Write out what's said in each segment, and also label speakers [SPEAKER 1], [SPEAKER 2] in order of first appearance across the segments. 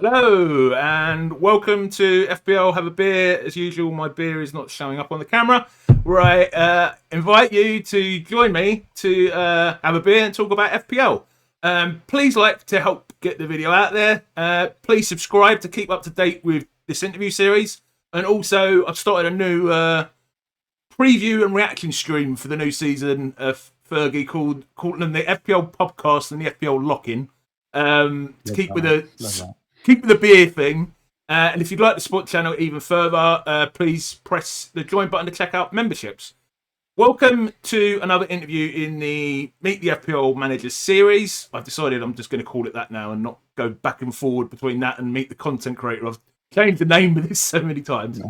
[SPEAKER 1] Hello and welcome to FPL Have a Beer. As usual, my beer is not showing up on the camera. Where I invite you to join me to have a beer and talk about FPL. Please like to help get the video out there. Please subscribe to keep up to date with this interview series. And also, I've started a new preview and reaction stream for the new season of Fergie called them the FPL Podcast and the FPL Lock-In. To keep with the beer thing. And if you'd like to support the channel even further, please press the join button to check out memberships. Welcome to another interview in the Meet the FPL Managers series. I've decided I'm just going to call it that now and not go back and forward between that and Meet the Content Creator. I've changed the name of this so many times.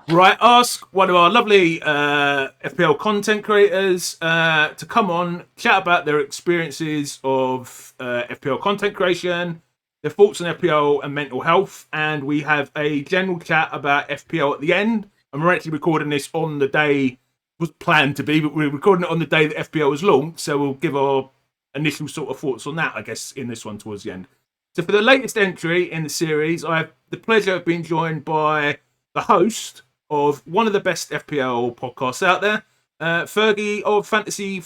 [SPEAKER 1] Right, ask one of our lovely FPL content creators to come on, chat about their experiences of FPL content creation, their thoughts on FPL and mental health, and we have a general chat about FPL at the end. And we're actually recording this on the day was planned to be, but we're recording it on the day that FPL was launched, so we'll give our initial sort of thoughts on that, I guess, in this one towards the end. So for the latest entry in the series, I have the pleasure of being joined by the host of one of the best FPL podcasts out there, Fergie of Fantasy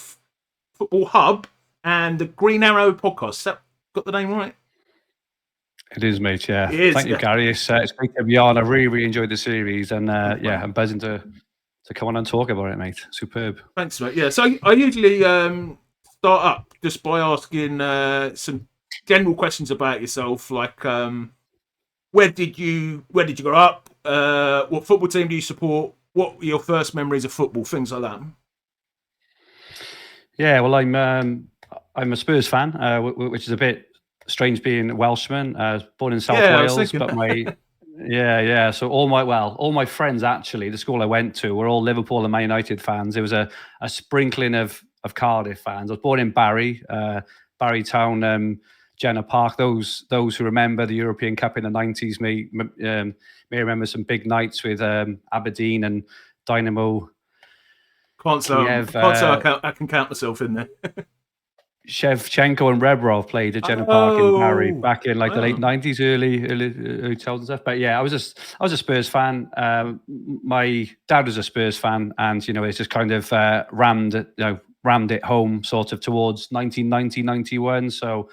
[SPEAKER 1] Football Hub and the Green Arrow podcast. That got the name right?
[SPEAKER 2] It is, mate. Yeah. Thank you, Gary. It's great to be on. I really enjoyed the series, and I'm buzzing to come on and talk about it, mate. Superb.
[SPEAKER 1] Thanks, mate. Yeah. So I usually start up just by asking some general questions about yourself, like where did you grow up? What football team do you support? What were your first memories of football? Things like that.
[SPEAKER 2] Yeah. Well, I'm a Spurs fan, which is a bit strange being a Welshman. I was born in South Wales, but so all my friends, actually, the school I went to, were all Liverpool and Man United fans. There was a sprinkling of Cardiff fans. I was born in Barry Town, Jenner Park. Those who remember the European Cup in the 90s may remember some big nights with Aberdeen and Dynamo.
[SPEAKER 1] Can't say I can count myself in there.
[SPEAKER 2] Shevchenko and Rebrov played at Jenner Park in Barry back in the late 90s, early 2000s stuff. But yeah, I was a Spurs fan. My dad was a Spurs fan, and it's just kind of rammed it home sort of towards 1990, 91. So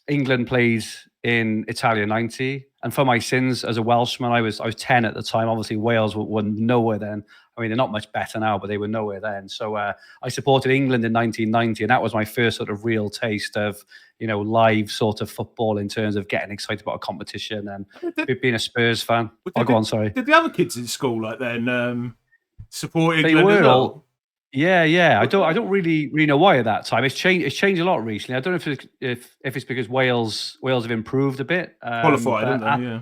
[SPEAKER 2] England played in Italia 90, and for my sins as a Welshman, I was 10 at the time. Obviously, Wales were nowhere then. I mean, they're not much better now, but they were nowhere then. So I supported England in 1990, and that was my first sort of real taste of, live sort of football in terms of getting excited about a competition and being a Spurs fan. Go on, sorry.
[SPEAKER 1] Did the other kids in school then support England?
[SPEAKER 2] They were
[SPEAKER 1] as well?
[SPEAKER 2] all. Yeah. I don't really know why at that time. It's changed a lot recently. I don't know if it's because Wales have improved a bit.
[SPEAKER 1] Qualified, didn't they? Yeah.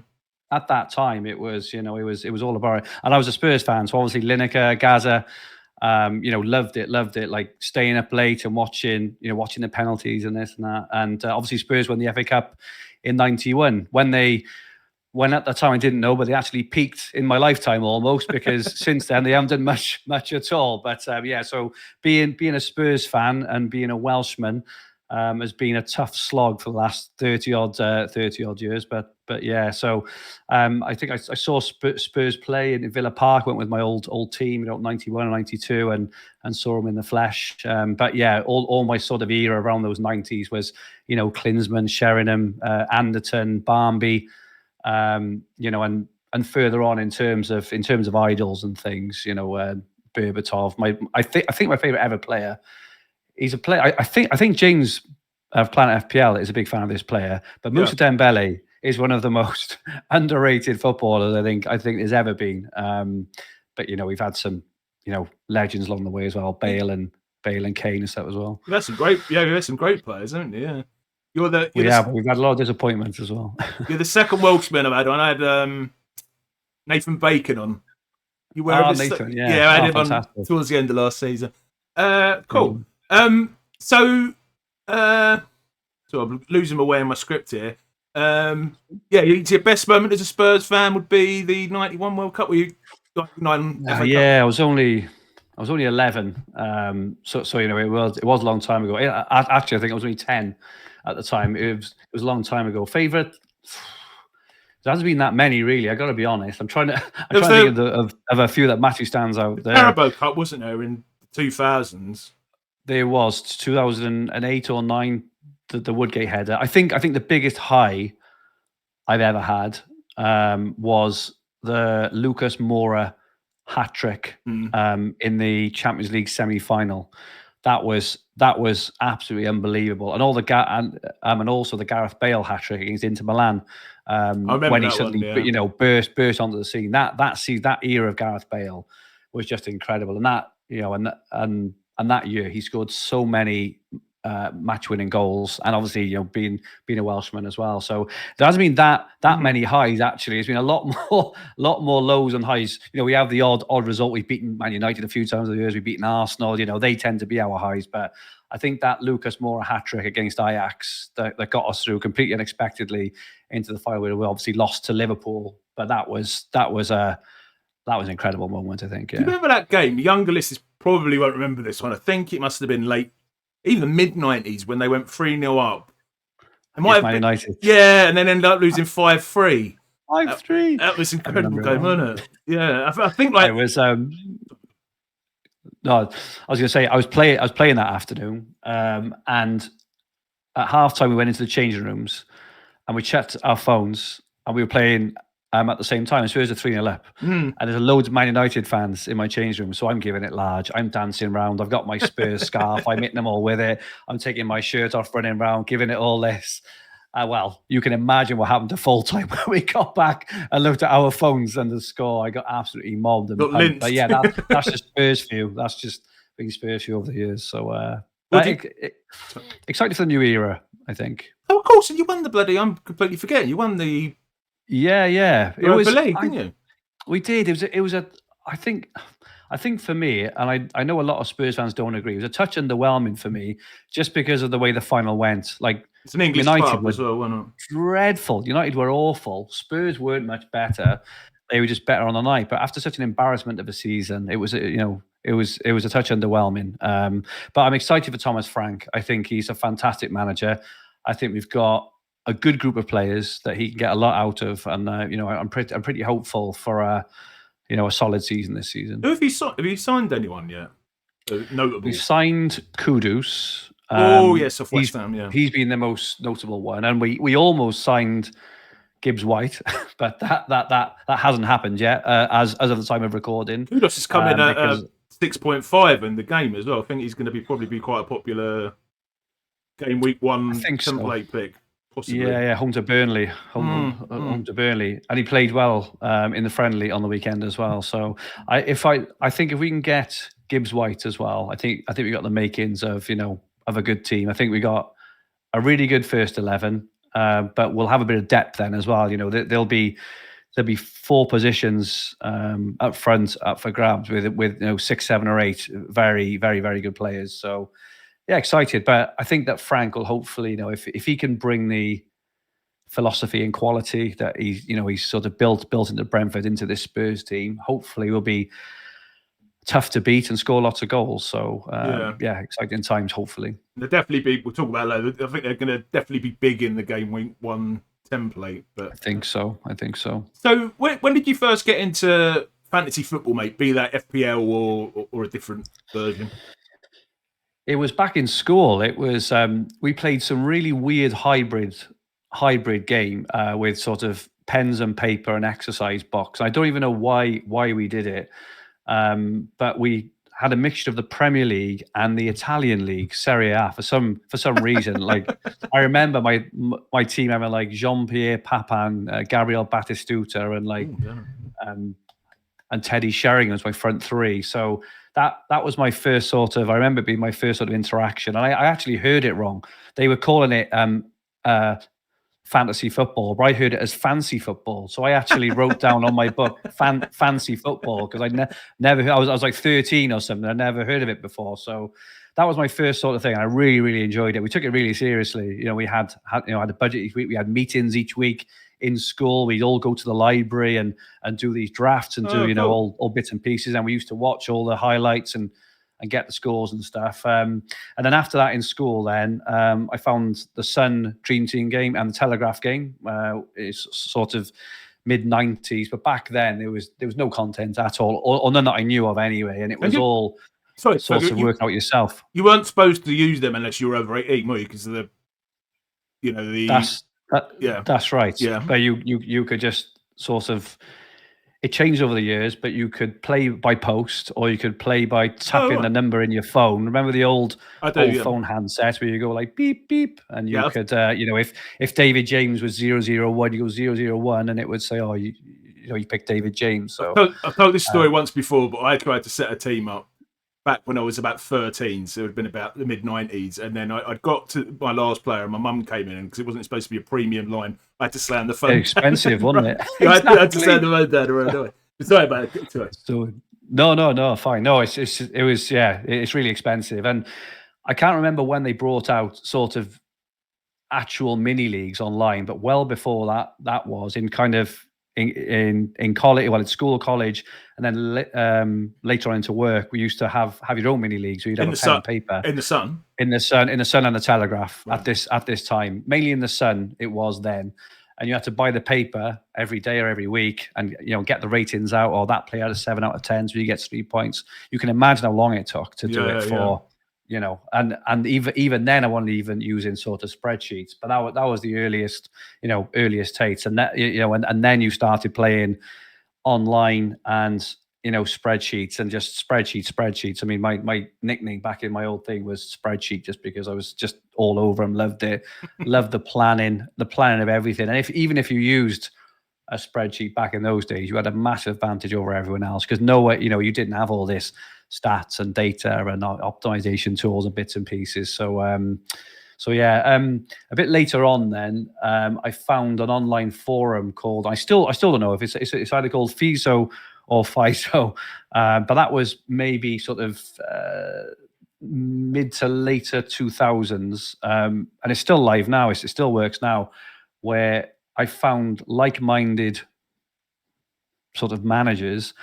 [SPEAKER 2] At that time, it was all about it. And I was a Spurs fan, so obviously Lineker, Gaza, loved it, like staying up late and watching the penalties and this and that. And obviously Spurs won the FA Cup in 91 when at the time I didn't know, but they actually peaked in my lifetime almost, because since then they haven't done much at all. But so being a Spurs fan and being a Welshman has been a tough slog for the last 30 odd years. But yeah, so I think I saw Spurs play in Villa Park. Went with my old team, 91 and 92, and saw them in the flesh. But yeah, all my sort of era around those 90s was Klinsmann, Sheringham, Anderton, Barmby, and further on in terms of idols and things. Berbatov. I think my favorite ever player. He's a player. I think James of Planet FPL is a big fan of this player, but Moussa Dembele is one of the most underrated footballers I think there's ever been. But we've had some legends along the way as well, Bale and Kane and stuff as well.
[SPEAKER 1] That's some great players, haven't you? Yeah.
[SPEAKER 2] But we've had a lot of disappointments as well.
[SPEAKER 1] You're the second Welshman I've had on. I had Nathan Bacon on. You were
[SPEAKER 2] Nathan,
[SPEAKER 1] I had him on towards the end of last season. Cool. So I'm losing my way in my script here. Your best moment as a Spurs fan would be the 91 World Cup. Were you 99?
[SPEAKER 2] I was only 11. So it was a long time ago. Actually, I think I was only 10 at the time. It was a long time ago. Favorite There hasn't been that many, really. I got to be honest. I'm trying to think of a few that Matthew stands out there.
[SPEAKER 1] Carabao Cup, wasn't there, in the 2000s?
[SPEAKER 2] There was 2008 or 9, the Woodgate header. I think the biggest high I've ever had was the Lucas Moura hat trick in the Champions League semi-final. That was absolutely unbelievable, and and also the Gareth Bale hat trick against Inter Milan when he suddenly burst onto the scene. That era of Gareth Bale was just incredible, and that year he scored so many match-winning goals, and obviously being a Welshman as well. So there hasn't been that many highs. Actually, there's been a lot more lows and highs. We have the odd result. We've beaten Man United a few times over the years. We've beaten Arsenal. They tend to be our highs, but I think that Lucas Moura hat trick against Ajax that got us through completely unexpectedly into the final. We obviously lost to Liverpool, but that was an incredible moment, I think. Yeah.
[SPEAKER 1] Do you remember that game? The younger listeners probably won't remember this one. I think it must have been late, even mid-90s, when they went 3-0 up.
[SPEAKER 2] Man United.
[SPEAKER 1] Yeah, and then ended up losing 5-3.
[SPEAKER 2] 5-3.
[SPEAKER 1] That was an incredible game, wasn't it? Yeah, I think like...
[SPEAKER 2] It was... No, I was going to say, I was playing that afternoon, and at halftime we went into the changing rooms and we checked our phones, and we were playing... at the same time, Spurs are 3-0 up, and there's loads of Man United fans in my change room. So I'm giving it large. I'm dancing around. I've got my Spurs scarf. I'm hitting them all with it. I'm taking my shirt off, running around, giving it all this. Well, you can imagine what happened to full time when we got back and looked at our phones and the score. I got absolutely mobbed. But yeah, that's just Spurs view. That's just being Spurs view over the years. So excited for the new era, I think.
[SPEAKER 1] Oh, of course, and you won the bloody. I'm completely forgetting. You won the.
[SPEAKER 2] Yeah.
[SPEAKER 1] It was league, didn't you?
[SPEAKER 2] We did. It was a. I think for me, and I know a lot of Spurs fans don't agree. It was a touch underwhelming for me, just because of the way the final went. Like,
[SPEAKER 1] it's an English club as well, wasn't it?
[SPEAKER 2] Dreadful. United were awful. Spurs weren't much better. They were just better on the night. But after such an embarrassment of a season, it was a touch underwhelming. But I'm excited for Thomas Frank. I think he's a fantastic manager. I think we've got a good group of players that he can get a lot out of, and I'm pretty hopeful for a solid season this season.
[SPEAKER 1] Have you signed anyone yet? Notable.
[SPEAKER 2] We've signed Kudus.
[SPEAKER 1] Yes, off West Ham. Yeah,
[SPEAKER 2] he's been the most notable one, and we almost signed Gibbs White, but that hasn't happened yet. As of the time of recording,
[SPEAKER 1] Kudus is coming at 6.5 in the game as well. I think he's going to probably be quite a popular game week 1 template pick. Possibly.
[SPEAKER 2] Yeah, home to Burnley, home to Burnley, and he played well in the friendly on the weekend as well. So I think if we can get Gibbs White as well, I think we got the makings of a good team. I think we got a really good first 11, but we'll have a bit of depth then as well. There'll be 4 positions up front up for grabs with 6, 7, or 8 very, very, very good players. So. Yeah, excited, but I think that Frank will hopefully, if he can bring the philosophy and quality that he's sort of built into Brentford, into this Spurs team, hopefully will be tough to beat and score lots of goals. So yeah, exciting times. Hopefully,
[SPEAKER 1] they'll definitely be. We'll talk about it later. I think they're going to definitely be big in the game week 1 template. But
[SPEAKER 2] I think so.
[SPEAKER 1] So when did you first get into fantasy football, mate? Be that FPL or a different version?
[SPEAKER 2] It was back in school. It was we played some really weird hybrid game with sort of pens and paper and exercise box. I don't even know why we did it, but we had a mixture of the Premier League and the Italian League, Serie A, for some reason. Like, I remember my team having like Jean-Pierre Papin, Gabriel Batistuta, and and Teddy Sheringham was my front 3. So. That was my first I remember it being my first sort of interaction. And I actually heard it wrong. They were calling it fantasy football, but I heard it as fancy football. So I actually wrote down on my book fancy football, because I never I was like 13 or something. I never heard of it before. So that was my first sort of thing. I really, really enjoyed it. We took it really seriously. We had a budget each week. We had meetings each week in school. We'd all go to the library and do these drafts and do cool. all bits and pieces. And we used to watch all the highlights and and get the scores and stuff. And then after that in school, then I found the Sun Dream Team game and the Telegraph game. It's sort of mid-90s, but back then there was no content at all, or none that I knew of anyway, and it was all sort of working out yourself.
[SPEAKER 1] You weren't supposed to use them unless you were over 18, were you? Because of
[SPEAKER 2] that's right.
[SPEAKER 1] Yeah,
[SPEAKER 2] but you could just sort of. It changed over the years, but you could play by post, or you could play by tapping the number in your phone. Remember the old phone handsets where you go like beep beep, and you could, if David James was 001, you go 001, and it would say, oh, you picked David James. So
[SPEAKER 1] I've told this story once before, but I tried to set a team up back when I was about 13, so it would have been about the mid-90s, and then I got to my last player, and my mum came in, and because it wasn't supposed to be a premium line, I had to slam the phone.
[SPEAKER 2] Expensive, wasn't it?
[SPEAKER 1] Yeah, exactly. I had to slam the phone down the road. Sorry about it. Sorry.
[SPEAKER 2] So no, fine. No, it's really expensive, and I can't remember when they brought out sort of actual mini leagues online, but well before that was in kind of in college, well, in school or college, and then later on into work, we used to have your own mini leagues where you'd have a pen and paper
[SPEAKER 1] in the Sun
[SPEAKER 2] and the Telegraph. Right. at this time, mainly in the Sun it was then, and you had to buy the paper every day or every week, and get the ratings out. Or that player had a 7 out of 10, so you get 3 points. You can imagine how long it took to do it for. And even then I wasn't even using sort of spreadsheets, but that was the earliest takes, and that and then you started playing online and spreadsheets and just spreadsheets. I mean, my nickname back in my old thing was Spreadsheet, just because I was just all over them, loved it, loved the planning of everything. And even if you used a spreadsheet back in those days, you had a massive advantage over everyone else, because you didn't have all this stats and data and optimization tools and bits and pieces. So a bit later on then, I found an online forum called, I still don't know if it's either called FISO or FISO, but that was maybe sort of mid to later 2000s, and it's still live now. It still works now, where I found like-minded sort of managers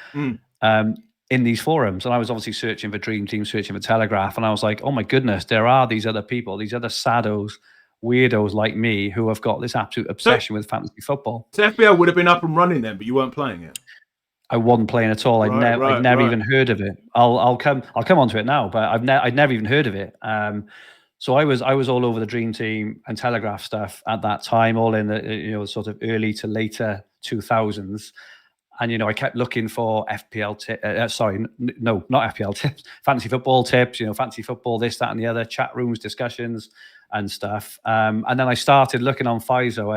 [SPEAKER 2] in these forums. And I was obviously searching for Dream Team, searching for Telegraph, and I was like, oh my goodness, there are these other people, these other saddos, weirdos like me, who have got this absolute obsession with fantasy football.
[SPEAKER 1] So FBO would have been up and running then, but you weren't playing it.
[SPEAKER 2] I wasn't playing at all. I'd never even heard of it. I'll come onto it now, but I'd never even heard of it. So I was all over the Dream Team and Telegraph stuff at that time, all in the sort of early to later 2000s. And I kept looking for FPL tips. Not FPL tips. Fantasy football tips. Fantasy football, this, that, and the other. Chat rooms, discussions, and stuff. And then I started looking on FISO,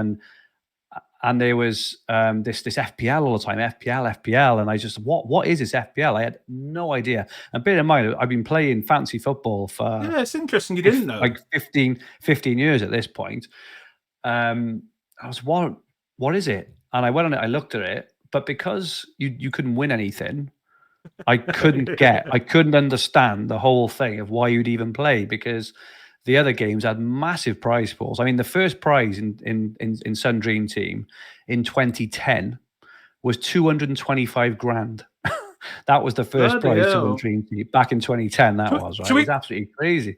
[SPEAKER 2] and there was this FPL all the time. FPL, and I just what is this FPL? I had no idea. And bear in mind, I've been playing fantasy football for
[SPEAKER 1] it's interesting. You didn't know,
[SPEAKER 2] like 15 years at this point. I was what is it? And I went on it. I looked at it. But because you couldn't win anything, I couldn't understand the whole thing of why you'd even play, because the other games had massive prize pools. I mean, the first prize in Sun Dream Team in 2010 was 225 grand. That was the first prize to Sun Dream Team back in 2010. That was right. It was absolutely crazy.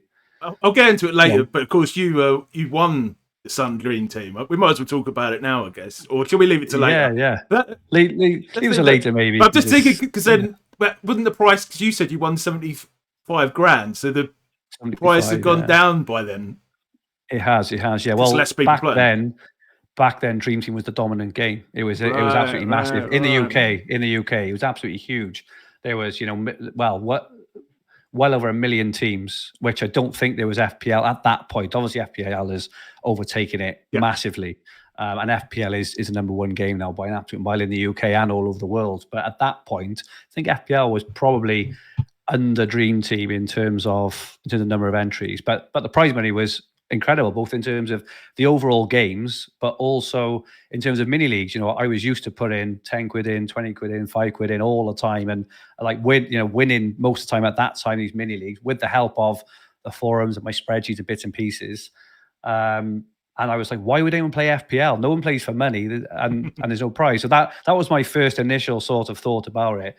[SPEAKER 1] I'll get into it later, but of course you won the Sun Dream Team. We might as well talk about it now, I guess. Or shall we leave it to later?
[SPEAKER 2] Yeah. Leave it to later, maybe.
[SPEAKER 1] But I'm just thinking, because then, wasn't the price, because you said you won 75 grand, so the price had gone down by then.
[SPEAKER 2] It has, yeah. Well, back then, Dream Team was the dominant game. It was absolutely massive. In the UK, it was absolutely huge. There was, well over 1 million teams, which I don't think there was FPL at that point. Obviously, FPL has overtaken it massively. And FPL is the number one game now by an absolute mile in the UK and all over the world. But at that point, I think FPL was probably under Dream Team in terms of the number of entries. But the prize money was incredible, both in terms of the overall games, but also in terms of mini leagues. I was used to put in 10 quid in, 20 quid in, 5 quid in all the time, and winning most of the time at that time these mini leagues with the help of the forums and my spreadsheets and bits and pieces. And I was like, why would anyone play FPL? No one plays for money, and there's no prize. So that was my first initial sort of thought about it.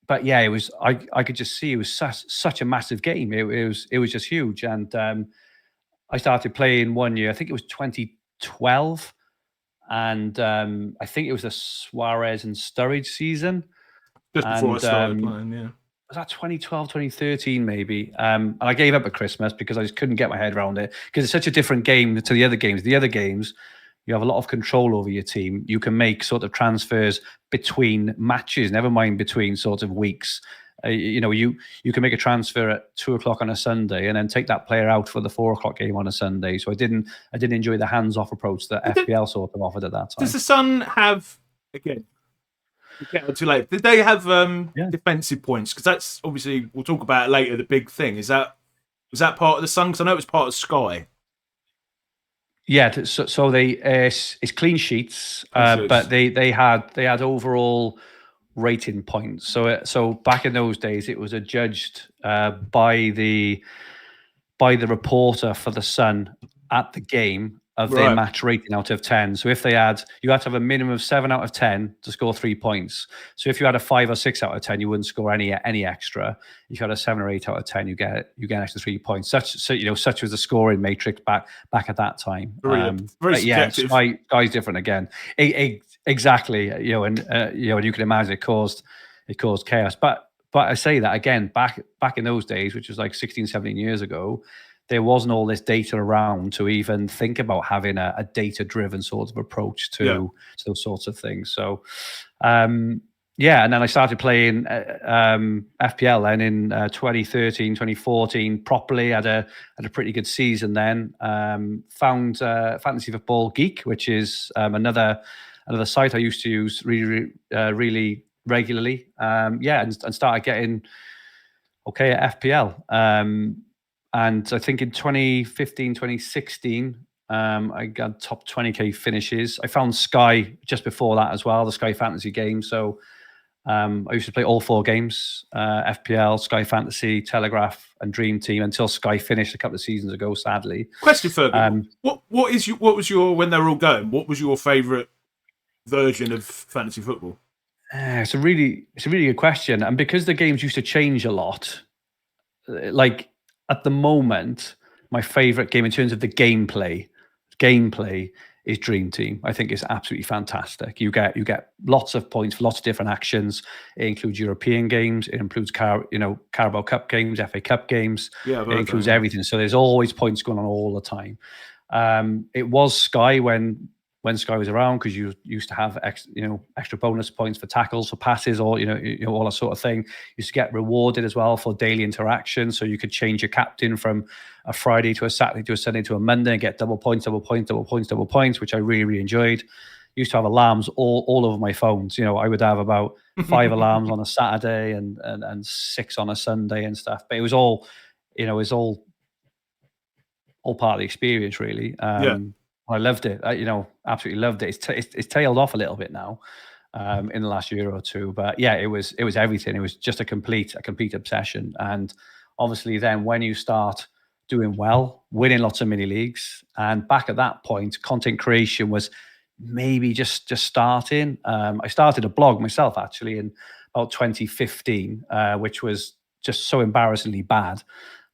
[SPEAKER 2] but yeah, it was. I could just see it was such a massive game. It was just huge, and I started playing one year. I think it was 2012, and I think it was the Suarez and Sturridge season.
[SPEAKER 1] Just before I
[SPEAKER 2] And
[SPEAKER 1] started playing, yeah.
[SPEAKER 2] was that 2012, 2013 maybe? And I gave up at Christmas because I just couldn't get my head around it, because it's such a different game to the other games. The other games, you have a lot of control over your team. You can make sort of transfers between matches, never mind between sort of weeks. You know, you can make a transfer at 2:00 on a Sunday and then take that player out for the 4:00 game on a Sunday. So I didn't enjoy the hands-off approach that FPL sort of offered at that time.
[SPEAKER 1] Does the Sun have, again, too late, did they have defensive points? Because that's obviously, we'll talk about it later, the big thing. Was that part of the Sun? Because I know it was part of Sky.
[SPEAKER 2] Yeah, so they it's clean sheets, but they had overall rating points. So back in those days, it was adjudged by the reporter for the Sun at the game of their match rating out of 10. So if you had to have a minimum of 7 out of 10 to score 3 points. So if you had a 5 or 6 out of 10, you wouldn't score any extra. If you had a 7 or 8 out of 10, you get an extra 3 points. Such was the scoring matrix back at that time.
[SPEAKER 1] Very subjective.
[SPEAKER 2] Yeah, Sky's different again. Exactly. And you can imagine it caused chaos. But I say that again, back in those days, which was like 16, 17 years ago, there wasn't all this data around to even think about having a data-driven sort of approach to those sorts of things. So, and then I started playing FPL then in 2013, 2014 properly. Had a pretty good season then. Found Fantasy Football Geek, which is another site I used to use really regularly. And started getting okay at FPL. And I think in 2015, 2016, I got top 20k finishes. I found Sky just before that as well, the Sky Fantasy game. So I used to play all 4 games, FPL, Sky Fantasy, Telegraph, and Dream Team, until Sky finished a couple of seasons ago, sadly.
[SPEAKER 1] Question, Fergie. What was your, when they were all going, what was your favourite version of fantasy football?
[SPEAKER 2] It's a really good question. And because the games used to change a lot, like at the moment, my favorite game in terms of the gameplay is Dream Team. I think it's absolutely fantastic. You get lots of points for lots of different actions. It includes European games. It includes Carabao Cup games, FA Cup games. Yeah, it includes everything. So there's always points going on all the time. It was Sky when Sky was around, because you used to have extra bonus points for tackles, for passes, or all that sort of thing. You used to get rewarded as well for daily interaction, so you could change your captain from a Friday to a Saturday to a Sunday to a Monday and get double points, which I really enjoyed. Used to have alarms all over my phones. I would have about 5 alarms on a Saturday and 6 on a Sunday and stuff. But it was all, all part of the experience, really. I loved it. Absolutely loved it. It's tailed off a little bit now in the last year or two, but yeah, it was everything. It was just a complete obsession. And obviously, then when you start doing well, winning lots of mini leagues, and back at that point, content creation was maybe just starting. I started a blog myself actually in about 2015, which was just so embarrassingly bad.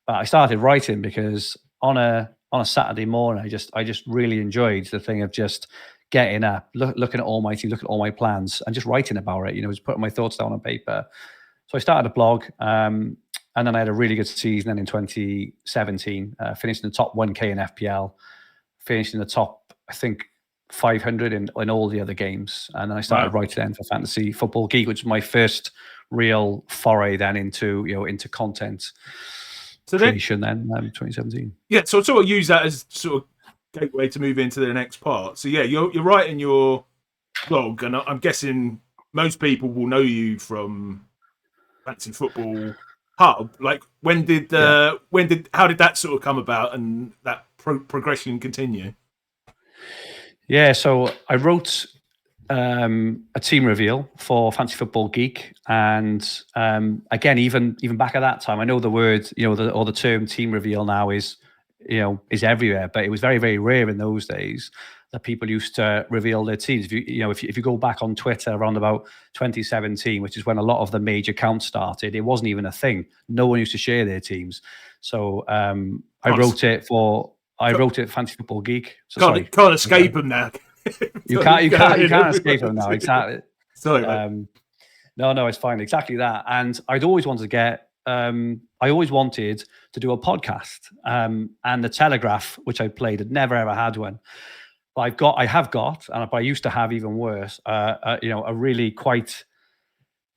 [SPEAKER 2] But I started writing because on a Saturday morning, I just really enjoyed the thing of just getting up, looking at all my team, looking at all my plans, and just writing about it. Just putting my thoughts down on paper. So I started a blog, and then I had a really good season. And in 2017, finished in the top 1K in FPL, finished in the top, I think, 500 in all the other games. And then I started writing then for Fantasy Football Geek, which was my first real foray then into content. So creation then 2017.
[SPEAKER 1] Yeah, so I sort of use that as sort of gateway to move into the next part. So yeah, you're writing your blog, and I'm guessing most people will know you from Fantasy Football Hub. Like, how did that sort of come about, and that progression continue?
[SPEAKER 2] Yeah, so I wrote a team reveal for Fantasy Football Geek, and again, even back at that time, I know the word, or the term team reveal now is everywhere, but it was very, very rare in those days. that people used to reveal their teams. If you go back on Twitter around about 2017, which is when a lot of the major accounts started, it wasn't even a thing. No one used to share their teams. So I wrote it for Fantasy Football Geek. So
[SPEAKER 1] can't escape them now.
[SPEAKER 2] You can't escape them now. Exactly.
[SPEAKER 1] Sorry, mate.
[SPEAKER 2] No, it's fine. Exactly that. And I'd always wanted to get. I always wanted to do a podcast. And the Telegraph, which I played, had never ever had one. But I have got, and I used to have even worse. A really quite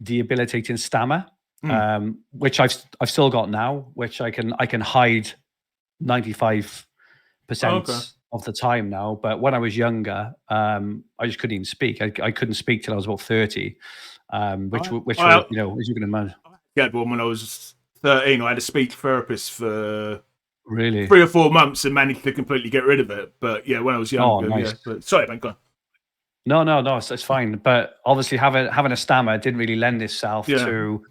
[SPEAKER 2] debilitating stammer, which I've still got now, which I can hide 95% of the time now. But when I was younger, I just couldn't even speak. I couldn't speak till I was about 30, which as you can imagine.
[SPEAKER 1] Yeah, but when I was 13, I had a speech therapist for
[SPEAKER 2] really
[SPEAKER 1] 3 or 4 months and managed to completely get rid of it. But yeah, when I was younger,
[SPEAKER 2] nice.
[SPEAKER 1] yeah. But sorry, man, go on.
[SPEAKER 2] No, it's fine. But obviously, having a stammer didn't really lend itself to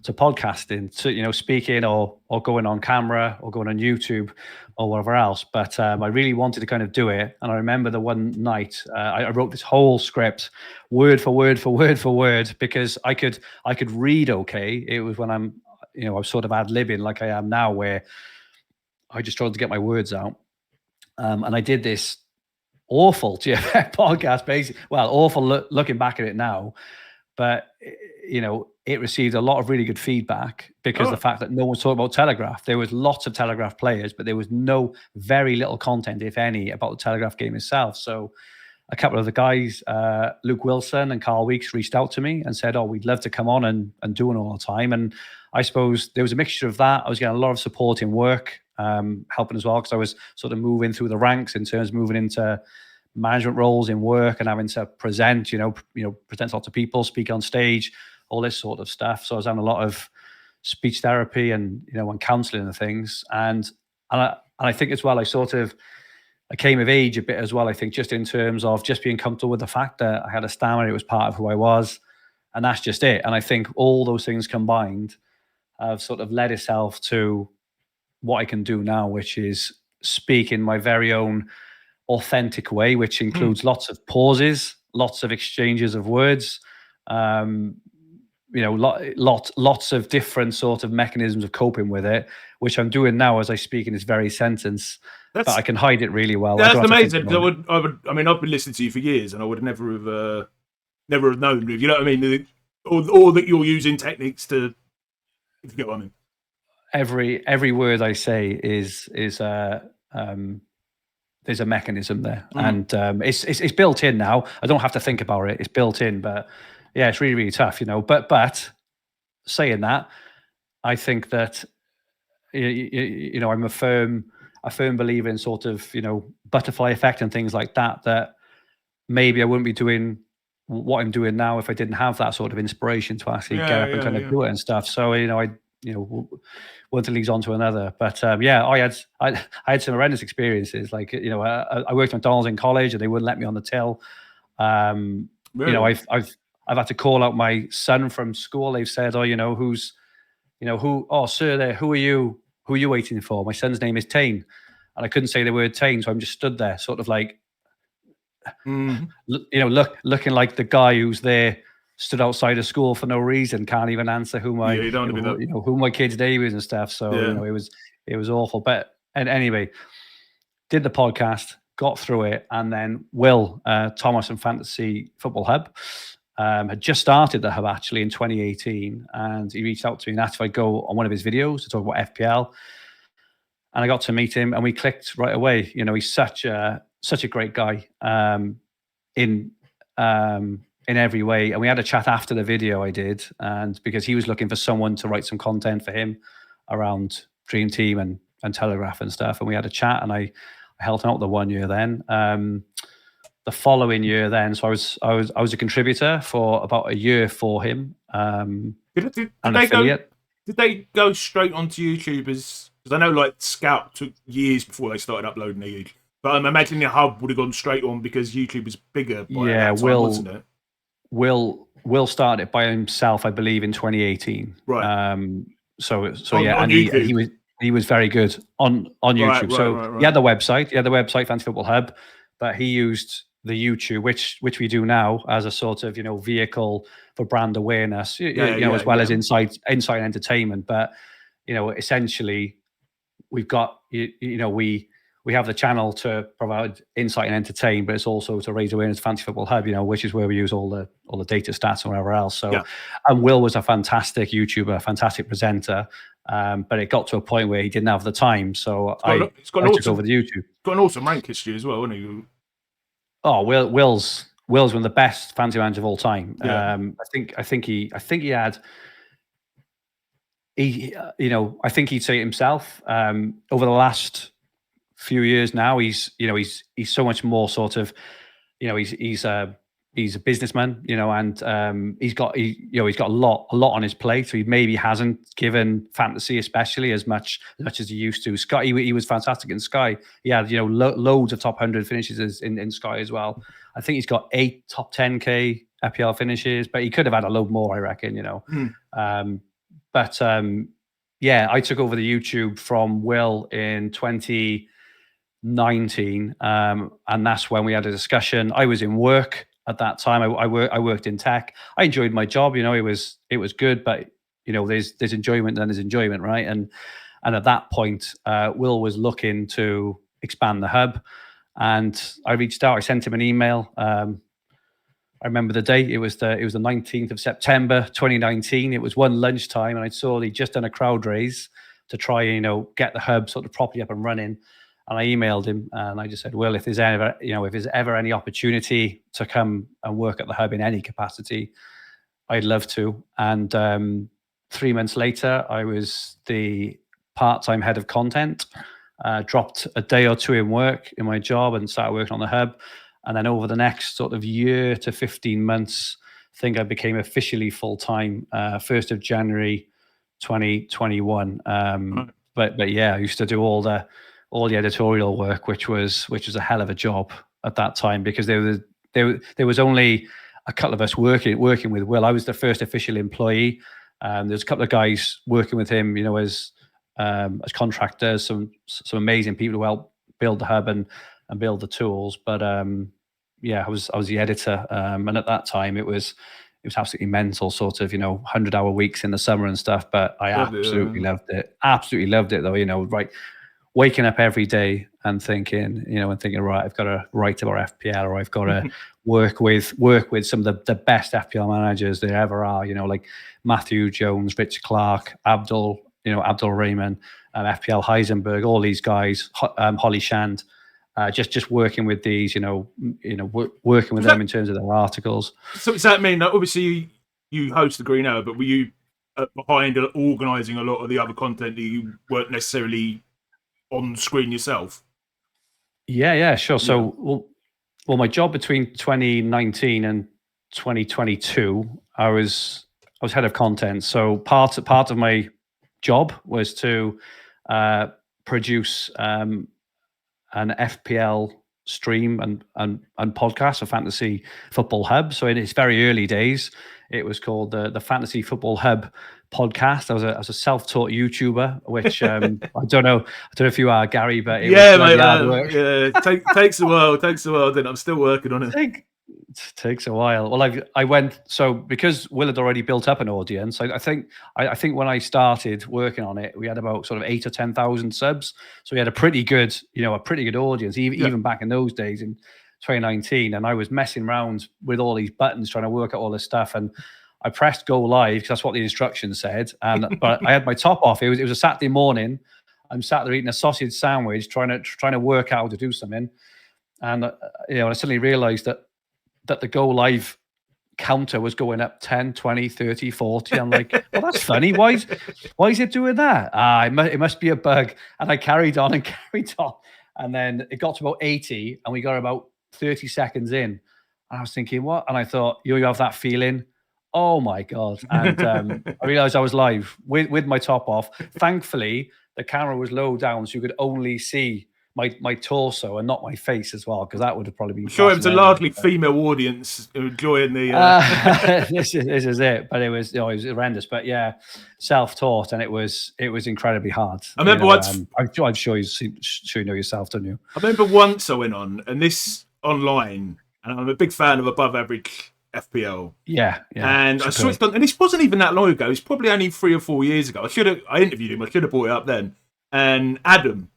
[SPEAKER 2] podcasting, to speaking or going on camera or going on YouTube or whatever else. But I really wanted to kind of do it. And I remember the one night I wrote this whole script word for word because I could read okay. It was when I was sort of ad-libbing like I am now, where I just tried to get my words out. And I did this awful GFF podcast, basically. Well, awful looking back at it now. But, it received a lot of really good feedback because the fact that no one's talking about Telegraph. There was lots of Telegraph players, but there was very little content, if any, about the Telegraph game itself. So a couple of the guys, Luke Wilson and Carl Weeks, reached out to me and said, we'd love to come on and do it all the time. And I suppose there was a mixture of that. I was getting a lot of support in work, helping as well, because I was sort of moving through the ranks in terms of moving into management roles in work and having to present, present lots of people, speak on stage, all this sort of stuff. So I was having a lot of speech therapy and, and counselling and things. And I think as well, I came of age a bit as well, I think, just in terms of just being comfortable with the fact that I had a stammer. It was part of who I was. And that's just it. And I think all those things combined have sort of led itself to what I can do now, which is speak in my very own authentic way, which includes lots of pauses, lots of exchanges of words, lots of different sort of mechanisms of coping with it, which I'm doing now as I speak in this very sentence. But I can hide it really well.
[SPEAKER 1] That's amazing. I've been listening to you for years, and I would never have known. You know what I mean? Or that you're using techniques to. If you get what I mean.
[SPEAKER 2] Every word I say is there's a mechanism there, and it's built in now. I don't have to think about it. It's built in, but yeah, it's really, really tough, But saying that, I think that I'm a firm believer in sort of butterfly effect and things like that. That maybe I wouldn't be doing what I'm doing now if I didn't have that sort of inspiration to actually get up and kind of do it and stuff. So one thing leads on to another. But I had some horrendous experiences. Like I worked at McDonald's in college, and they wouldn't let me on the till. Really? I've had to call out my son from school. They've said, who are you waiting for? My son's name is Tane, and I couldn't say the word Tane, so I'm just stood there, sort of like, looking like the guy who's there, stood outside of school for no reason, can't even answer who my kid's name is and stuff. So it was awful. But anyway, did the podcast, got through it, and then Will Thomas and Fantasy Football Hub had just started the hub actually in 2018, and he reached out to me and asked if I'd go on one of his videos to talk about FPL. And I got to meet him, and we clicked right away. He's such a great guy in every way. And we had a chat after the video I did, and because he was looking for someone to write some content for him around Dream Team and Telegraph and stuff. And we had a chat, and I helped him out the 1 year then. The following year then, so I was a contributor for about a year for him.
[SPEAKER 1] Did they go straight onto YouTube because I know like Scout took years before they started uploading to YouTube. But I'm imagining the hub would have gone straight on because YouTube was bigger by that time, wasn't it?
[SPEAKER 2] Will started it by himself, I believe, in 2018.
[SPEAKER 1] Right.
[SPEAKER 2] And he was very good on YouTube. Right. He had the website. Fantasy Football Hub, but he used the YouTube, which we do now, as a sort of vehicle for brand awareness, as well as insight entertainment. But essentially, we've got we have the channel to provide insight and entertain, but it's also to raise awareness of Fantasy Football Hub, which is where we use all the data stats and whatever else. So, and Will was a fantastic YouTuber, a fantastic presenter, but it got to a point where he didn't have the time. So I took over the YouTube.
[SPEAKER 1] Got an awesome rank history as well, hasn't he?
[SPEAKER 2] Oh, Will's one of the best fantasy managers of all time.
[SPEAKER 1] Yeah.
[SPEAKER 2] I think he had. I think he'd say it himself. Over the last few years now, he's so much more sort of, he's a businessman, and he's got a lot on his plate. So he maybe hasn't given fantasy, especially, as much as he used to. Sky, he was fantastic in Sky. He had loads of top 100 finishes in Sky as well. I think he's got 8 top 10k FPL finishes, but he could have had a load more, I reckon. But I took over the YouTube from Will in 2019, and that's when we had a discussion. I was in work at that time. I worked in tech. I enjoyed my job. It was good, but there's enjoyment, then there's enjoyment, right? And at that point, Will was looking to expand the hub, and I reached out. I sent him an email. I remember the date. It was the 19th of September, 2019. It was one lunchtime, and I saw he'd just done a crowd raise to try, get the hub sort of properly up and running. And I emailed him, and I just said, "Well, if there's ever any opportunity to come and work at the hub in any capacity, I'd love to." And 3 months later, I was the part-time head of content. Dropped a day or two in work in my job and started working on the hub. And then over the next sort of year to 15 months, I think I became officially full-time 1st of January 2021. But yeah, I used to do all the editorial work, which was a hell of a job at that time, because there was only a couple of us working with Will. I was the first official employee. There's a couple of guys working with him, as contractors, some amazing people who helped build the hub and build the tools. But I was the editor, and at that time it was absolutely mental, sort of 100-hour weeks in the summer and stuff. But I absolutely loved it. Absolutely loved it, though. Right, waking up every day and thinking, right, I've got to write about FPL, or I've got to work with some of the best FPL managers there ever are. Like Matthew Jones, Richard Clarke, Abdul Rahman, FPL Heisenberg, all these guys, Holly Shand. Just working with these, working with them in terms of their articles.
[SPEAKER 1] So does that mean that obviously you host the Green Hour, but were you behind organising a lot of the other content that you weren't necessarily on screen yourself?
[SPEAKER 2] Yeah, sure. Yeah. So, well, my job between 2019 and 2022, I was head of content. So part of my job was to produce an FPL stream and podcast for Fantasy Football Hub. So in its very early days, it was called the Fantasy Football Hub podcast. I was a self-taught YouTuber, which I don't know if you are, Gary, but it was
[SPEAKER 1] mate,
[SPEAKER 2] hard work.
[SPEAKER 1] Takes a while. Then I'm still working on it.
[SPEAKER 2] It takes a while. Well, I went, so because Will had already built up an audience, I think when I started working on it, we had about sort of 8,000 or 10,000 subs. So we had a pretty good audience, even back in those days in 2019. And I was messing around with all these buttons, trying to work out all this stuff. And I pressed go live because that's what the instructions said. But I had my top off. It was a Saturday morning. I'm sat there eating a sausage sandwich, trying to work out how to do something. And I suddenly realized that the go live counter was going up 10, 20, 30, 40. I'm like, well, that's funny. Why is it doing that? It must be a bug. And I carried on. And then it got to about 80 and we got about 30 seconds in. And I was thinking, what? And I thought, you have that feeling? Oh my God. And I realized I was live with my top off. Thankfully, the camera was low down so you could only see my torso and not my face as well, because that would have probably been.
[SPEAKER 1] I'm sure it was a largely female audience enjoying the.
[SPEAKER 2] This is it, but it was horrendous. But yeah, self-taught, and it was incredibly hard.
[SPEAKER 1] I remember once.
[SPEAKER 2] I'm sure you know yourself, don't you?
[SPEAKER 1] I remember once I went on, and this online, and I'm a big fan of above average FPL.
[SPEAKER 2] Yeah.
[SPEAKER 1] And I switched on, and this wasn't even that long ago. It's probably only 3 or 4 years ago. I interviewed him. I should have brought it up then. And Adam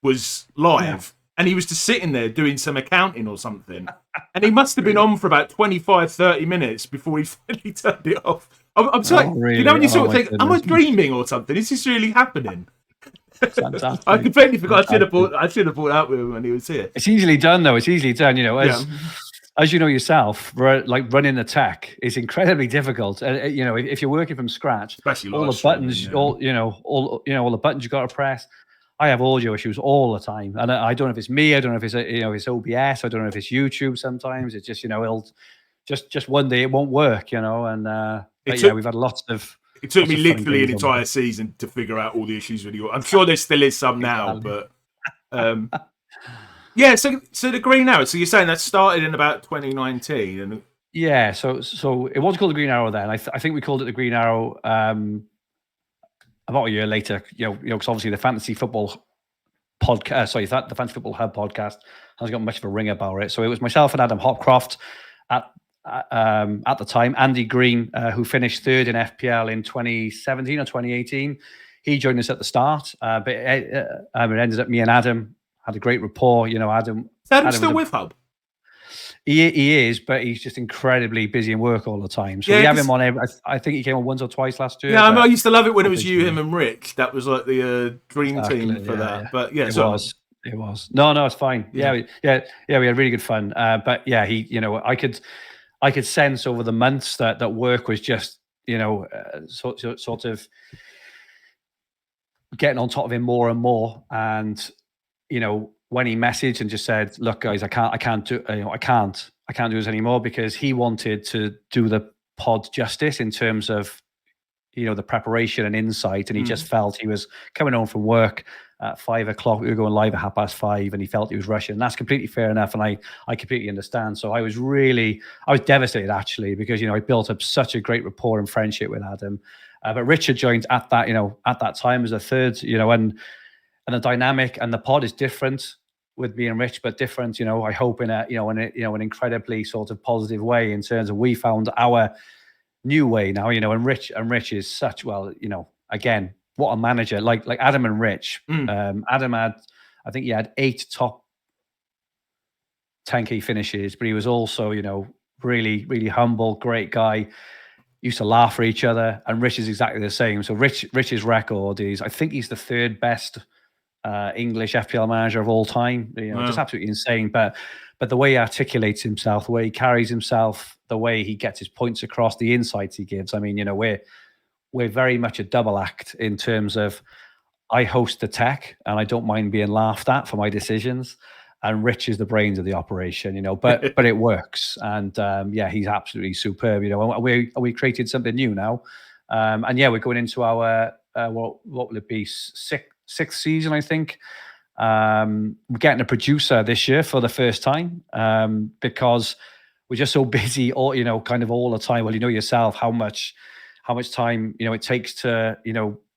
[SPEAKER 1] was live, and he was just sitting there doing some accounting or something. And he must have been on for about 25, 30 minutes before he finally turned it off. I'm sorry,
[SPEAKER 2] really?
[SPEAKER 1] You know when you sort of think,
[SPEAKER 2] goodness.
[SPEAKER 1] am I dreaming or something? Is this really happening?
[SPEAKER 2] Fantastic.
[SPEAKER 1] I completely forgot. I should have brought out with him when he was here.
[SPEAKER 2] It's easily done, though. It's easily done. As you know yourself, like running the tech is incredibly difficult. If you're working from scratch,
[SPEAKER 1] especially
[SPEAKER 2] all the buttons, all the buttons you got to press. I have audio issues all the time, and I don't know if it's me. I don't know if it's it's OBS. I don't know if it's YouTube. Sometimes it's just it'll just one day it won't work. And we've had lots of.
[SPEAKER 1] It took me literally an entire season to figure out all the issues with you. I'm sure there still is some now, but. Yeah, so the Green Arrow. So you're saying that started in about 2019, and
[SPEAKER 2] so it was called the Green Arrow then. I think we called it the Green Arrow about a year later. Because obviously the Fantasy Football podcast, the Fantasy Football Hub podcast hasn't got much of a ring about it. So it was myself and Adam Hopcroft at the time. Andy Green, who finished third in FPL in 2017 or 2018, he joined us at the start. But it ended up me and Adam had a great rapport. Adam.
[SPEAKER 1] Adam's still with Hub?
[SPEAKER 2] He is, but he's just incredibly busy in work all the time. So we have him on I think he came on once or twice last year.
[SPEAKER 1] Yeah, I used to love it when it was you, him, and Rich. That was like the dream team for that. Yeah. But yeah,
[SPEAKER 2] it was. No, it's fine. Yeah, we had really good fun. But yeah, I could sense over the months that work was just sort of getting on top of him more and more. And when he messaged and just said, "Look, guys, I can't do this anymore," because he wanted to do the pod justice in terms of the preparation and insight, and he just felt he was coming home from work at 5 o'clock. We were going live at 5:30, and he felt he was rushing. And that's completely fair enough, and I completely understand. So I was devastated actually, because I built up such a great rapport and friendship with Adam. But Richard joined at that time as a third, and the dynamic and the pod is different with me and Rich, but different, I hope in an incredibly sort of positive way, in terms of we found our new way now, and Rich is such, again, what a manager, like Adam and Rich. Adam I think he had 8 top 10K finishes, but he was also, really, really humble, great guy. Used to laugh for each other, and Rich is exactly the same. So Rich's record is, I think he's the third best English FPL manager of all time. Just absolutely insane. But the way he articulates himself, the way he carries himself, the way he gets his points across, the insights he gives. I mean, we're very much a double act in terms of, I host the tech and I don't mind being laughed at for my decisions, and Rich is the brains of the operation. But it works, and he's absolutely superb. We created something new now, and we're going into our what will it be, sixth season, I think. We're getting a producer this year for the first time, because we're just so busy all kind of all the time. Well, yourself how much time it takes to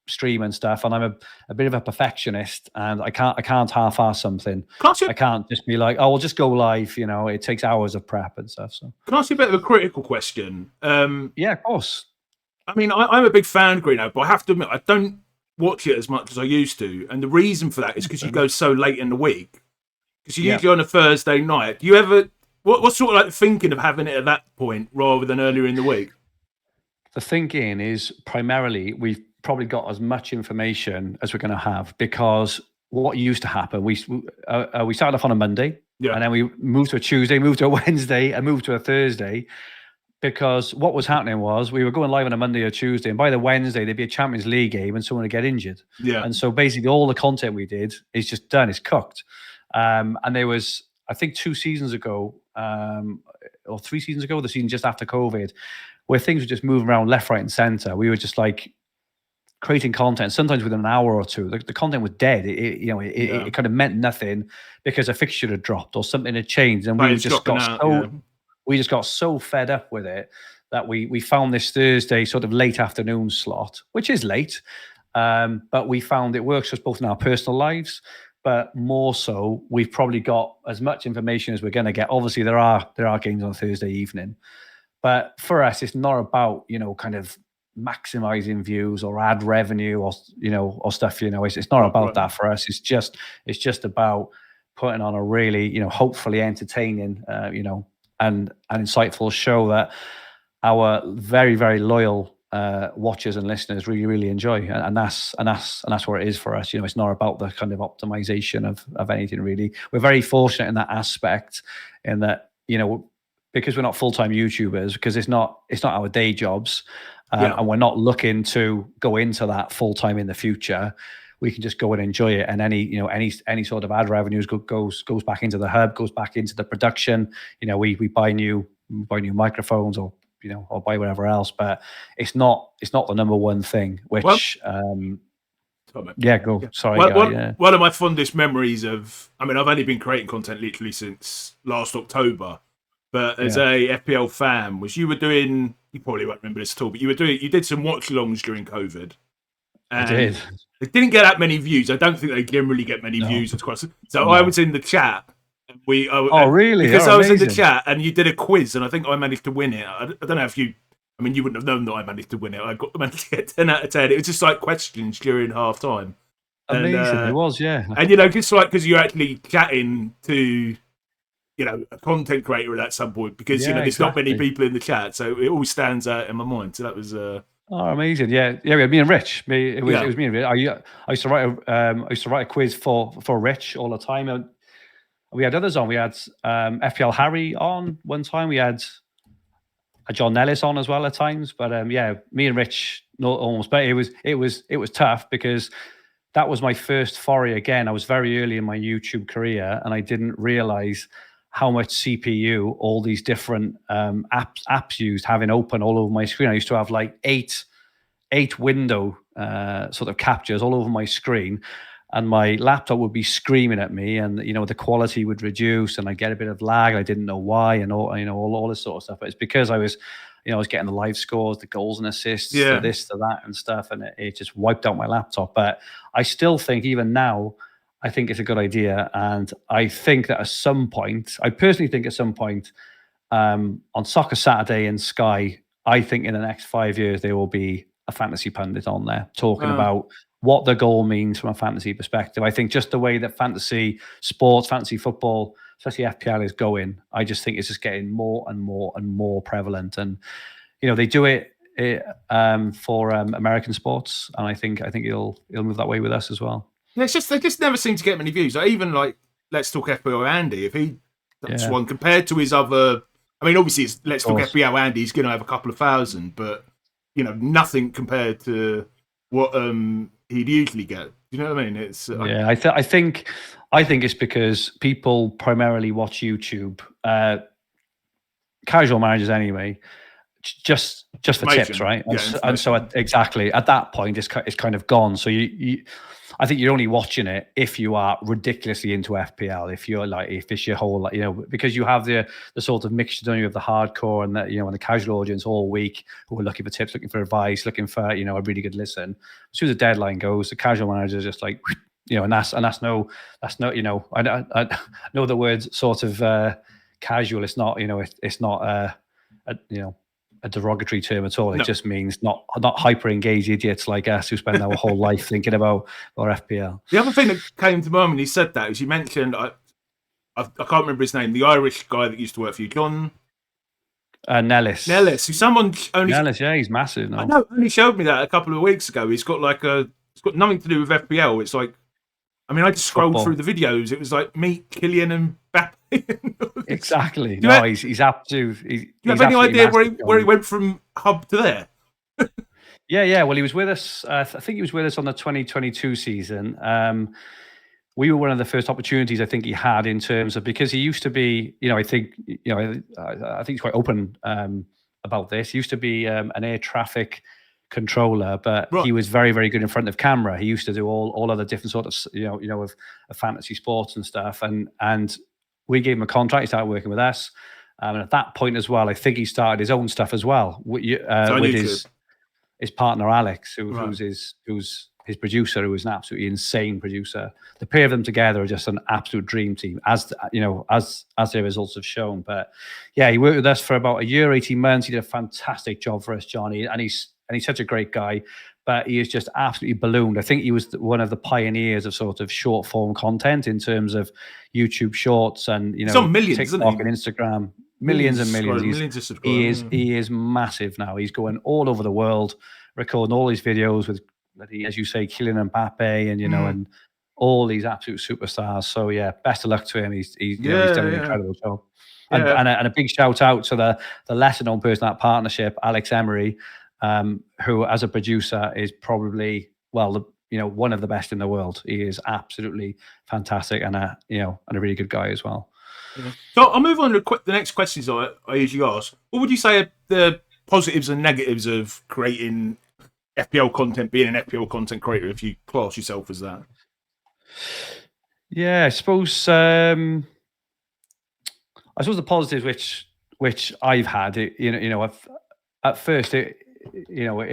[SPEAKER 2] stream and stuff, and I'm a bit of a perfectionist, and I can't half-ass something. I can't just be like, oh, we'll just go live. It takes hours of prep and stuff. So
[SPEAKER 1] can I ask you a bit of a critical question?
[SPEAKER 2] Yeah, of course.
[SPEAKER 1] I mean, I'm a big fan of Green Arrow, but I have to admit, I don't watch it as much as I used to, and the reason for that is because you go so late in the week, because you're usually on a Thursday night. Do you ever what's sort of like thinking of having it at that point rather than earlier in the week?
[SPEAKER 2] The thinking is primarily we've probably got as much information as we're going to have, because what used to happen, we started off on a Monday, and then we moved to a Tuesday, moved to a Wednesday, and moved to a Thursday. Because what was happening was we were going live on a Monday or Tuesday, and by the Wednesday there'd be a Champions League game and someone would get injured. Yeah. And so basically all the content we did is just done, it's cooked. And there was, I think 2 seasons ago, or 3 seasons ago, the season just after COVID, where things were just moving around left, right, and center. We were just like creating content, sometimes within an hour or two. The content was dead. It kind of meant nothing because a fixture had dropped or something had changed, and we just got we just got so fed up with it that we found this Thursday sort of late afternoon slot, which is late, but we found it works for us both in our personal lives, but more so, we've probably got as much information as we're going to get. Obviously, there are games on Thursday evening, but for us, it's not about kind of maximizing views or ad revenue or or stuff. It's not about that for us. It's just about putting on a really hopefully entertaining and insightful show that our very, very loyal watchers and listeners really, really enjoy, and that's what it is for us. It's not about the kind of optimization of anything really. We're very fortunate in that aspect, in that because we're not full-time YouTubers, because it's not our day jobs, and we're not looking to go into that full-time in the future. We can just go and enjoy it, and any sort of ad revenues goes back into the hub, goes back into the production. We buy new microphones or buy whatever else, but it's not the number one thing. Which go. Sorry, Guy.
[SPEAKER 1] One of my fondest memories of, I've only been creating content literally since last October, but as a FPL fan, was you were doing, you probably won't remember this at all, but you did some watch-alongs during COVID.
[SPEAKER 2] I did.
[SPEAKER 1] They didn't get that many views. I don't think they generally get many views. I was in the chat.
[SPEAKER 2] Really?
[SPEAKER 1] Because I was in the chat and you did a quiz, and I think I managed to win it. I don't know if you wouldn't have known that I managed to win it. I managed to get 10 out of 10. It was just like questions during half time.
[SPEAKER 2] Amazing. It was, yeah.
[SPEAKER 1] And just like because you're actually chatting to a content creator at some point, because there's not many people in the chat, so it always stands out in my mind. So that was
[SPEAKER 2] amazing. Yeah. We had me and Rich. It was me and Rich. I used to write a quiz for Rich all the time. And we had others on. We had FPL Harry on one time. We had a John Nellis on as well at times. But me and Rich almost. But it was tough, because that was my first foray again. I was very early in my YouTube career, and I didn't realize how much CPU all these different apps used, having open all over my screen. I used to have like eight window sort of captures all over my screen, and my laptop would be screaming at me, and the quality would reduce, and I get a bit of lag. I didn't know why, and all this sort of stuff. But it's because I was getting the live scores, the goals and assists, the this, the that, and stuff, and it just wiped out my laptop. But I still think, even now, I think it's a good idea, and I think that I personally think at some point, on Soccer Saturday in Sky, I think in the next 5 years there will be a fantasy pundit on there talking about what the goal means from a fantasy perspective. I think just the way that fantasy sports, fantasy football, especially FPL, is going, I just think it's just getting more and more and more prevalent. And they do it for American sports, and I think it'll move that way with us as well.
[SPEAKER 1] Yeah, it's just they just never seem to get many views. Even like Let's Talk FBO Andy, if he that's one compared to his other. Obviously, it's Let's Talk FBO Andy. He's going to have a couple of thousand, but nothing compared to what he'd usually get. You know what I mean? It's
[SPEAKER 2] I think it's because people primarily watch YouTube, casual managers anyway, just for tips, right? And so exactly at that point, it's kind of gone. So I think you're only watching it if you are ridiculously into FPL. If it's your whole, because you have the sort of mixture, don't you, of the hardcore and and the casual audience all week who are looking for tips, looking for advice, looking for a really good listen. As soon as the deadline goes, the casual manager is just like, and that's no, I know the word sort of casual. It's not, it's not a derogatory term at all. It just means not hyper engaged idiots like us who spend our whole life thinking about our FPL.
[SPEAKER 1] The other thing that came to mind when he said that is you mentioned I can't remember his name, the Irish guy that used to work for you, John
[SPEAKER 2] Nellis.
[SPEAKER 1] Who someone only
[SPEAKER 2] Nellis, he's massive. No?
[SPEAKER 1] I know, only showed me that a couple of weeks ago. It's got nothing to do with FPL. It's like, I just scrolled through the videos. It was like meet Kylian and Mbappe.
[SPEAKER 2] Exactly. He's absolute. Do
[SPEAKER 1] you have any idea where he went from hub to there?
[SPEAKER 2] Yeah. Well, he was with us. I think he was with us on the 2022 season. We were one of the first opportunities I think he had, in terms of, because he used to be. I think he's quite open about this. He used to be an air traffic controller, but he was very, very good in front of camera. He used to do all other different sort of of fantasy sports and stuff, and we gave him a contract. He started working with us, and at that point as well, I think he started his own stuff as well with his partner Alex, who's his his producer, who is an absolutely insane producer. The pair of them together are just an absolute dream team, as you know, as their results have shown. But yeah, he worked with us for about a year, 18 months. He did a fantastic job for us, Johnny, and he's such a great guy. But he is just absolutely ballooned. I think he was one of the pioneers of sort of short form content in terms of YouTube Shorts and
[SPEAKER 1] He's on millions,
[SPEAKER 2] TikTok and Instagram. Millions and millions.
[SPEAKER 1] Millions of subscribers.
[SPEAKER 2] He is massive now. He's going all over the world, recording all these videos with, as you say, Kylian Mbappe and and all these absolute superstars. So yeah, best of luck to him. He's done an incredible job. And, and a big shout out to the lesser known person in that partnership, Alex Emery, who as a producer is probably one of the best in the world. He is absolutely fantastic and a really good guy as well.
[SPEAKER 1] Yeah. So I'll move on to the next questions I usually ask. What would you say are the positives and negatives of creating FPL content, being an FPL content creator, if you class yourself as that?
[SPEAKER 2] Yeah, I suppose the positives which I've had, at first it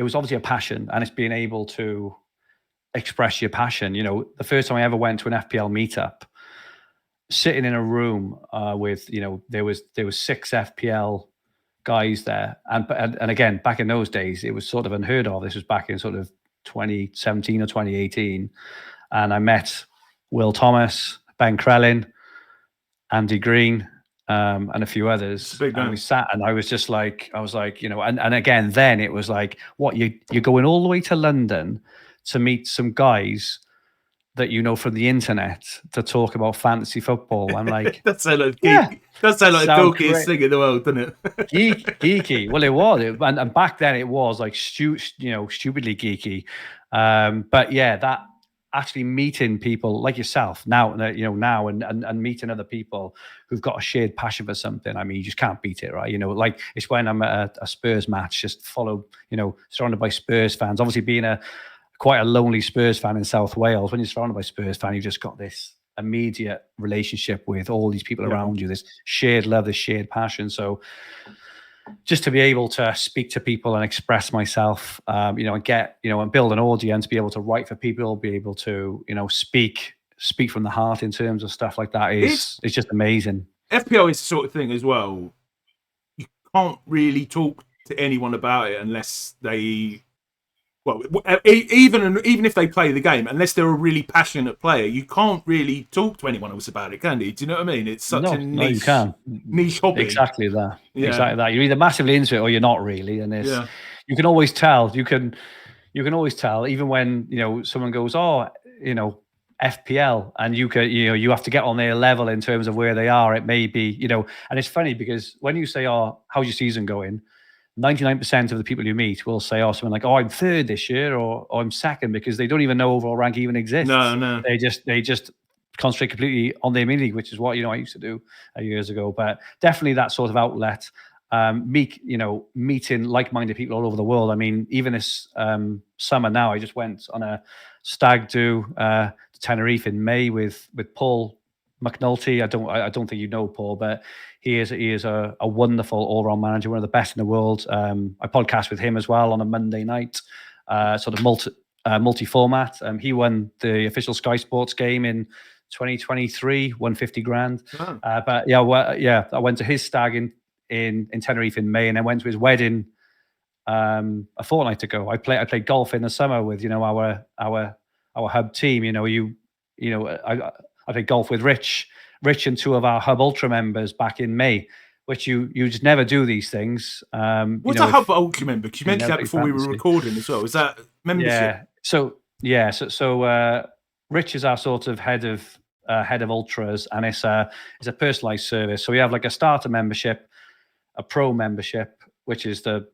[SPEAKER 2] was obviously a passion, and it's being able to express your passion. The first time I ever went to an FPL meetup, sitting in a room with there was 6 FPL guys there, and again, back in those days it was sort of unheard of. This was back in sort of 2017 or 2018, and I met Will Thomas, Ben Crellin, Andy Green, and a few others. And we sat, and I was like, and again, then it was like, what, you're going all the way to London to meet some guys that from the internet to talk about fantasy football. I'm like,
[SPEAKER 1] that's like geeky. That's like the dorkiest thing in the world, doesn't it?
[SPEAKER 2] Geeky. Well, it was, and back then it was like stupidly geeky. But yeah, that actually meeting people like yourself now and meeting other people who've got a shared passion for something. I mean, you just can't beat it, right? Like it's when I'm at a Spurs match, just surrounded by Spurs fans. Obviously, being quite a lonely Spurs fan in South Wales, when you're surrounded by Spurs fans, you've just got this immediate relationship with all these people around you, this shared love, this shared passion. So just to be able to speak to people and express myself, and get, and build an audience, be able to write for people, be able to, speak from the heart in terms of stuff like that it's just amazing.
[SPEAKER 1] FPL is the sort of thing as well. You can't really talk to anyone about it unless they, even if they play the game, unless they're a really passionate player, you can't really talk to anyone else about it, can you? Do you know what I mean? It's such a niche hobby.
[SPEAKER 2] Exactly that. Yeah. Exactly that. You're either massively into it or you're not really. And you can always tell. You can always tell, even when someone goes, FPL, and you have to get on their level in terms of where they are. It may be, and it's funny because when you say, "Oh, how's your season going?" 99% of the people you meet will say, something like, I'm third this year, or I'm second, because they don't even know overall rank even exists.
[SPEAKER 1] No.
[SPEAKER 2] They just concentrate completely on their mini league, which is what I used to do years ago. But definitely that sort of outlet, meeting like-minded people all over the world. I mean, even this summer now, I just went on a stag do to Tenerife in May with Paul McNulty. I don't think you know Paul, but he is a wonderful all-round manager, one of the best in the world. I podcast with him as well on a Monday night, sort of multi-format. He won the official Sky Sports game in 2023, won 50 grand. Oh. But I went to his stag in Tenerife in May, and then went to his wedding a fortnight ago. I played golf in the summer with our hub team. I played golf with Rich and 2 of our Hub Ultra members back in May, which you just never do these things.
[SPEAKER 1] What's a Hub Ultra member? Because you mentioned that before we were recording as well. Is that membership?
[SPEAKER 2] Yeah. So Rich is our sort of head of ultras, and it's a personalized service. So we have like a starter membership, a pro membership, which is the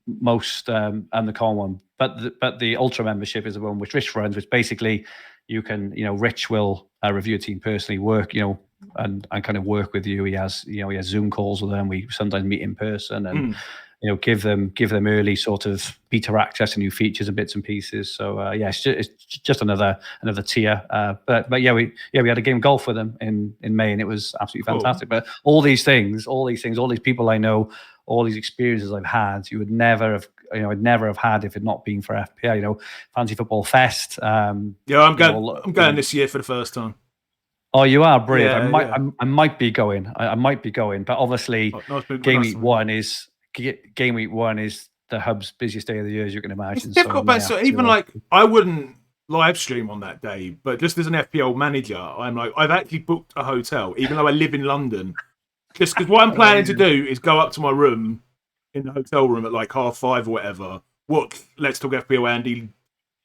[SPEAKER 2] most and the common one, but the ultra membership is the one which Rich runs, which basically you can, Rich will review a team personally, work, and kind of work with you. He has Zoom calls with them. We sometimes meet in person and, give them early sort of beta access to new features and bits and pieces. So it's just another tier. But we had a game of golf with them in May, and it was absolutely fantastic. Cool. But all these things, all these people I know, all these experiences I've had, you would never I'd never have had if it not been for FPL. Fantasy Football Fest.
[SPEAKER 1] I'm going this year for the first time.
[SPEAKER 2] Oh, you are brave.
[SPEAKER 1] Yeah,
[SPEAKER 2] I might be going. I might be going, but obviously, game week one is the hub's busiest day of the year, as you can imagine.
[SPEAKER 1] It's difficult, so even I wouldn't live stream on that day, but just as an FPL manager, I'm like, I've actually booked a hotel, even though I live in London, just because what I'm planning to do is go up to my room in the hotel room at like 5:30 or whatever, watch Let's Talk FBO Andy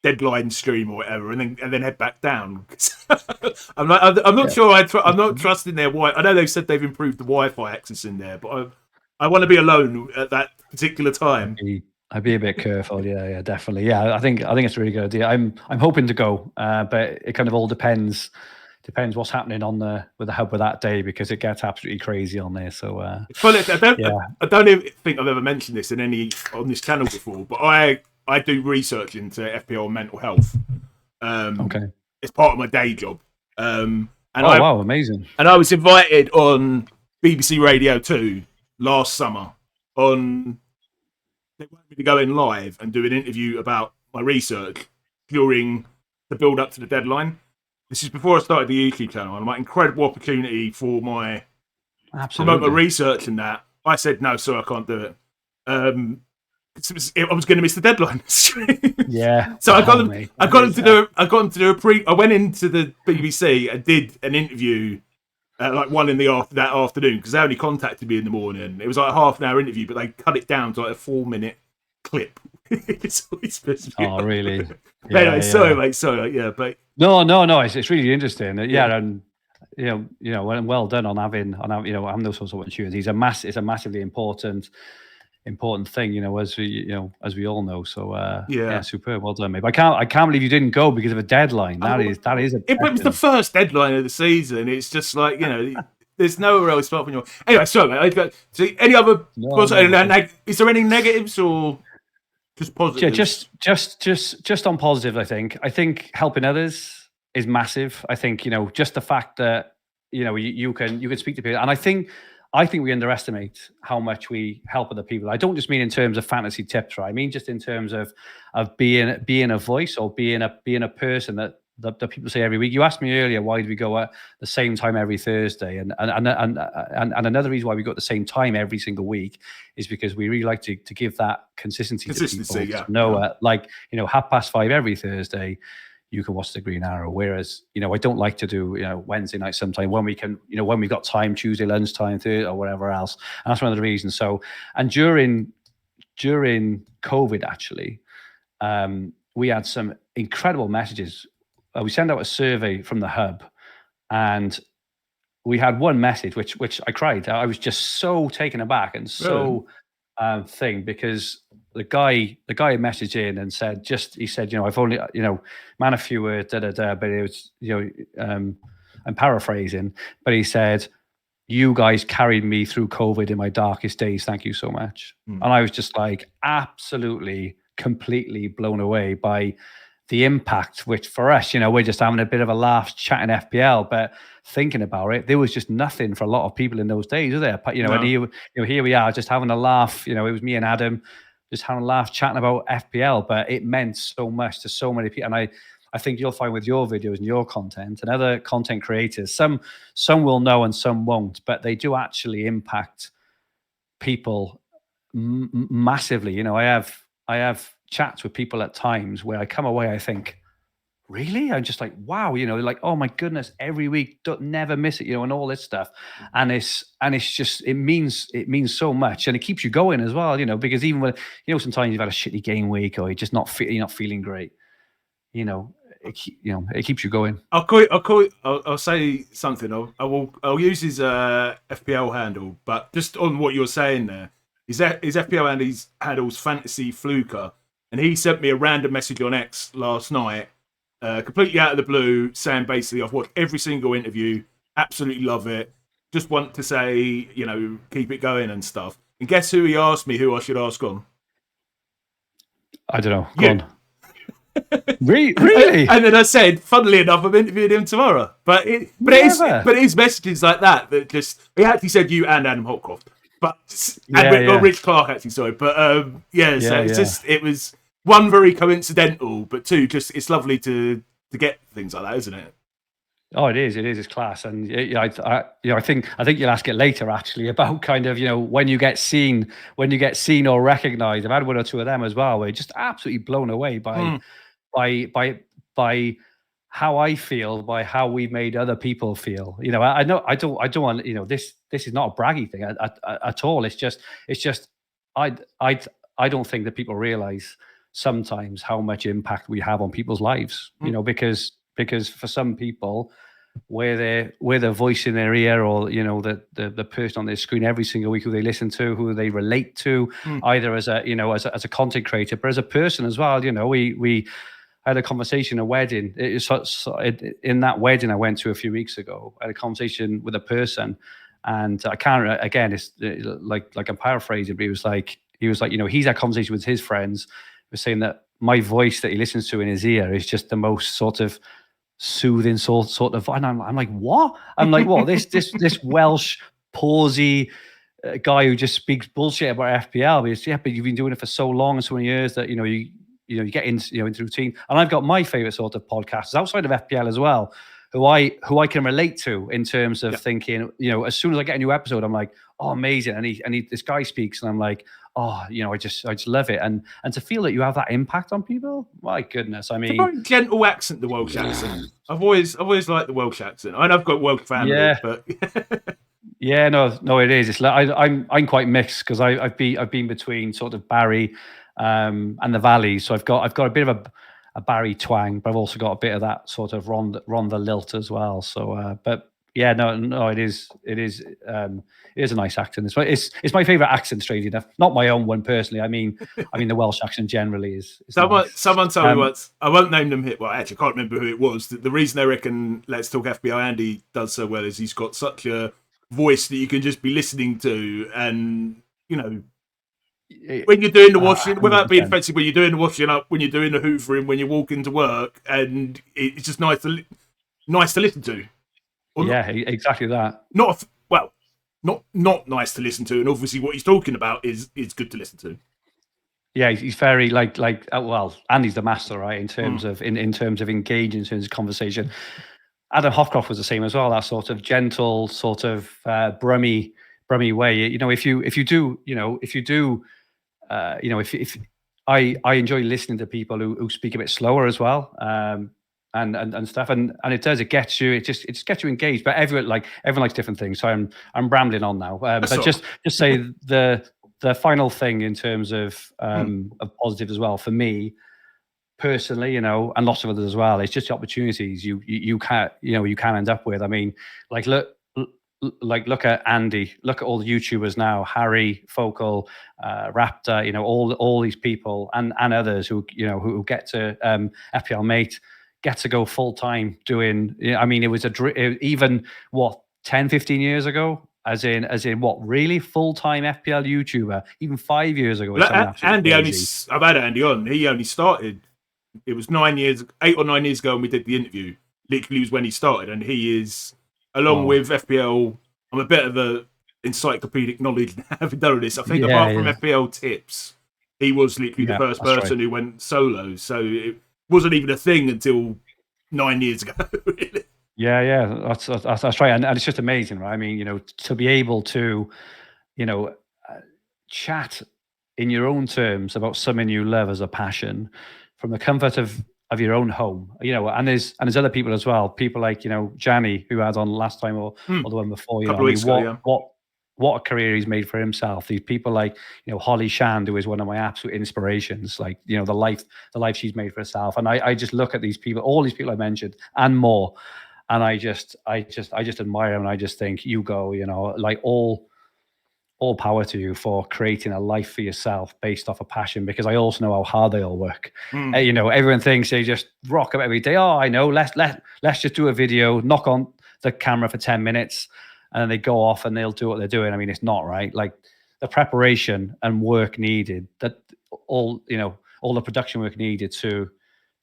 [SPEAKER 1] deadline stream or whatever, and then head back down. I'm not sure. I'm not trusting their Wi. I know they've said they've improved the Wi-Fi access in there, but I want to be alone at that particular time.
[SPEAKER 2] I'd be a bit careful. Yeah, definitely. Yeah, I think it's a really good idea. I'm hoping to go, but it kind of all depends what's happening with the hub with that day, because it gets absolutely crazy on there. So
[SPEAKER 1] I don't even think I've ever mentioned this on this channel before, but I do research into FPL and mental health.
[SPEAKER 2] Okay,
[SPEAKER 1] it's part of my day job.
[SPEAKER 2] Wow, amazing!
[SPEAKER 1] And I was invited on BBC Radio 2 last summer. They wanted me to go in live and do an interview about my research during the build up to the deadline. This is before I started the YouTube channel, and my incredible opportunity for promote my research and that. I said no, sorry, I can't do it. I was going to miss the deadline.
[SPEAKER 2] Yeah.
[SPEAKER 1] So I got them to do I went into the BBC and did an interview at like 1 that afternoon, because they only contacted me in the morning. It was like a half an hour interview, but they cut it down to like a 4-minute clip.
[SPEAKER 2] Oh, really?
[SPEAKER 1] Anyway, sorry, mate. Sorry, yeah, but
[SPEAKER 2] no. It's really interesting. Yeah, and and well done on having those sorts of opportunities. It's a massively important thing, as we all know. So yeah, superb. Well done, mate. But I can't believe you didn't go because of a deadline. That is
[SPEAKER 1] it was the first deadline of the season. It's just like, there's nowhere else apart from your. Anyway, sorry, mate. So any other? Is there any negatives or just positives?
[SPEAKER 2] Yeah, just on positive. I think helping others is massive. I think just the fact that you can speak to people, and I think we underestimate how much we help other people. I don't just mean in terms of fantasy tips, right? I mean just in terms of being a voice, or being a person that people say every week. You asked me earlier, why do we go at the same time every Thursday? And another reason why we go at the same time every single week is because we really like to give that consistency to people.
[SPEAKER 1] Yeah.
[SPEAKER 2] To know, 5:30 every Thursday, you can watch the Green Arrow. Whereas, I don't like to do, Wednesday night sometime when we can, when we've got time, Tuesday lunchtime, Thursday, or whatever else. And that's one of the reasons. So, and during COVID, actually, we had some incredible messages. We sent out a survey from the hub, and we had one message which I cried. I was just so taken aback and so because the guy messaged in and said, he said, I've only, man, a few words, but it was, I'm paraphrasing, but he said, you guys carried me through COVID in my darkest days. Thank you so much. And I was just like absolutely, completely blown away by the impact, which for us, we're just having a bit of a laugh chatting FPL, but thinking about it, there was just nothing for a lot of people in those days, was there? But, and here we are just having a laugh, it was me and Adam just having a laugh chatting about FPL, but it meant so much to so many people. And I think you'll find with your videos and your content and other content creators, some will know and some won't, but they do actually impact people massively. I have chats with people at times where I come away, I think, really? I'm just like, wow, they're like, oh my goodness, every week, don't never miss it, and all this stuff. And it's just, it means so much, and it keeps you going as well, because even when, sometimes you've had a shitty game week, or you're just not feeling great, it keeps you going.
[SPEAKER 1] I'll say something. I'll use his FPL handle, but just on what you're saying there, his FPL Andy's handle's Fantasy Fluker, and he sent me a random message on X last night, completely out of the blue, saying basically, I've watched every single interview, absolutely love it, just want to say, keep it going and stuff. And guess who he asked me who I should ask on?
[SPEAKER 2] I don't know. Go on. Really?
[SPEAKER 1] And then I said, funnily enough, I'm interviewing him tomorrow. But his messages like that just, he actually said you and Adam Hopcroft. but Rich Clarke actually, sorry, but so it's just it was one very coincidental, but two, just it's lovely to get things like that, isn't it?
[SPEAKER 2] Oh, it is. It's class, and I think you'll ask it later actually about kind of when you get seen or recognised. I've had one or two of them as well, where you're just absolutely blown away by how I feel, by how we've made other people feel. I know I don't want this is not a braggy thing at all. It's just I don't think that people realise sometimes how much impact we have on people's lives. Because for some people, we're the voice in their ear, or the person on their screen every single week who they listen to, who they relate to, either as a content creator, but as a person as well. We had a conversation at a wedding. In that wedding I went to a few weeks ago, I had a conversation with a person, and I can't, again, it's like I'm paraphrasing, but he was like he's had a conversation with his friends. He was saying that my voice that he listens to in his ear is just the most sort of soothing sort of, and I'm like, what? I'm like, what? This Welsh pawsy guy who just speaks bullshit about FPL. But you've been doing it for so long and so many years that you get into routine. And I've got my favorite sort of podcasts outside of FPL as well, who I can relate to in terms of thinking, as soon as I get a new episode, I'm like, oh, amazing. And this guy speaks, and I'm like, oh, I just love it. And to feel that you have that impact on people, my goodness. I mean,
[SPEAKER 1] it's a very gentle accent, the Welsh accent. I've always liked the Welsh accent. I know I've got Welsh family, but
[SPEAKER 2] yeah, no, it is. It's like I'm quite mixed, because I've been between sort of Barry and the Valleys, so I've got a bit of a Barry twang, but I've also got a bit of that sort of Ron the lilt as well. So, but yeah, no, it is a nice accent. It's my favorite accent, strangely enough. Not my own one personally. I mean the Welsh accent generally is
[SPEAKER 1] someone told me once. I won't name them here. Well, actually, I can't remember who it was. The reason they reckon Let's Talk FBO Andy does so well is he's got such a voice that you can just be listening to, and when you're doing the washing, without being offensive, when you're doing the washing up, when you're doing the hoovering, when you're walking to work, and it's just nice to listen to.
[SPEAKER 2] Exactly that.
[SPEAKER 1] Not nice to listen to, and obviously what he's talking about is good to listen to.
[SPEAKER 2] Yeah, he's very well, Andy's the master, right? In terms of in terms of engaging, in terms of conversation. Adam Hopcroft was the same as well. That sort of gentle, sort of brummy way. If I enjoy listening to people who speak a bit slower as well. And stuff, and it gets you. It just gets you engaged. But everyone likes different things. So I'm rambling on now. But just say the final thing in terms of positive as well for me personally, and lots of others as well. It's just the opportunities you can end up with. I mean, look at Andy. Look at all the YouTubers now. Harry, Focal, Raptor. All these people and others who who get to FPL Mate. Get to go full time doing. I mean, it was even 10, 15 years ago. As in what, really full time FPL YouTuber? Even 5 years ago.
[SPEAKER 1] Andy I've had Andy on. He only started. It was 8 or 9 years ago, when we did the interview. Literally was when he started, and he is, along with FPL. I'm a bit of a encyclopedic knowledge having done this. I think apart from FPL tips, he was literally the first person who went solo. So it wasn't even a thing until 9 years ago. Really.
[SPEAKER 2] Yeah, that's right, and it's just amazing, right? I mean, to be able to, chat in your own terms about something you love as a passion, from the comfort of your own home, and there's other people as well. People like Gianni, who had on last time, or the one before. What a career he's made for himself. These people like Holly Shand, who is one of my absolute inspirations. Like the life she's made for herself. And I just look at these people, all these people I mentioned, and more, and I just admire them. And I just think, you go, like all power to you for creating a life for yourself based off a passion. Because I also know how hard they all work. Everyone thinks they just rock up every day. Oh, I know. Let's just do a video, knock on the camera for 10 minutes. And then they go off and they'll do what they're doing. I mean, it's not right. Like the preparation and work needed, that all the production work needed to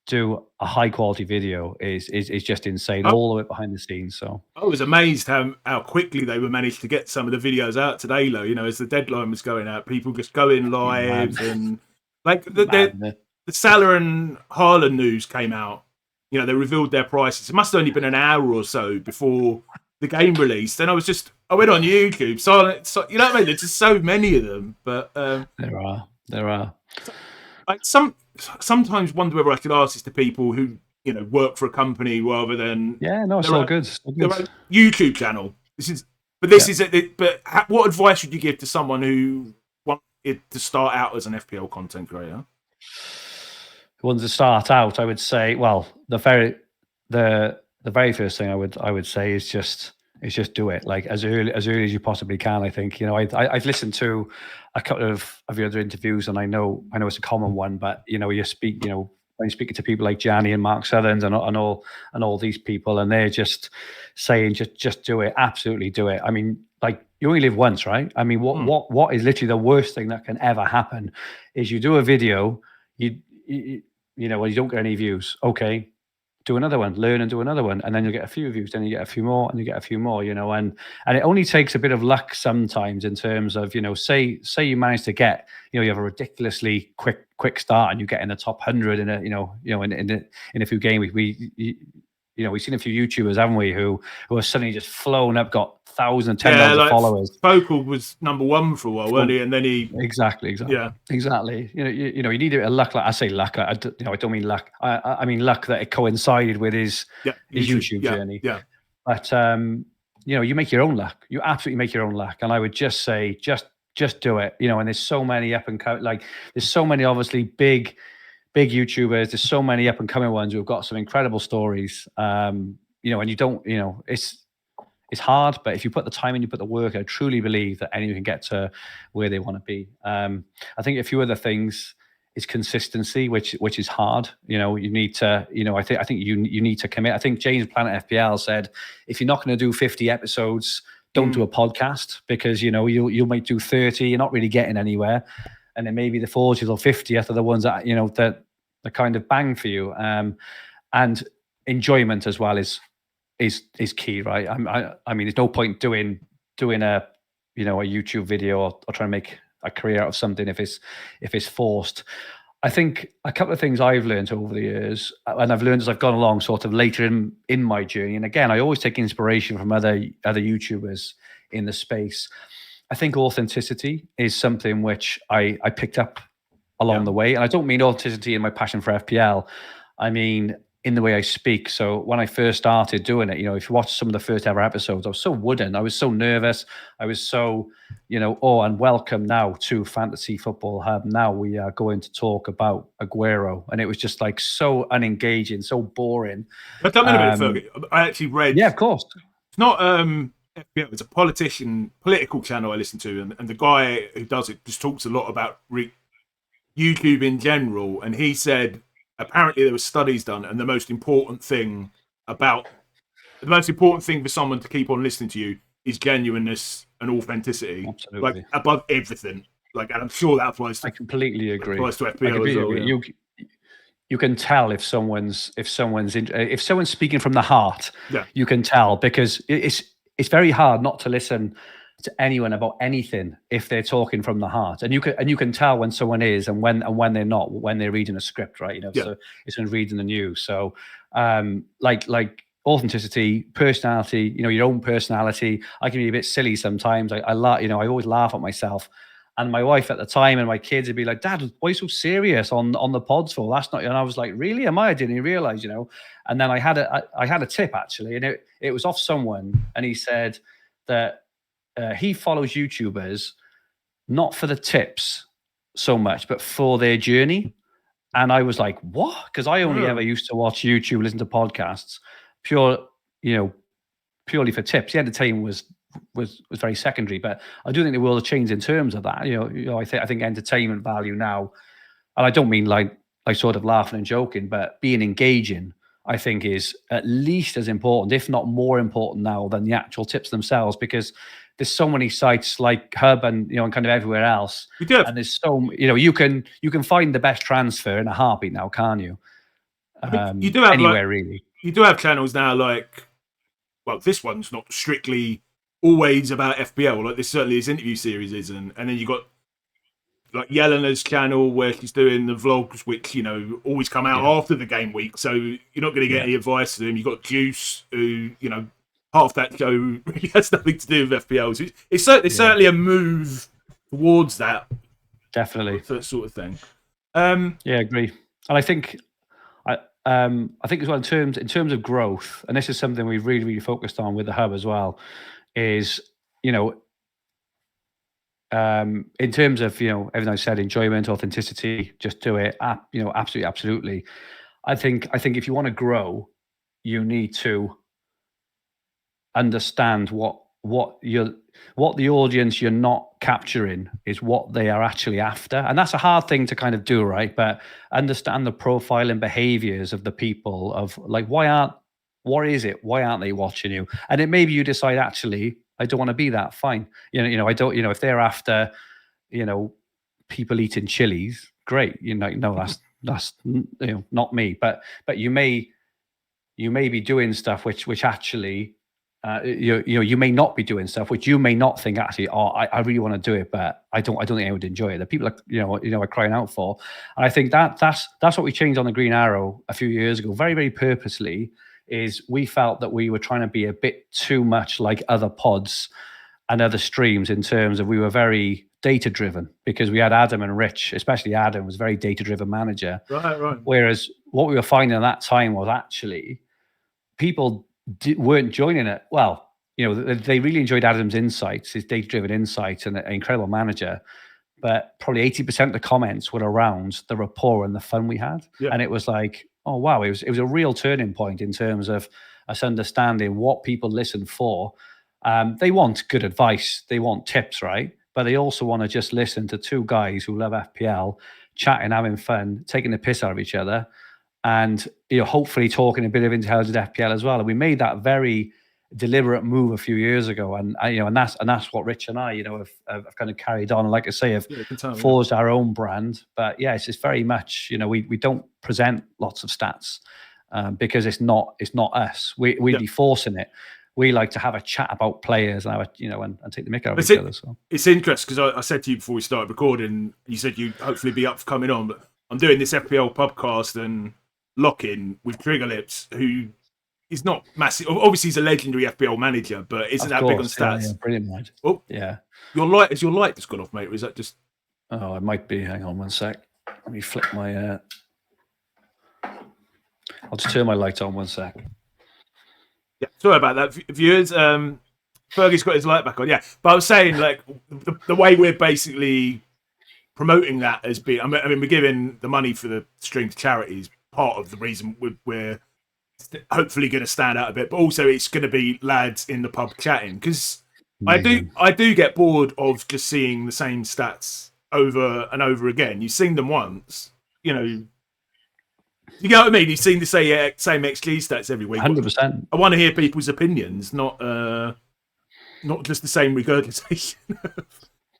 [SPEAKER 2] do a high quality video is just insane, all the way behind the scenes. So
[SPEAKER 1] I was amazed how quickly they were managed to get some of the videos out today, though. As the deadline was going out, people just going live and like the Salah and Haaland news came out. They revealed their prices. It must have only been an hour or so before the game released, and I went on YouTube. So you know what I mean? There's just so many of them, but
[SPEAKER 2] there are.
[SPEAKER 1] I sometimes wonder whether I should ask this to people who work for a company rather than
[SPEAKER 2] it's all good.
[SPEAKER 1] Their own YouTube channel. But what advice would you give to someone who wanted to start out as an FPL content creator?
[SPEAKER 2] Who wants to start out? I would say, well, the very first thing I would say is just do it, like as early as you possibly can. I think I've listened to a couple of your other interviews, and I know it's a common one, but you speak when you're speaking to people like Gianni and Mark Sutherland and all these people, and they're just saying just do it, absolutely do it. I mean, like, you only live once, right? I mean, what is literally the worst thing that can ever happen is you do a video, you don't get any views. Okay, do another one, learn and do another one, and then you'll get a few views, then you get a few more, and you get a few more, and it only takes a bit of luck sometimes in terms of, say you manage to get, you have a ridiculously quick start and you get in the top 100 in a few games. We've seen a few YouTubers, haven't we, who have suddenly just flown up, got 1,000, 10,000 followers.
[SPEAKER 1] Focal was number one for a while, weren't he? And then he
[SPEAKER 2] exactly. You need a bit of luck. Like I say, luck. I don't mean luck. I mean luck that it coincided with his YouTube journey. Yeah. But you make your own luck. You absolutely make your own luck. And I would just say, just do it. And there's so many there's so many obviously big YouTubers. There's so many up and coming ones who've got some incredible stories. And you don't, it's hard, but if you put the time in, you put the work, I truly believe that anyone can get to where they want to be. I think a few other things is consistency, which is hard. You need to, I think you need to commit. I think James Planet FPL said, if you're not going to do 50 episodes, don't do a podcast, because you might do 30, you're not really getting anywhere. And then maybe the 40th or 50th are the ones that, that kind of bang for you. And enjoyment as well is key, right? I mean, there's no point doing a YouTube video or trying to make a career out of something if it's forced. I think a couple of things I've learned over the years, and I've learned as I've gone along, sort of later in my journey. And again, I always take inspiration from other YouTubers in the space. I think authenticity is something which I picked up along the way. And I don't mean authenticity in my passion for FPL. I mean in the way I speak. So when I first started doing it, if you watch some of the first ever episodes, I was so wooden. I was so nervous. I was so, and welcome now to Fantasy Football Hub. Now we are going to talk about Aguero. And it was just like so unengaging, so boring.
[SPEAKER 1] But tell me a bit, Fergie. I actually read.
[SPEAKER 2] Yeah, of course.
[SPEAKER 1] It's not FPL, it's a political channel I listen to. And the guy who does it just talks a lot about YouTube in general. And he said, apparently there were studies done, and the most important thing for someone to keep on listening to you is genuineness and authenticity.
[SPEAKER 2] Absolutely.
[SPEAKER 1] Like above everything. Like, and I'm sure that applies to.
[SPEAKER 2] I completely agree.
[SPEAKER 1] Applies to FPL as well. Yeah.
[SPEAKER 2] You can tell if someone's speaking from the heart. Yeah. You can tell, because it's very hard not to listen to anyone about anything if they're talking from the heart, and you can tell when someone is and when they're not, when they're reading a script, right? So it's when reading the news. So like authenticity, personality, your own personality. I can be a bit silly sometimes. I always laugh at myself. And my wife at the time and my kids would be like, "Dad, why are you so serious on the pods for? That's not." And I was like, "Really? Am I? I didn't even realize, And then I had a tip actually, and it was off someone, and he said that he follows YouTubers not for the tips so much, but for their journey. And I was like, what? Because I only ever used to watch YouTube, listen to podcasts, purely for tips. The entertainment was very secondary, but I do think the world has changed in terms of that. I think entertainment value now, and I don't mean like sort of laughing and joking, but being engaging, I think is at least as important, if not more important now than the actual tips themselves, because there's so many sites like Hub and and kind of everywhere else. And there's so you can find the best transfer in a heartbeat now, can't you?
[SPEAKER 1] I mean, you do have
[SPEAKER 2] anywhere really.
[SPEAKER 1] You do have channels now like, well, this one's not strictly always about FPL. Like this certainly his interview series isn't, and then you got like Yelena's channel where she's doing the vlogs, which always come out after the game week. So you're not going to get any advice to them. You got Juice, who half that show really has nothing to do with FPL. So it's certainly a move towards that.
[SPEAKER 2] Definitely,
[SPEAKER 1] that sort of thing.
[SPEAKER 2] Yeah, I agree, and I think as well in terms of growth, and this is something we've really focused on with the hub as well, is in terms of everything I said, enjoyment, authenticity, just do it. Absolutely. I think if you want to grow, you need to understand what the audience you're not capturing is, what they are actually after, and that's a hard thing to kind of do, right? But understand the profile and behaviors of the people, of like why aren't they watching you? And it maybe you decide, actually I don't want to be that. Fine. I don't, if they're after, people eating chilies, great. No, that's not me. But you may be doing stuff which actually, you may not be doing stuff which you may not think actually, I really want to do it, but I don't think I would enjoy it. The people are crying out for. And I think that's what we changed on the Green Arrow a few years ago, very, very purposely. Is we felt that we were trying to be a bit too much like other pods and other streams in terms of we were very data driven, because we had Adam and Rich, especially Adam was a very data driven manager.
[SPEAKER 1] Right.
[SPEAKER 2] Whereas what we were finding at that time was actually people weren't joining it. Well, they really enjoyed Adam's insights, his data driven insights, and an incredible manager. But probably 80% of the comments were around the rapport and the fun we had. Yeah. And it was like, oh wow, it was a real turning point in terms of us understanding what people listen for. They want good advice, they want tips, right? But they also want to just listen to two guys who love FPL, chatting, having fun, taking the piss out of each other, and hopefully talking a bit of intelligent FPL as well. And we made that very deliberate move a few years ago, and that's what Rich and I have kind of carried on, and like I say, have forged our own brand. But yeah, it's just very much we don't present lots of stats because it's not us. We'd be forcing it. We like to have a chat about players and have and take the mick out of each other. So
[SPEAKER 1] it's interesting because I said to you before we started recording, you said you'd hopefully be up for coming on, but I'm doing this FPL podcast and lock-in with Trigger Lips, who is not massive. Obviously, he's a legendary FPL manager, but isn't that big on stats?
[SPEAKER 2] Yeah, brilliant, mate.
[SPEAKER 1] Oh,
[SPEAKER 2] yeah.
[SPEAKER 1] Your light just gone off, mate, or is that just?
[SPEAKER 2] Oh, it might be. Hang on one sec. Let me flip my. I'll just turn my light on one sec.
[SPEAKER 1] Yeah, sorry about that, viewers. Fergie's got his light back on. Yeah, but I was saying, like, the way we're basically promoting that as being. I mean, we're giving the money for the stream to charities. Part of the reason we're hopefully going to stand out a bit, but also it's going to be lads in the pub chatting, because I do get bored of just seeing the same stats over and over again. You've seen them once, you know what I mean. You've seen the same XG stats every week.
[SPEAKER 2] 100%.
[SPEAKER 1] I want to hear people's opinions, not just the same regurgitation.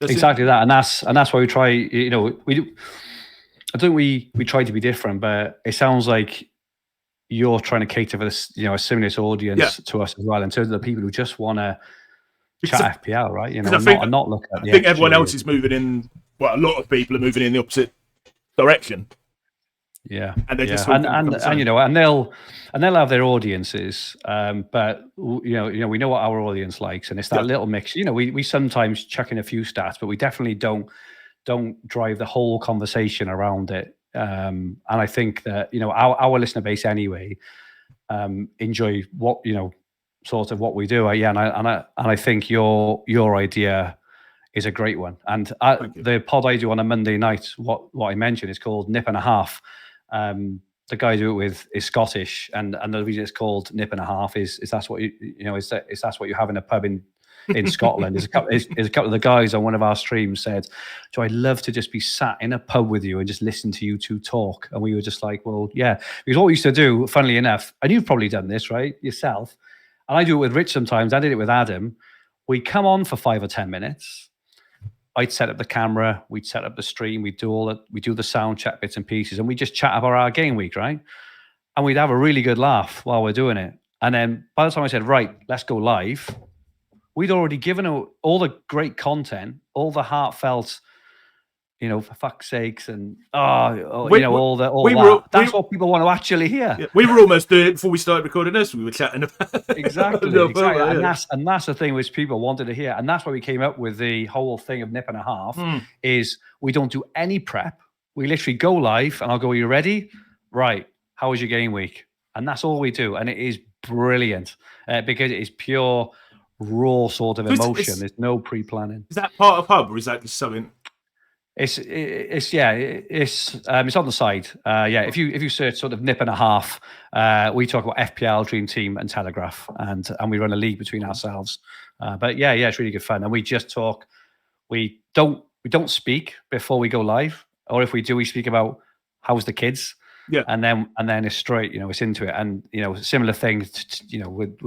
[SPEAKER 2] Exactly that, and that's why we try. We do. I think we try to be different, but it sounds like you're trying to cater for this, a similar audience to us as well, in terms of the people who just want to chat FPL, right? Not look at.
[SPEAKER 1] I think everyone else is moving in. Well, a lot of people are moving in the opposite direction.
[SPEAKER 2] Yeah,
[SPEAKER 1] and they just
[SPEAKER 2] and they'll have their audiences, but we know what our audience likes, and it's that little mix. We sometimes chuck in a few stats, but we definitely don't drive the whole conversation around it. And I think that our listener base anyway enjoy what sort of what we do. And I think your idea is a great one. And the pod I do on a Monday night, what I mentioned, is called Nip and a Half. The guy I do it with is Scottish, and the reason it's called Nip and a Half is that's what that's what you have in a pub in Scotland. There's a couple of the guys on one of our streams said, "So I'd love to just be sat in a pub with you and just listen to you two talk." And we were just like, "Well, yeah," because what we used to do, funnily enough, and you've probably done this, right, yourself, and I do it with Rich sometimes. I did it with Adam. We come on for 5 or 10 minutes. I'd set up the camera, we'd set up the stream, we do the sound check bits and pieces, and we just chat about our game week, right? and we'd have a really good laugh while we're doing it. And then by the time I said, right, let's go live, we'd already given out all the great content, all the heartfelt, for fuck's sakes, and all that. That's what people want to actually hear.
[SPEAKER 1] Yeah, we were almost doing it before we started recording this. We were chatting about
[SPEAKER 2] exactly.
[SPEAKER 1] Yeah.
[SPEAKER 2] And that's the thing which people wanted to hear, and that's why we came up with the whole thing of nip and a half. Is we don't do any prep. We literally go live, and I'll go, "Are you ready? Right. How was your game week?" And that's all we do, and it is brilliant because it is pure raw sort of emotion. There's no pre-planning.
[SPEAKER 1] Is that part of Hub, or is that just something?
[SPEAKER 2] It's on the side. If you search sort of nip and a half, we talk about FPL, Dream Team, and Telegraph, and we run a league between ourselves. But it's really good fun, and we just talk. We don't speak before we go live, or if we do, we speak about how's the kids.
[SPEAKER 1] Yeah,
[SPEAKER 2] and then it's straight. It's into it, and similar things. With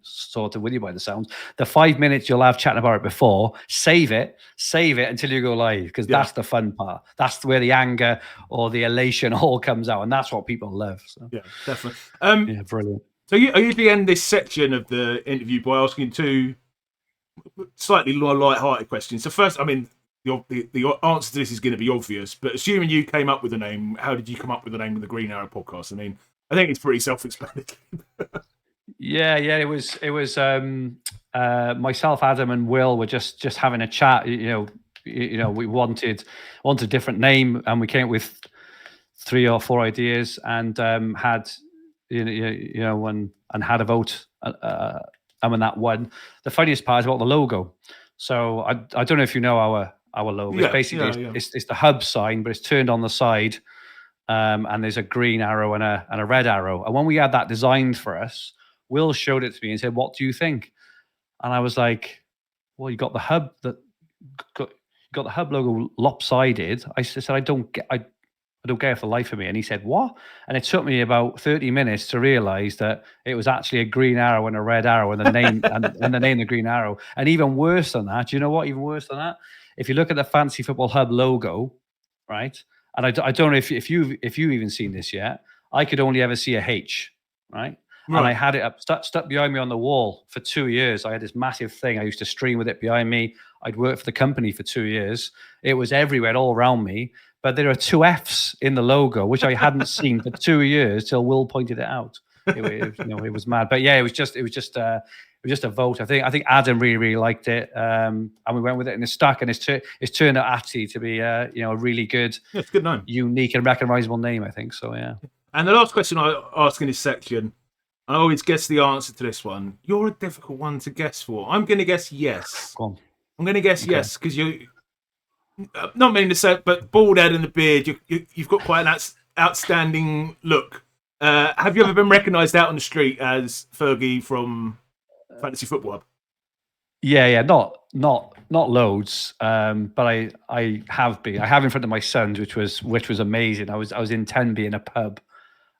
[SPEAKER 2] sort of with you by the sounds. The 5 minutes you'll have chatting about it before, save it until you go live, because that's the fun part. That's where the anger or the elation all comes out, and that's what people love. So.
[SPEAKER 1] Yeah, definitely.
[SPEAKER 2] Brilliant.
[SPEAKER 1] So I usually end this section of the interview by asking two slightly more light-hearted questions. So first, I mean, the answer to this is going to be obvious, but assuming you came up with a name, how did you come up with the name of the Green Arrow podcast? I mean, I think it's pretty self-explanatory.
[SPEAKER 2] Yeah. It was myself, Adam, and Will were just having a chat. We wanted a different name, and we came up with 3 or 4 ideas, and had and had a vote. And when that won, the funniest part is about the logo. So I don't know if you know our logo. It's basically it's the hub sign, but it's turned on the side, and there's a green arrow and a red arrow. And when we had that designed for us, Will showed it to me and said, "What do you think?" And I was like, "Well, you got the hub got the hub logo lopsided." I said, "I don't get it for the life of me." And he said, "What?" And it took me about 30 minutes to realize that it was actually a green arrow and a red arrow, and the name and the name the Green Arrow. And even worse than that, do you know what? Even worse than that, if you look at the Fantasy Football Hub logo, right? And I don't know if you've even seen this yet. I could only ever see a H, right? And I had it up stuck behind me on the wall for 2 years. I had this massive thing. I used to stream with it behind me. I'd worked for the company for 2 years. It was everywhere, all around me. But there are 2 Fs in the logo, which I hadn't seen for 2 years till Will pointed it out. It was mad. But yeah, it was just a vote. I think Adam really liked it, and we went with it, and it's stuck, and it's turned out actually to be a really good,
[SPEAKER 1] it's a good name,
[SPEAKER 2] unique and recognizable name. I think so. Yeah.
[SPEAKER 1] And the last question I ask in this section, I always guess the answer to this one. You're a difficult one to guess for. I'm going to guess yes.
[SPEAKER 2] Go on.
[SPEAKER 1] I'm going to guess yes, because you. Not meaning to say, but bald head and the beard, you've got quite an outstanding look. Have you ever been recognised out on the street as Fergie from Fantasy Football Hub?
[SPEAKER 2] Yeah, not loads, but I have been. I have in front of my sons, which was amazing. I was in Tenby in a pub,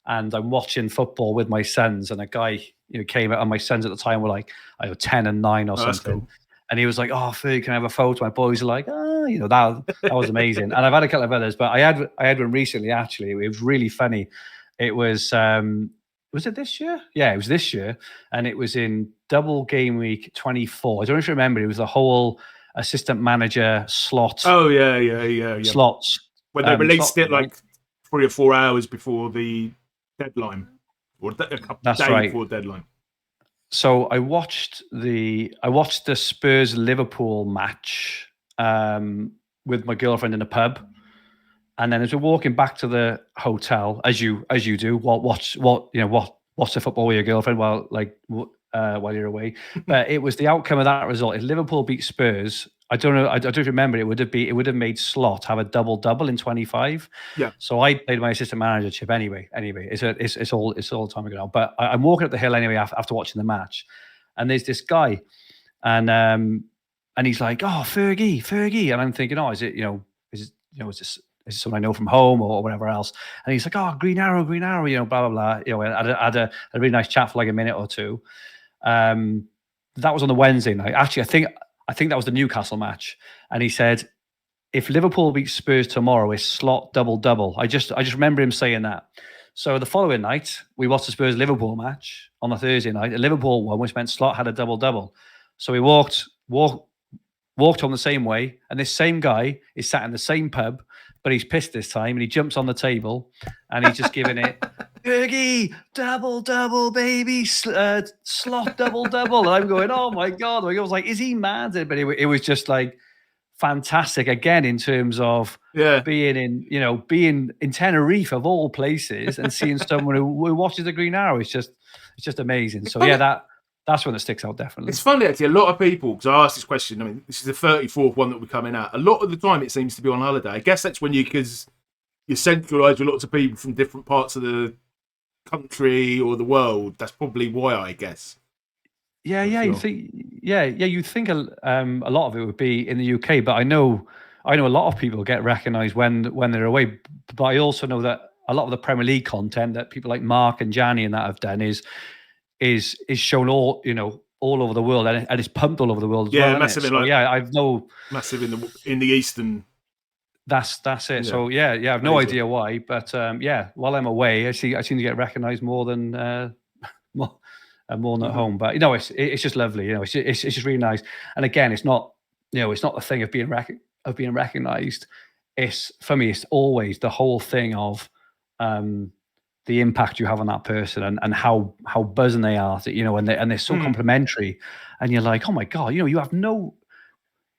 [SPEAKER 2] and I'm watching football with my sons, and a guy came out, and my sons at the time were like 10 and 9 or something. Cool. And he was like, "Oh, Fergie, can I have a photo?" My boys are like, that was amazing. And I've had a couple of others, but I had one recently. Actually, it was really funny. It was it this year? Yeah, it was this year, and it was in double game week 24. I don't know if you remember. It was the whole assistant manager slot.
[SPEAKER 1] Oh yeah.
[SPEAKER 2] Slots.
[SPEAKER 1] When they released it like 3 or 4 hours before the deadline, or a couple days before the deadline.
[SPEAKER 2] So I watched the Spurs Liverpool match with my girlfriend in a pub, and then as we're walking back to the hotel, as you do, watch the football with your girlfriend while you're away. But it was the outcome of that result. If Liverpool beat Spurs, I don't know if you remember, it would have made Slot have a double in 25.
[SPEAKER 1] Yeah.
[SPEAKER 2] So I played my assistant managership anyway. It's all time ago now. But I'm walking up the hill anyway after watching the match, and there's this guy, and he's like, "Oh, Fergie," and I'm thinking, "Oh, is this someone I know from home or whatever else?" And he's like, "Oh, Green Arrow, blah blah blah." I had a really nice chat for like a minute or two. That was on the Wednesday night. Actually, I think that was the Newcastle match. And he said, "If Liverpool beat Spurs tomorrow, it's Slot double." I just remember him saying that. So the following night, we watched the Spurs Liverpool match on the Thursday night. Liverpool won, which meant Slot had a double-double. So we walked home the same way, and this same guy is sat in the same pub, but he's pissed this time, and he jumps on the table, and he's just giving it, Fergie, double, baby, Slot, double. And I'm going, oh my God. I was like, is he mad? But it was just like fantastic again in terms of being in Tenerife of all places and seeing someone who watches the Green Arrow. It's just amazing. So that's one that sticks out, definitely.
[SPEAKER 1] It's funny, actually. A lot of people, because I asked this question, I mean, this is the 34th one that will be coming out. A lot of the time, it seems to be on holiday. I guess that's when because you're centralised with lots of people from different parts of the country or the world. That's probably why, I guess.
[SPEAKER 2] Yeah. You think, you'd think a lot of it would be in the UK, but I know a lot of people get recognised when they're away. But I also know that a lot of the Premier League content that people like Mark and Gianni and that have done is shown all over the world, and it's pumped all over the world as well.
[SPEAKER 1] Massive. Massive in the Eastern.
[SPEAKER 2] That's it. Yeah. So I've no idea why, but while I'm away, I seem to get recognised more than more at home. But it's just lovely. It's just really nice. And again, it's not the thing of being recognised. It's, for me, it's always the whole thing of the impact you have on that person and how buzzing they are, and they're so complimentary, and you're like, oh my God, you have no,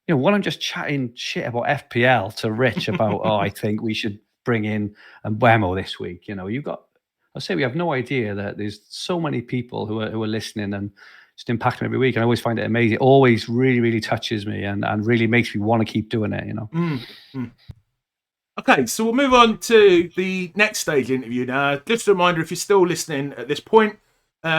[SPEAKER 2] when I'm just chatting shit about FPL to Rich about, oh, I think we should bring in Mbeumo this week. We have no idea that there's so many people who are listening and just impacting every week. And I always find it amazing. It always really, really touches me and really makes me want to keep doing it.
[SPEAKER 1] Okay, so we'll move on to the next stage interview now. Just a reminder, if you're still listening at this point,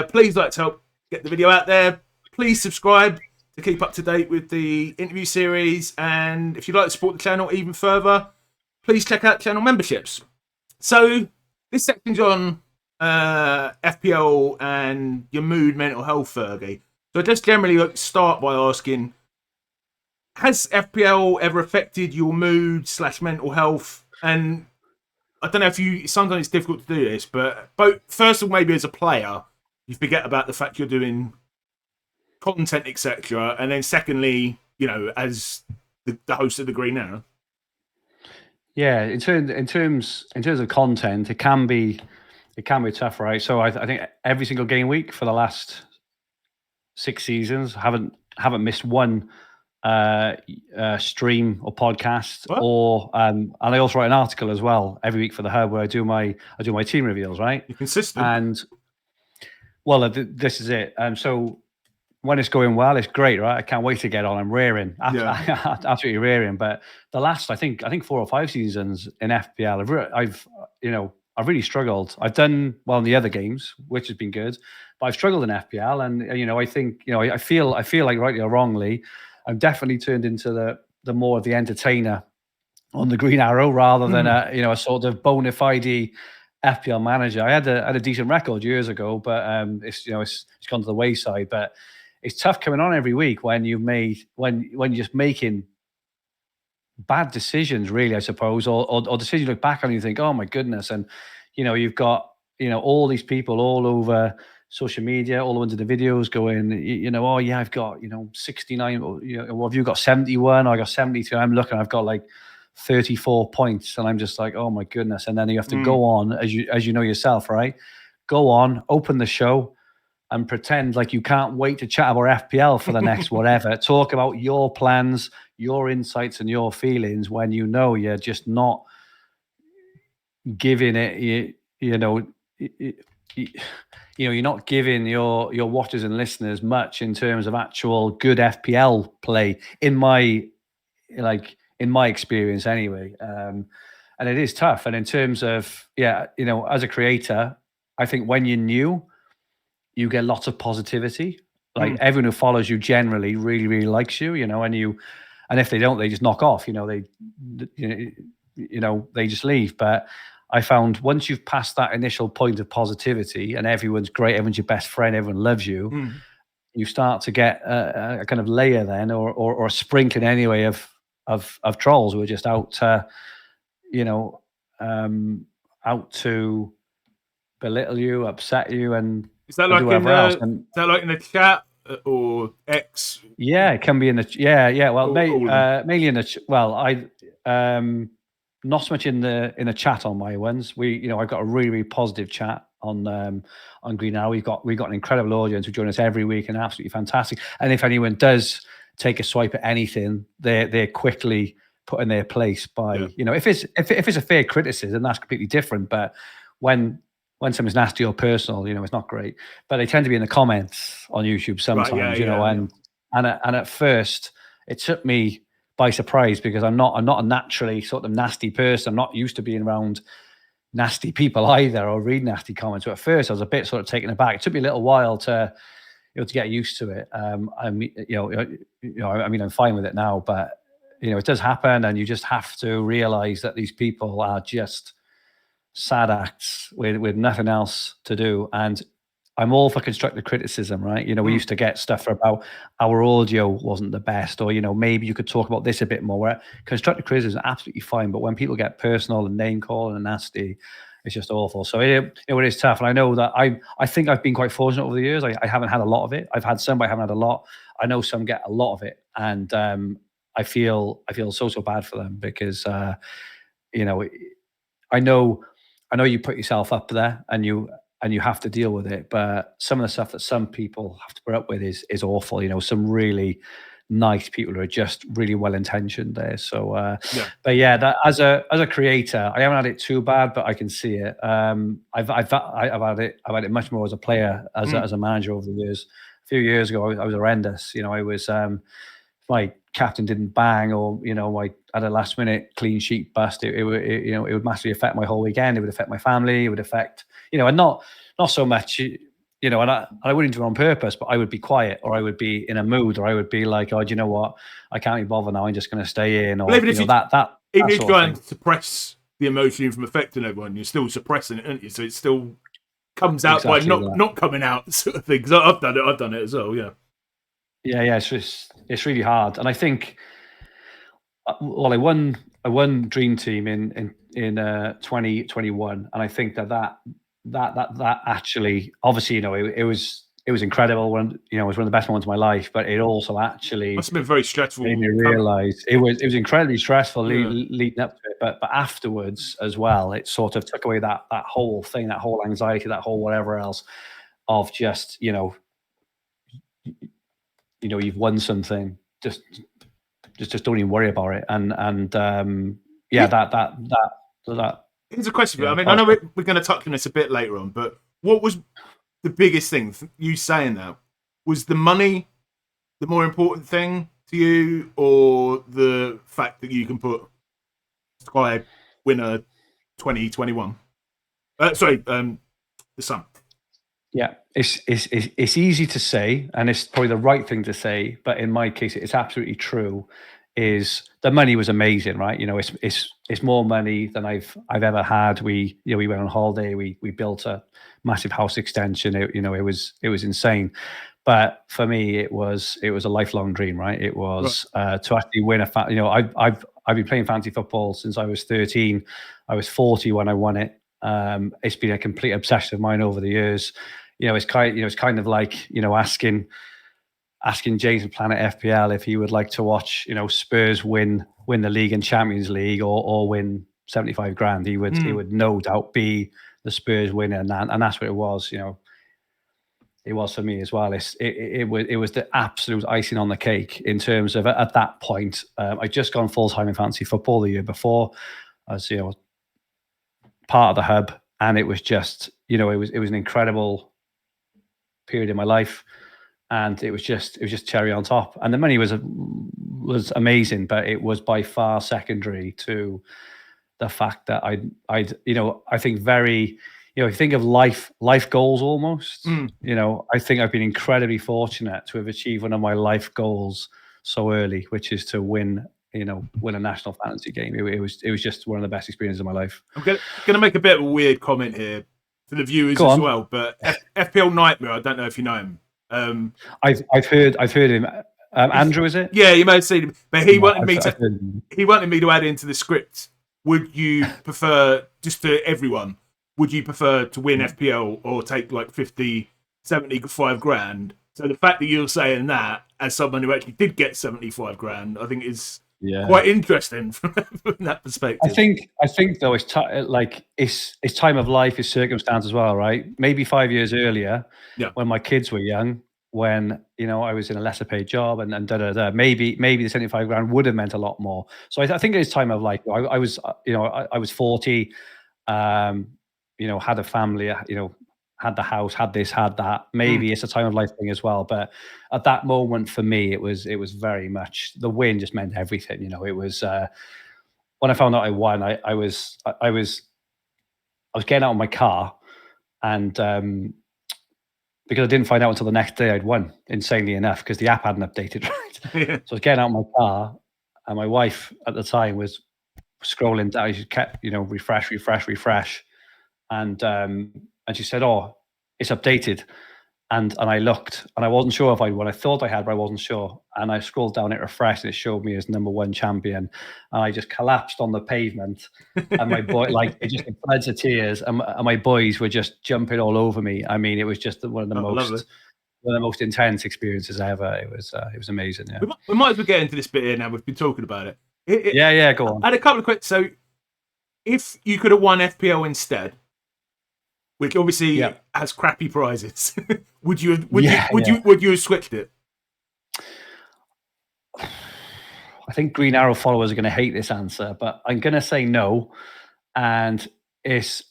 [SPEAKER 1] please like to help get the video out there. Please subscribe to keep up to date with the interview series. And if you'd like to support the channel even further, please check out channel memberships. So this section's on FPL and your mood, mental health, Fergie. So I just generally start by asking, has FPL ever affected your mood / mental health? And I don't know if sometimes it's difficult to do this, but first of all, maybe as a player, you forget about the fact you're doing content, etc. And then secondly, as the host of the Green Arrow.
[SPEAKER 2] Yeah, in terms of content, it can be tough, right? So I think every single game week for the last 6 seasons, haven't missed one stream or podcast. What? And I also write an article as well every week for the Hub where I do my team reveals, right?
[SPEAKER 1] You're consistent.
[SPEAKER 2] And this is it. So when it's going well, it's great, right? I can't wait to get on. I'm rearing, absolutely rearing. But the last, I think 4 or 5 seasons in FPL, I've really struggled. I've done well in the other games, which has been good, but I've struggled in FPL, and I think I feel like, rightly or wrongly, I'm definitely turned into the more of the entertainer on the Green Arrow rather than a sort of bona fide FPL manager. I had a decent record years ago, but it's gone to the wayside. But it's tough coming on every week when you're just making bad decisions, really, I suppose, or decisions you look back on and you think, oh my goodness, and you've got all these people all over social media, all into the videos going, oh yeah, I've got 69, or have you got 71? Or I got 72. I'm looking, I've got like 34 points, and I'm just like, oh my goodness. And then you have to go on, as you know yourself, right? Go on, open the show, and pretend like you can't wait to chat about FPL for the next whatever. Talk about your plans, your insights, and your feelings when you're just not giving it. You're not giving your watchers and listeners much in terms of actual good FPL play. In my experience, anyway. And it is tough. And in terms of as a creator, I think when you're new, you get lots of positivity. Like everyone who follows you generally really, really likes you, and if they don't, they just knock off, they just leave. But I found once you've passed that initial point of positivity and everyone's great, everyone's your best friend, everyone loves you, you start to get a kind of layer then, or a sprinkling anyway of trolls who are just out to belittle you, upset you, and
[SPEAKER 1] Is that
[SPEAKER 2] and
[SPEAKER 1] like
[SPEAKER 2] do
[SPEAKER 1] in
[SPEAKER 2] whatever else.
[SPEAKER 1] the
[SPEAKER 2] And
[SPEAKER 1] is that like in the chat or X?
[SPEAKER 2] yeah, it can be in the yeah. Well,
[SPEAKER 1] All of them.
[SPEAKER 2] mainly in the well, I not so much in the chat on my ones. I've got a really, really positive chat on Green Arrow. We've got an incredible audience who join us every week and absolutely fantastic. And if anyone does take a swipe at anything, they're quickly put in their place by if it's a fair criticism, that's completely different. But when something's nasty or personal, it's not great. But they tend to be in the comments on YouTube sometimes,
[SPEAKER 1] Right, yeah.
[SPEAKER 2] and at first it took me by surprise because I'm not a naturally sort of nasty person. I'm not used to being around nasty people either or read nasty comments. So at first I was a bit sort of taken aback. It took me a little while to get used to it. I mean, I'm fine with it now, but it does happen, and you just have to realize that these people are just sad acts with nothing else to do. And I'm all for constructive criticism, right? We used to get stuff about our audio wasn't the best, or maybe you could talk about this a bit more. Constructive criticism is absolutely fine, but when people get personal and name calling and nasty, it's just awful. So it is tough, and I know that I think I've been quite fortunate over the years. I haven't had a lot of it. I've had some, but I haven't had a lot. I know some get a lot of it, and I feel so bad for them because I know you put yourself up there and you have to deal with it, but some of the stuff that some people have to put up with is awful. Some really nice people who are just really well intentioned there. So, but yeah, that as a creator, I haven't had it too bad, but I can see it. I've had it much more as a player, as a manager over the years. A few years ago, I was horrendous. I was my captain didn't bang, or I had a last minute clean sheet bust. It would massively affect my whole weekend. It would affect my family. It would affect and not so much. And I wouldn't do it on purpose, but I would be quiet, or I would be in a mood, or I would be like, oh, do you know what? I can't be bothered now. I'm just going to stay in, or
[SPEAKER 1] Well, even if you try and
[SPEAKER 2] thing.
[SPEAKER 1] suppress the emotion from affecting everyone, you're still suppressing it, aren't you? So it still comes out
[SPEAKER 2] Exactly
[SPEAKER 1] by not coming out, sort of thing. Because I've done it as well. Yeah.
[SPEAKER 2] Yeah. It's really hard, and I think. Well, I won Dream Team in 2021, and I think that actually, obviously, it was incredible. It was one of the best moments of my life, but it also actually
[SPEAKER 1] must have been very stressful.
[SPEAKER 2] Made me realize it was incredibly stressful leading up to it, but afterwards as well, it sort of took away that whole thing, that whole anxiety, that whole whatever else of just you've won something, just don't even worry about it. And that.
[SPEAKER 1] Here's a question. I mean, I know we're going to touch on this a bit later on, but what was the biggest thing you saying that? Was the money the more important thing to you, or the fact that you can put Sky winner 2021? The Sun.
[SPEAKER 2] Yeah, it's easy to say, and it's probably the right thing to say, but in my case, it's absolutely true. Is the money was amazing, right? It's more money than I've ever had. We went on holiday. We built a massive house extension. It was insane. But for me, it was a lifelong dream, right? It was to actually win I've been playing fantasy football since I was 13. I was 40 when I won it. It's been a complete obsession of mine over the years. It's kind of like asking James from Planet FPL if he would like to watch Spurs win the league and Champions League or win 75 grand. He would no doubt be the Spurs winner, and that's what it was. It was for me as well. It was the absolute icing on the cake in terms of at that point. I'd just gone full time in fantasy football the year before. I was part of the hub, and it was just it was an incredible period in my life, and it was just cherry on top. And the money was amazing, but it was by far secondary to the fact that I think very if you think of life goals almost. I think I've been incredibly fortunate to have achieved one of my life goals so early, which is to win a national fantasy game. It was just one of the best experiences of my life.
[SPEAKER 1] I'm going to make a bit of a weird comment here for the viewers as well, but FPL Nightmare, I don't know if you know him.
[SPEAKER 2] I've heard him. Andrew, is it?
[SPEAKER 1] Yeah, you may have seen him, but he wanted me to add into the script. Would you prefer just to everyone would you prefer to win FPL or take like 50, 75 grand? So the fact that you're saying that as someone who actually did get 75 grand, I think is quite interesting from that perspective.
[SPEAKER 2] I think though it's it's time of life, it's circumstance as well, right? Maybe 5 years earlier, when my kids were young, when I was in a lesser paid job and maybe the 75 grand would have meant a lot more. So I think it is time of life. I was I was 40, had a family, had the house, had this, had that. Maybe it's a time of life thing as well. But at that moment for me, it was very much the win just meant everything. It was when I found out I won, I was getting out of my car, and because I didn't find out until the next day I'd won, insanely enough, because the app hadn't updated, right? So I was getting out of my car, and my wife at the time was scrolling down. She kept, refresh, and she said, "Oh, it's updated." And I looked, and I wasn't sure if I won. I thought I had, but I wasn't sure. And I scrolled down, it refreshed, and it showed me as #1 champion. And I just collapsed on the pavement. And my boy, it just floods of tears. And my boys were just jumping all over me. I mean, it was just one of the most intense experiences ever. It was amazing. Yeah.
[SPEAKER 1] We might as well get into this bit here now. We've been talking about it.
[SPEAKER 2] Yeah, go on.
[SPEAKER 1] I had a couple of questions. So, if you could have won FPL instead, which obviously has crappy prizes, would you have switched it?
[SPEAKER 2] I think Green Arrow followers are going to hate this answer, but I'm going to say no. And it's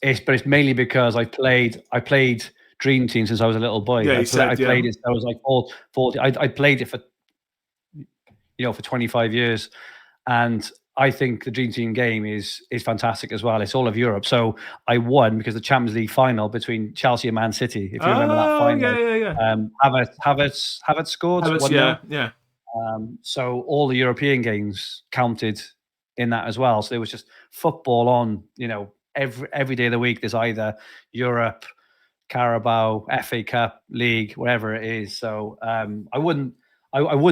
[SPEAKER 2] mainly because I played Dream Team since I was a little boy.
[SPEAKER 1] Yeah,
[SPEAKER 2] I played it. I was like 40. I played it for for 25 years, and I think the Dream Team game is fantastic as well. It's all of Europe. So I won because the Champions League final between Chelsea and Man City, if you remember that final.
[SPEAKER 1] Yeah.
[SPEAKER 2] Havertz scored.
[SPEAKER 1] Yeah.
[SPEAKER 2] So all the European games counted in that as well. So there was just football on, every day of the week. There's either Europe, Carabao, FA Cup, League, whatever it is. So I wouldn't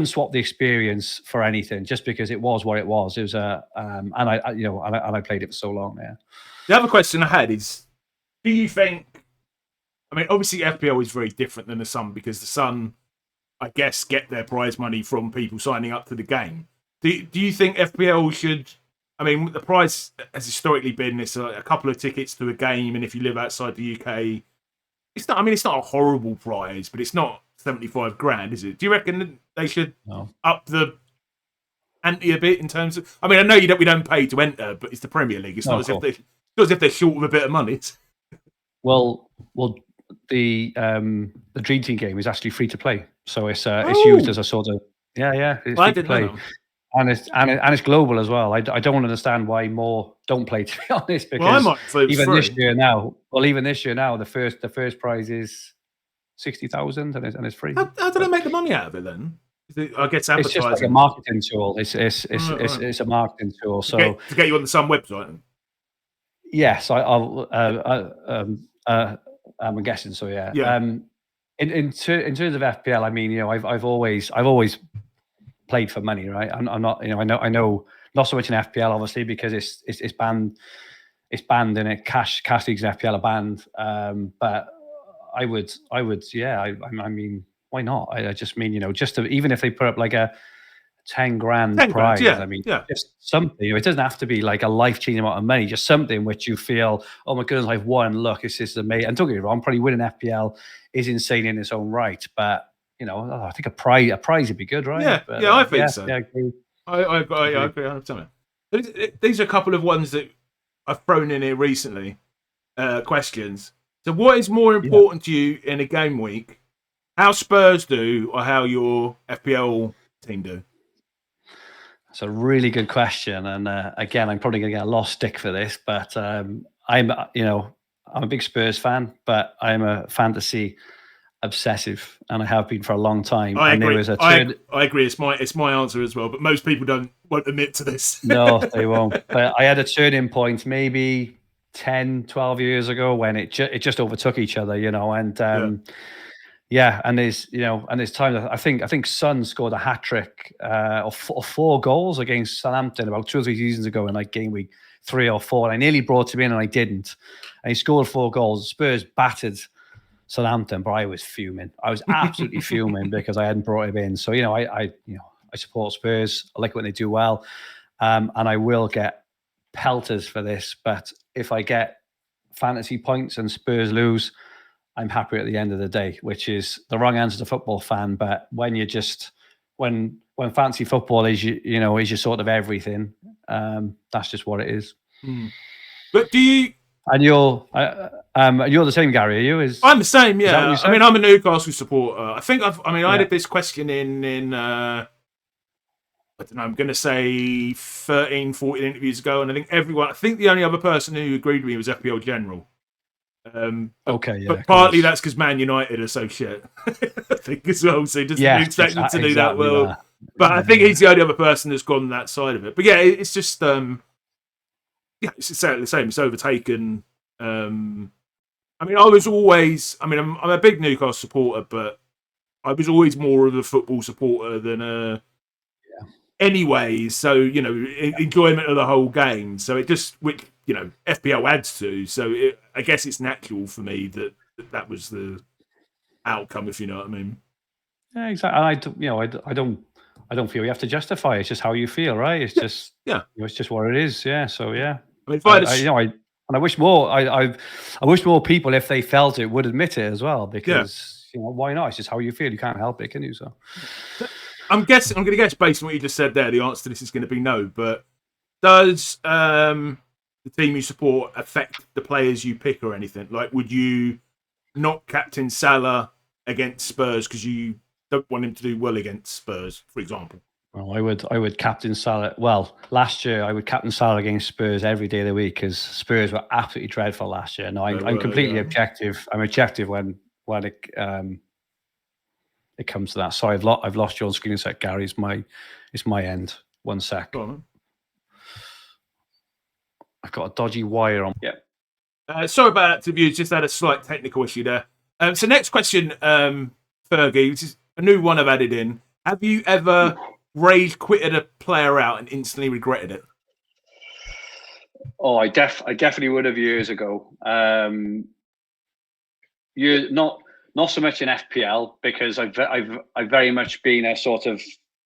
[SPEAKER 2] swap the experience for anything, just because it was what it was. It was and I played it for so long. Yeah.
[SPEAKER 1] The other question I had is, do you think? I mean, obviously FPL is very different than the Sun, because the Sun, I guess, get their prize money from people signing up to the game. Do you think FPL should? I mean, the prize has historically been it's a couple of tickets to a game, and if you live outside the UK, it's not. I mean, it's not a horrible prize, but it's not 75 grand, is it? Do you reckon they should up the ante a bit in terms of? I mean, I know we don't pay to enter, but it's the Premier League. It's not as if they're short of a bit of money.
[SPEAKER 2] Well, the Dream Team game is actually free to play, so it's used as a sort of it's free to play. And it's global as well. I don't understand why more don't play, to be honest. Because even this year now, the first prize is 60,000 and it's free.
[SPEAKER 1] How do they make the money out of it then? I guess advertising.
[SPEAKER 2] It's just like a marketing tool. It's a marketing tool. So
[SPEAKER 1] to get you on the Sun website.
[SPEAKER 2] Yes, I'm guessing so. Yeah. In terms of FPL, I mean, I've always played for money, right? I'm not, I know not so much in FPL, obviously, because it's banned. It's banned in it. Cash leagues in FPL are banned. But I would, I mean, why not? I just mean, just to, even if they put up like a 10 grand prize, I mean, just something. It doesn't have to be like a life-changing amount of money. Just something which you feel, oh my goodness, I've won. Look, this is amazing. And don't get me wrong, probably winning FPL is insane in its own right, but I think a prize would be good, right?
[SPEAKER 1] Yeah,
[SPEAKER 2] but,
[SPEAKER 1] I think so.
[SPEAKER 2] Yeah,
[SPEAKER 1] I agree 100%. These are a couple of ones that I've thrown in here recently. Questions. So, what is more important to you in a game week? How Spurs do, or how your FPL team do?
[SPEAKER 2] It's a really good question, and again, I'm probably going to get a lot of stick for this, but I'm a big Spurs fan, but I'm a fantasy obsessive, and I have been for a long time.
[SPEAKER 1] I agree. I agree. It's my answer as well, but most people won't admit to this.
[SPEAKER 2] No, they won't. But I had a turning point maybe 10, 12 years ago when it just overtook each other, and and there's times I think Son scored a hat trick or 4 goals against Southampton about 2 or 3 seasons ago in like game week 3 or 4. And I nearly brought him in, and I didn't. And he scored 4 goals. Spurs battered Southampton, but I was fuming. I was absolutely fuming because I hadn't brought him in. So I support Spurs. I like when they do well, and I will get pelters for this. But if I get fantasy points and Spurs lose, I'm happy at the end of the day, which is the wrong answer to football fan. But when you just when fantasy football is is your sort of everything, that's just what it is.
[SPEAKER 1] But do you?
[SPEAKER 2] And you're the same, Gary, are you?
[SPEAKER 1] I'm the same, yeah. I mean, I'm a Newcastle supporter. I think I did this question in I don't know, I'm going to say 13, 14 interviews ago, and I think the only other person who agreed with me was FPL General. But partly that's because Man United are so shit. I think as well, so he doesn't expect them to do that well. But I think he's the only other person that's gone that side of it. But yeah, it's just it's exactly the same. It's overtaken. I mean, I'm a big Newcastle supporter, but I was always more of a football supporter than anyway. So enjoyment of the whole game. So it just FPL adds to. So I guess it's natural for me that was the outcome, if you know what I mean.
[SPEAKER 2] Yeah, exactly. I don't feel you have to justify it. It's just how you feel, right? It's just it's just what it is. Yeah. So yeah.
[SPEAKER 1] I mean,
[SPEAKER 2] I wish more. I wish more people, if they felt it, would admit it as well. Because why not? It's just how you feel. You can't help it, can you? So
[SPEAKER 1] I'm going to guess based on what you just said there. The answer to this is going to be no. But does the team you support affect the players you pick or anything? Like, would you not captain Salah against Spurs because you don't want him to do well against Spurs, for example?
[SPEAKER 2] Well, I would captain Salah. Well, last year I would captain Salah against Spurs every day of the week because Spurs were absolutely dreadful last year. No, I'm completely objective. I'm objective when it comes to that. Sorry, I've lost you on screen a sec, Gary. It's my end. 1 sec.
[SPEAKER 1] Go on.
[SPEAKER 2] I've got a dodgy wire on.
[SPEAKER 1] Yeah. Sorry about that to you. Just had a slight technical issue there. So next question, Fergie, which is a new one I've added in. Have you ever rage quitted a player out and instantly regretted it?
[SPEAKER 3] Oh, I definitely would have years ago. You're not so much in FPL because I've very much been a sort of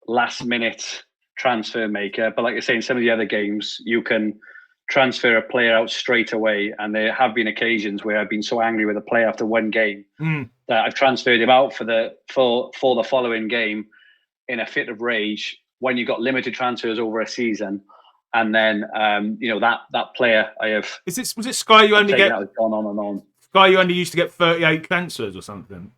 [SPEAKER 3] last minute transfer maker. But like I say, in some of the other games, you can transfer a player out straight away, and there have been occasions where I've been so angry with a player after one game that I've transferred him out for the following game in a fit of rage when you've got limited transfers over a season. And then that player I have.
[SPEAKER 1] Was it Sky you only get?
[SPEAKER 3] That has gone on and on.
[SPEAKER 1] Sky you only used to get 38 transfers or something.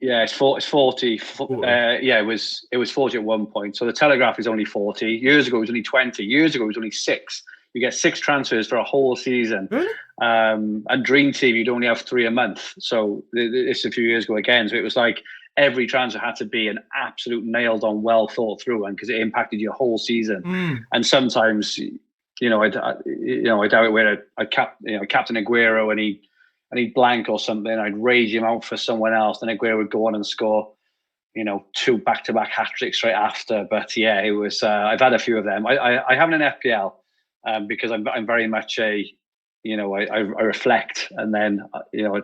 [SPEAKER 3] Yeah, it's 40. It was 40 at one point. So the Telegraph is only 40. Years ago it was only 20. Years ago it was only 6. You get 6 transfers for a whole season.
[SPEAKER 1] Really?
[SPEAKER 3] And Dream Team, you'd only have 3 a month. So this a few years ago again. So it was like every transfer had to be an absolute nailed on, well thought through one because it impacted your whole season. And sometimes, I doubt it where I'd Captain Aguero and he'd blank or something. I'd rage him out for someone else. Then Aguero would go on and score, 2 back-to-back hat-tricks straight after. But yeah, it was. I've had a few of them. I haven't an FPL because I'm very much I reflect and then I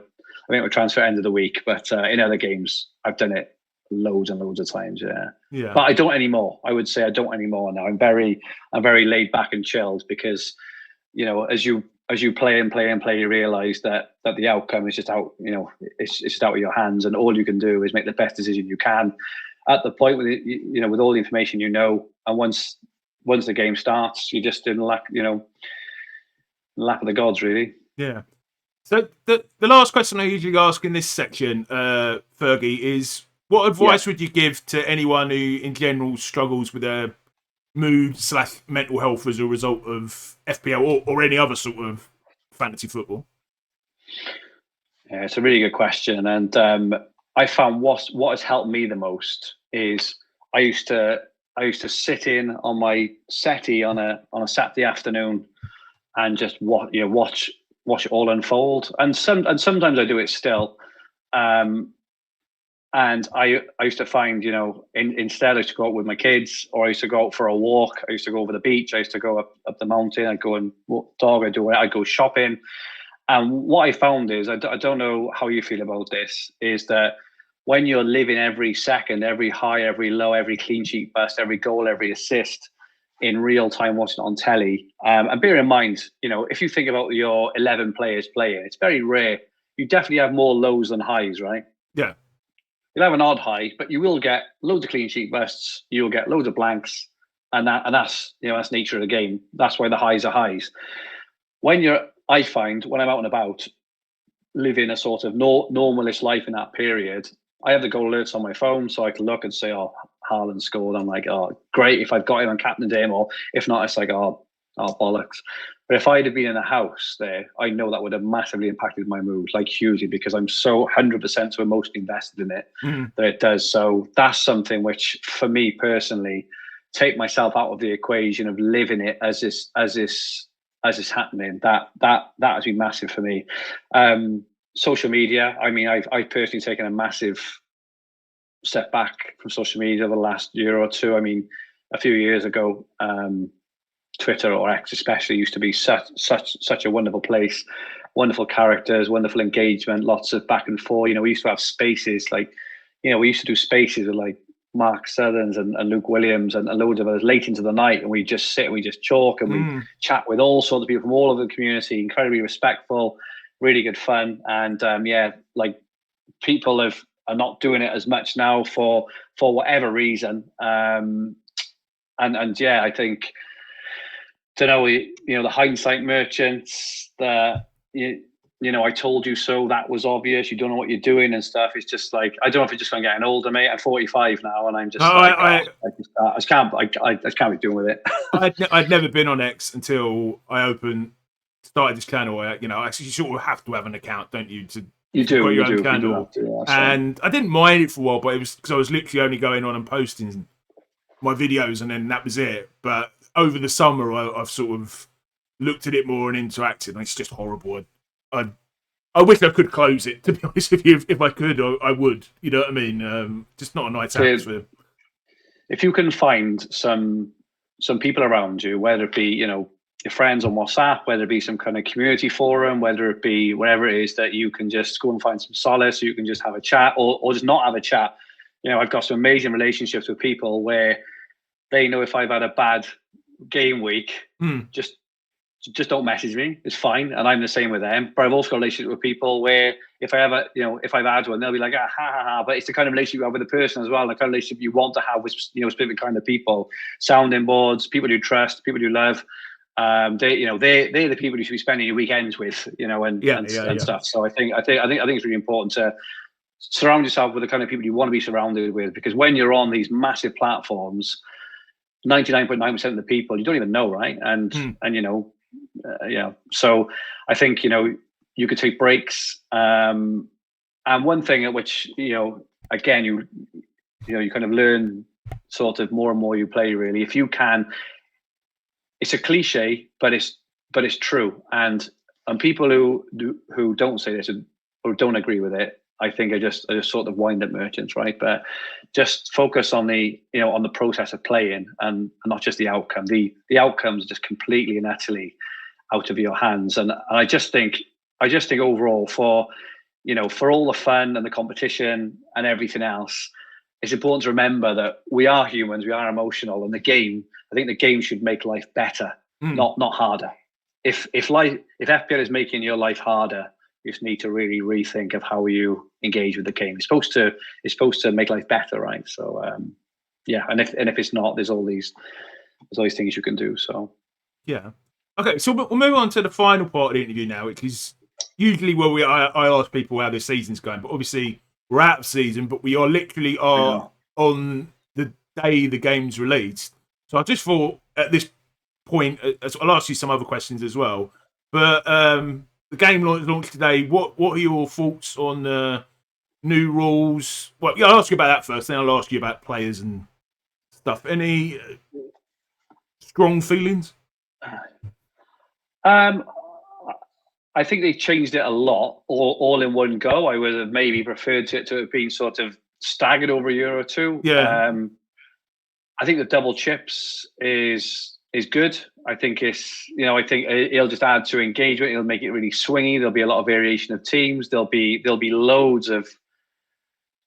[SPEAKER 3] make my transfer end of the week. But in other games, I've done it loads and loads of times. Yeah. But I don't anymore. I would say I don't anymore now. I'm very laid back and chilled because as you play and play and play, you realise that the outcome is just out. It's just out of your hands, and all you can do is make the best decision you can at the point with with all the information and once the game starts, you're just in lap of the gods, really.
[SPEAKER 1] Yeah. So the last question I usually ask in this section, Fergie, is what advice would you give to anyone who, in general, struggles with their mood/mental health as a result of FPL or any other sort of fantasy football?
[SPEAKER 3] Yeah, it's a really good question, and I found what has helped me the most is I used to sit in on my settee on a Saturday afternoon and just watch it all unfold, and sometimes I do it still. And I used to find, instead I used to go out with my kids, or I used to go out for a walk. I used to go over the beach. I used to go up the mountain. I'd go and walk the dog. I'd go shopping. And what I found is, I don't know how you feel about this, is that when you're living every second, every high, every low, every clean sheet bust, every goal, every assist in real time, watching it on telly. And bear in mind, if you think about your 11 players playing, it's very rare. You definitely have more lows than highs, right?
[SPEAKER 1] Yeah.
[SPEAKER 3] You'll have an odd high, but you will get loads of clean sheet busts. You'll get loads of blanks, and that's nature of the game. That's why the highs are highs. I find when I'm out and about, living a sort of normalist life in that period, I have the goal alerts on my phone, so I can look and say, "Oh, Haaland scored." I'm like, "Oh, great!" If I've got him on captain him, or if not, it's like, "Oh, bollocks." But if I'd have been in a house there, I know that would have massively impacted my mood, like hugely, because I'm so 100% so emotionally invested in it that it does. So that's something which, for me personally, take myself out of the equation of living it as it's happening. That has been massive for me. Social media. I mean, I've personally taken a massive step back from social media over the last year or two. I mean, a few years ago, Twitter, or X especially, used to be such a wonderful place, wonderful characters, wonderful engagement, lots of back and forth. We used to have spaces like, we used to do spaces with like Mark Southerns and Luke Williams and loads of us late into the night, and we just sit and we just talk and we chat with all sorts of people from all over the community, incredibly respectful, really good fun. And like people are not doing it as much now for whatever reason. And I think, the hindsight merchants, I told you so, that was obvious, you don't know what you're doing and stuff. It's just like, I don't know if it's just I'm getting older, mate. I'm 45 now, and I'm just I just can't be doing with it.
[SPEAKER 1] I'd never been on X until I started this channel. Actually, you sort of have to have an account, don't you?
[SPEAKER 3] You do.
[SPEAKER 1] Got your
[SPEAKER 3] you
[SPEAKER 1] own
[SPEAKER 3] do.
[SPEAKER 1] channel.
[SPEAKER 3] You do have to,
[SPEAKER 1] and I didn't mind it for a while, but it was because I was literally only going on and posting my videos, and then that was it. But over the summer, I've sort of looked at it more and interacted, and it's just horrible. I wish I could close it, to be honest with you. If I could, I would. You know what I mean? Just not a nice atmosphere.
[SPEAKER 3] If you can find some people around you, whether it be your friends on WhatsApp, whether it be some kind of community forum, whether it be whatever it is, that you can just go and find some solace, you can just have a chat, or just not have a chat. I've got some amazing relationships with people where they know if I've had a bad game week, just don't message me. It's fine, and I'm the same with them. But I've also got relationships with people where if I've had one, they'll be like, ha ha ha. But it's the kind of relationship you have with the person as well, the kind of relationship you want to have with specific kind of people. Sounding boards, people you trust, people you love. They're the people you should be spending your weekends with, and stuff. So I think it's really important to surround yourself with the kind of people you want to be surrounded with, because when you're on these massive platforms, 99.9% of the people you don't even know, right? And so I think you could take breaks. And one thing at which again you kind of learn sort of more and more you play, really, if you can. It's a cliche, but it's true. And people who don't say this or don't agree with it, I think are just sort of wind-up merchants, right? But just focus on the on the process of playing and not just the outcome. The outcomes just completely and utterly out of your hands. And I just think overall, for all the fun and the competition and everything else, it's important to remember that we are humans, we are emotional, and I think the game should make life better, not harder. If FPL is making your life harder, you just need to really rethink of how you engage with the game. It's supposed to make life better, right? So and if it's not, there's all these things you can do. So
[SPEAKER 1] yeah. Okay, so we'll move on to the final part of the interview now, which is usually where I ask people how their season's going, but obviously we're out of season, but we are literally on the day the game's released. So I just thought at this point, I'll ask you some other questions as well. But the game launched today. What are your thoughts on the new rules? Well, yeah, I'll ask you about that first, then I'll ask you about players and stuff. Any strong feelings?
[SPEAKER 3] I think they changed it a lot, all in one go. I would have maybe preferred it to have been sort of staggered over a year or two.
[SPEAKER 1] Yeah.
[SPEAKER 3] I think the double chips is good. I think I think it'll just add to engagement. It'll make it really swingy. There'll be a lot of variation of teams. There'll be loads of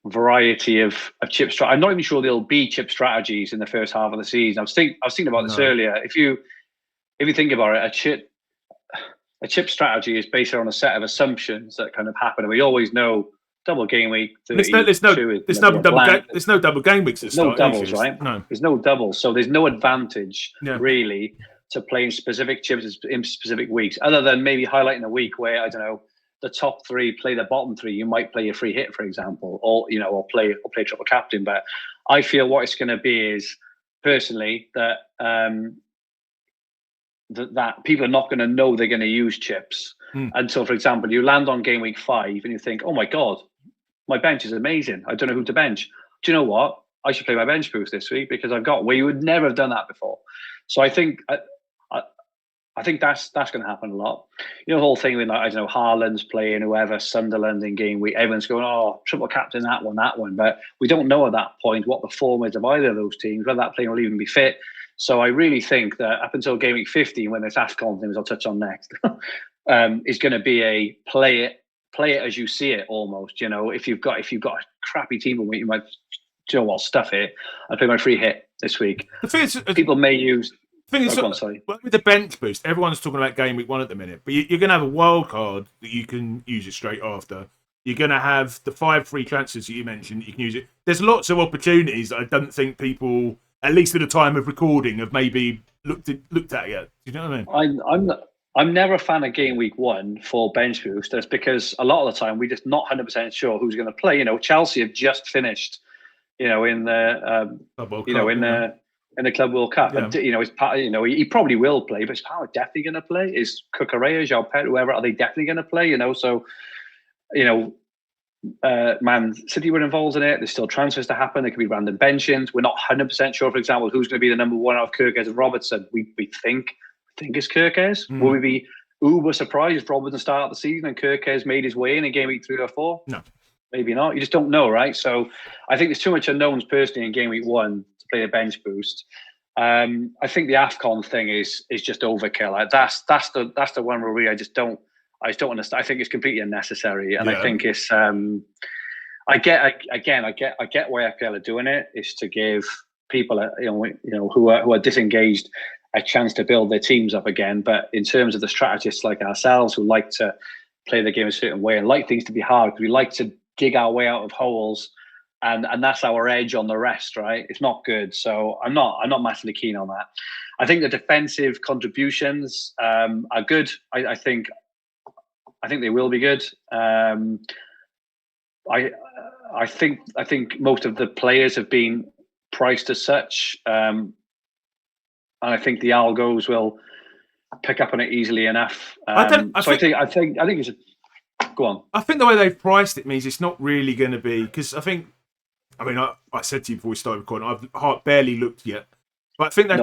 [SPEAKER 3] variety of chip strat. I'm not even sure there'll be chip strategies in the first half of the season. I was thinking about this earlier. If you think about it, a chip strategy is based on a set of assumptions that kind of happen, and we always know double game week.
[SPEAKER 1] There's no double game weeks.
[SPEAKER 3] There's no doubles, right?
[SPEAKER 1] No,
[SPEAKER 3] there's no doubles, so there's no advantage really to playing specific chips in specific weeks, other than maybe highlighting a week where, I don't know, the top three play the bottom three. You might play a free hit, for example, or play triple captain. But I feel what it's going to be is, personally, that that people are not going to know they're going to use chips until, for example, you land on game week 5 and you think, oh my God, my bench is amazing. I don't know who to bench. Do you know what? I should play my bench boost this week because I've got where you would never have done that before. So I think that's going to happen a lot. The whole thing with, I don't know, Haaland's playing whoever, Sunderland in game week, everyone's going, oh, triple captain that one. But we don't know at that point what the form is of either of those teams, whether that player will even be fit. So I really think that up until game week 15, when this AFCON thing, I'll touch on next, is going to be a play it as you see it almost. If you've got a crappy team, you might, stuff it. I play my free hit this week.
[SPEAKER 1] The thing is,
[SPEAKER 3] people may use.
[SPEAKER 1] With the bench boost, everyone's talking about game week 1 at the minute, but you're going to have a wild card that you can use it straight after. You're going to have the 5 free transfers that you mentioned. You can use it. There's lots of opportunities that I don't think people, at least at the time of recording, have maybe looked at yet. Do you know what I mean?
[SPEAKER 3] I'm never a fan of game week 1 for bench boost. That's because a lot of the time we're just not 100% sure who's going to play. Chelsea have just finished, in the in the Club World Cup.
[SPEAKER 1] Yeah.
[SPEAKER 3] And, he probably will play, but is Power definitely going to play? Is Cucurella, João Pedro, whoever, are they definitely going to play? So, Man City were involved in it. There's still transfers to happen. There could be random benchings. We're not 100% sure, for example, who's going to be the number 1 out of Kirkes and Robertson. We think it's Kirkes. Will we be uber surprised if Robertson started the season and Kirkes made his way in game week 3 or 4?
[SPEAKER 1] No.
[SPEAKER 3] Maybe not. You just don't know, right? So I think there's too much unknowns personally in game week 1 to play a bench boost. I think the AFCON thing is just overkill. That's the one where I just don't understand. I think it's completely unnecessary, and I think it's. I get why FPL are doing it, is to give people who are disengaged a chance to build their teams up again. But in terms of the strategists like ourselves who like to play the game a certain way and like things to be hard, because we like to dig our way out of holes, and that's our edge on the rest, right? It's not good. So I'm not massively keen on that. I think the defensive contributions are good. I think they will be good. I think most of the players have been priced as such, and I think the algos will pick up on it easily enough. I think it's. Go on.
[SPEAKER 1] I think the way they've priced it means it's not really going to be, because I said to you before we started recording, I've barely looked yet, but I think they've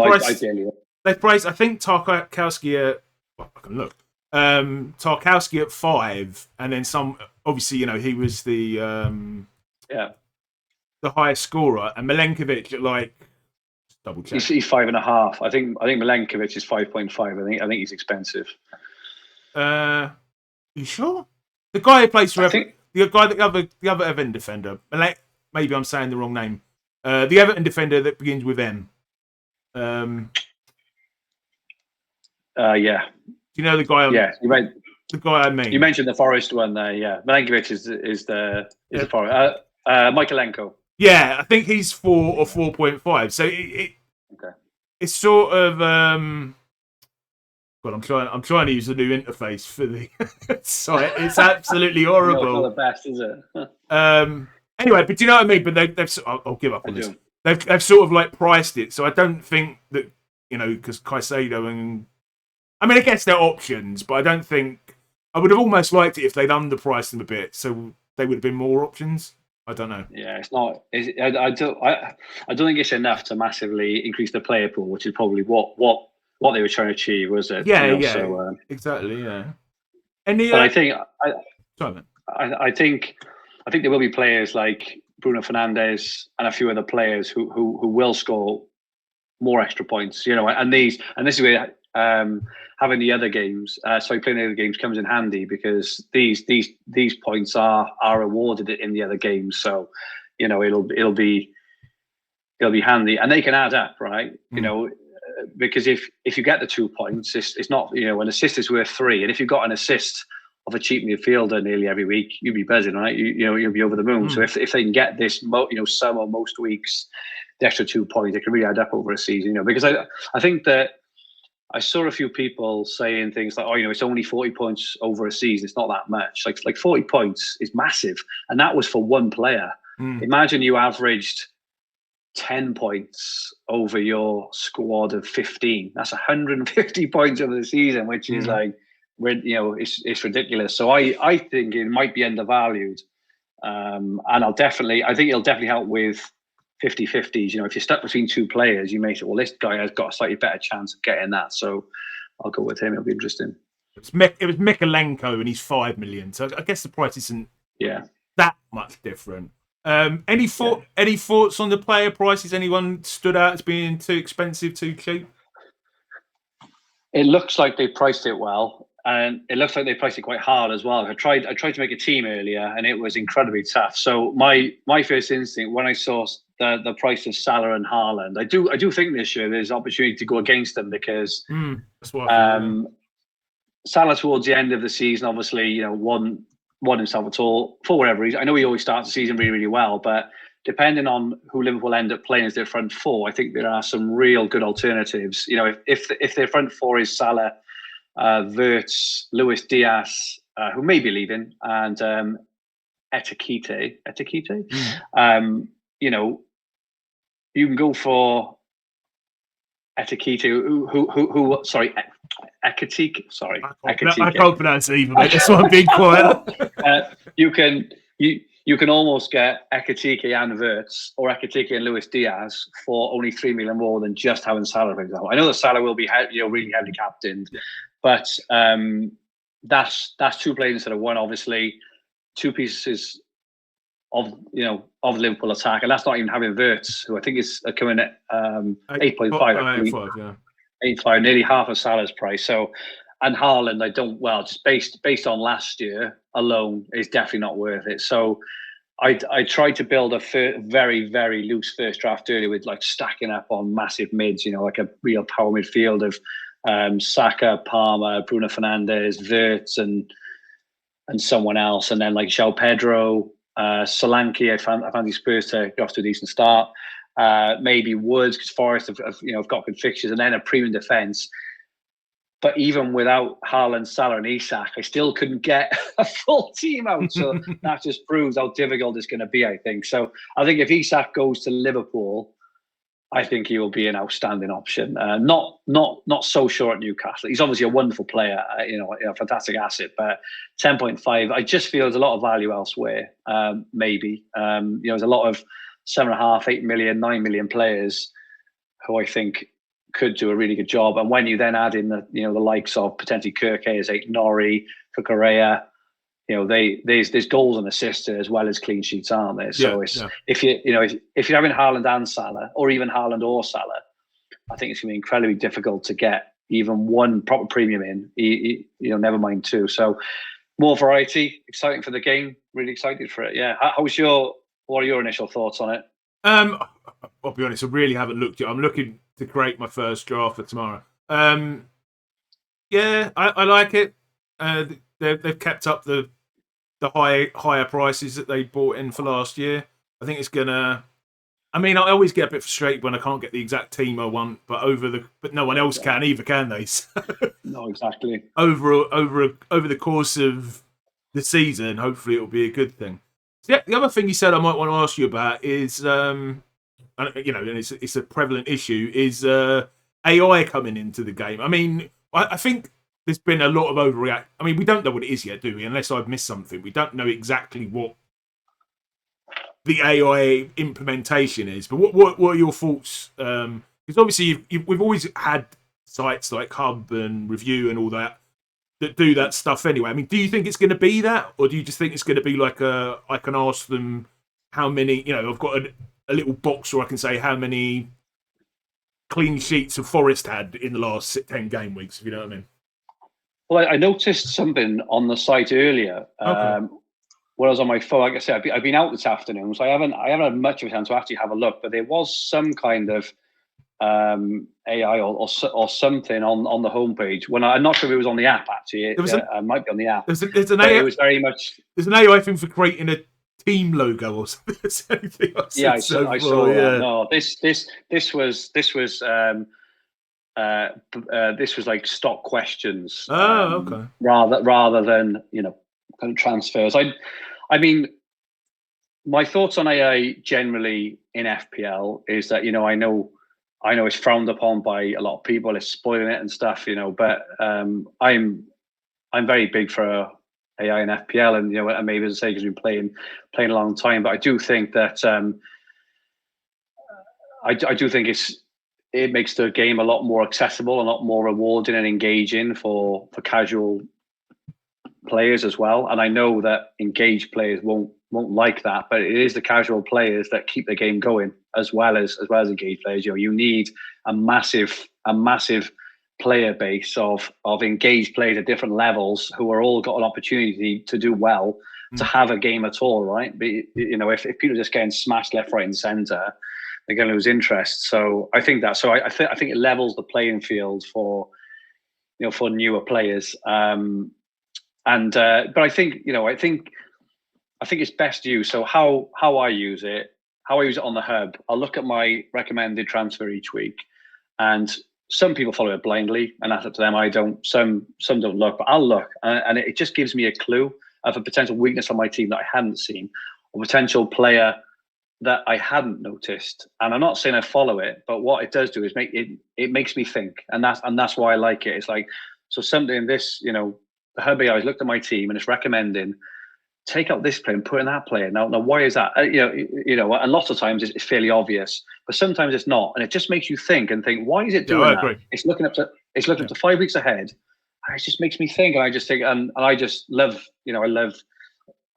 [SPEAKER 1] priced. I think Tarkowski at. Well, I can look. Tarkowski at 5, and then some. Obviously, he was the highest scorer, and Milenkovic at double check.
[SPEAKER 3] He's 5.5. I think Milenkovic is 5.5. I think he's expensive.
[SPEAKER 1] You sure? The guy who plays for the other Everton defender. Maybe I'm saying the wrong name. The Everton defender that begins with M.
[SPEAKER 3] Yeah.
[SPEAKER 1] Do you know the guy? The guy I mean.
[SPEAKER 3] You mentioned the Forest one there. Yeah, Milenkovic is the Forest. Michaelenko.
[SPEAKER 1] Yeah, I think he's 4 or 4.5. So it's sort of. God, I'm trying to use a new interface for the site. It's absolutely horrible.
[SPEAKER 3] It's not the best, is it?
[SPEAKER 1] Anyway, but do you know what I mean? But I'll give up on this. They've sort of priced it, so I don't think that because Caicedo and I guess they're options, but I don't think I would have almost liked it if they'd underpriced them a bit, so they would have been more options. I don't know.
[SPEAKER 3] Yeah, it's not. I don't think it's enough to massively increase the player pool, which is probably what they were trying to achieve, was it?
[SPEAKER 1] Yeah, So, exactly. Yeah.
[SPEAKER 3] But I think there will be players like Bruno Fernandes, and a few other players who will score more extra points. And this is where having the other games, playing the other games comes in handy, because these points are rewarded in the other games. So, it'll be handy, and they can add up, right? Because if you get the 2 points, it's not, an assist is worth 3, and if you've got an assist of a cheap midfielder nearly every week, you'd be buzzing, right? You'll be over the moon. So if they can get this, some or most weeks, the extra 2 points, it can really add up over a season. Because I think that I saw a few people saying things like, it's only 40 points over a season. It's not that much. Like 40 points is massive, and that was for one player. Imagine you averaged 10 points over your squad of 15. That's 150 points over the season, which is it's ridiculous. So I think it might be undervalued, and I think it'll definitely help with 50-50s. If you're stuck between 2 players, you may say, well, this guy has got a slightly better chance of getting that, so I'll go with him. It'll be interesting.
[SPEAKER 1] It was Mikalenko, and he's 5 million, so I guess the price isn't that much different. Any thoughts on the player prices? Anyone stood out as being too expensive, too cheap?
[SPEAKER 3] It looks like they priced it well, and it looks like they priced it quite hard as well. I tried to make a team earlier, and it was incredibly tough. So my first instinct when I saw the price of Salah and Haaland, I do think this year there's opportunity to go against them, because
[SPEAKER 1] that's what I think,
[SPEAKER 3] Salah towards the end of the season, obviously, won himself at all for whatever reason. I know he always starts the season really, really well, but depending on who Liverpool end up playing as their front four, I think there are some real good alternatives. If their front four is Salah, Wirtz, Luis Diaz, who may be leaving, and Etikite, you can go for Etikite, Ekitike. Sorry,
[SPEAKER 1] I can't pronounce it either, mate. That's why I'm being quiet.
[SPEAKER 3] You can almost get Ekitike and Wirtz, or Ekitike and Luis Diaz, for only 3 million more than just having Salah, for example. I know that Salah will be really heavily captained, but that's 2 players instead of 1. Obviously, 2 pieces of Liverpool attack, and that's not even having Wirtz, who I think is coming at 8.5. 8.5, nearly half of Salah's price. So, and Haaland, just based on last year alone, is definitely not worth it. So, I tried to build a very, very loose first draft earlier with stacking up on massive mids, like a real power midfield of Saka, Palmer, Bruno Fernandes, Wirtz, and someone else, and then João Pedro, Solanke. I found these Spurs to get off to a decent start. Maybe Woods, because Forest have got good fixtures, and then a premium defence. But even without Haaland, Salah, and Isak, I still couldn't get a full team out. So that just proves how difficult it's going to be, I think. So I think if Isak goes to Liverpool, I think he will be an outstanding option. Not so sure at Newcastle. He's obviously a wonderful player, a fantastic asset. But 10.5, I just feel there's a lot of value elsewhere. Maybe there's a lot of 7.5, 8 million, 9 million players who I think could do a really good job. And when you then add in the likes of potentially Kirke, as Nori, Kukurea, there's goals and assists as well as clean sheets, aren't there? So if you're having Haaland and Salah, or even Haaland or Salah, I think it's going to be incredibly difficult to get even one proper premium in. Never mind 2. So more variety, exciting for the game. Really excited for it. Yeah. What are your initial thoughts on it?
[SPEAKER 1] I'll be honest, I really haven't looked yet. I'm looking to create my first draft for tomorrow. I like it. They've kept up the higher prices that they bought in for last year. I think it's gonna. I mean, I always get a bit frustrated when I can't get the exact team I want, but no one else can either, can they?
[SPEAKER 3] No, exactly.
[SPEAKER 1] Over the course of the season, hopefully it'll be a good thing. The other thing you said I might want to ask you about is, and it's a prevalent issue, is AI coming into the game. I mean, I think there's been a lot of overreact. I mean, we don't know what it is yet, do we? Unless I've missed something. We don't know exactly what the AI implementation is. But what are your thoughts? Because obviously we've always had sites like Hub and Review and all that do that stuff anyway. I mean, do you think it's going to be that, or do you just think it's going to be like I can ask them how many, I've got a little box where I can say how many clean sheets have Forest had in the last 10 game weeks, if you know what I mean.
[SPEAKER 3] Well, I noticed something on the site earlier.
[SPEAKER 1] Okay.
[SPEAKER 3] When I was on my phone, like I said, I've been out this afternoon, so I haven't had much of a time to actually have a look. But there was some kind of AI or something on the homepage. I'm not sure if it was on the app actually. It might be on the app.
[SPEAKER 1] There's an
[SPEAKER 3] AI.
[SPEAKER 1] AI,
[SPEAKER 3] It was very much.
[SPEAKER 1] There's an AI thing for creating a team logo or something.
[SPEAKER 3] I saw that. No, this was like stock questions.
[SPEAKER 1] Okay.
[SPEAKER 3] Rather than kind of transfers. I mean, my thoughts on AI generally in FPL is that I know it's frowned upon by a lot of people. It's spoiling it and stuff, But I'm very big for AI and FPL, and maybe as I say, because we've been playing a long time. But I do think that I do think it makes the game a lot more accessible, a lot more rewarding and engaging for casual players as well. And I know that engaged players won't like that, but it is the casual players that keep the game going as well as engaged players. You need a massive player base of engaged players at different levels who are all got an opportunity to do well, to have a game at all, right? But if people are just getting smashed left, right, and centre, they're going to lose interest. So I think that. So I think it levels the playing field for newer players. But I think it's best used. So how I use it on the hub, I'll look at my recommended transfer each week, and some people follow it blindly, and that's up to them. I don't. Some don't look, but I'll look, and it just gives me a clue of a potential weakness on my team that I hadn't seen, or potential player that I hadn't noticed. And I'm not saying I follow it, but what it does do is it makes me think, and that's why I like it. It's like, so something in this, the Hub AI has looked at my team and it's recommending take out this player and put in that player. Now why is that? A lot of times it's fairly obvious, but sometimes it's not, and it just makes you think, why is it doing that? It's looking up to 5 weeks ahead, and it just makes me think, and I just think, and I just love, I love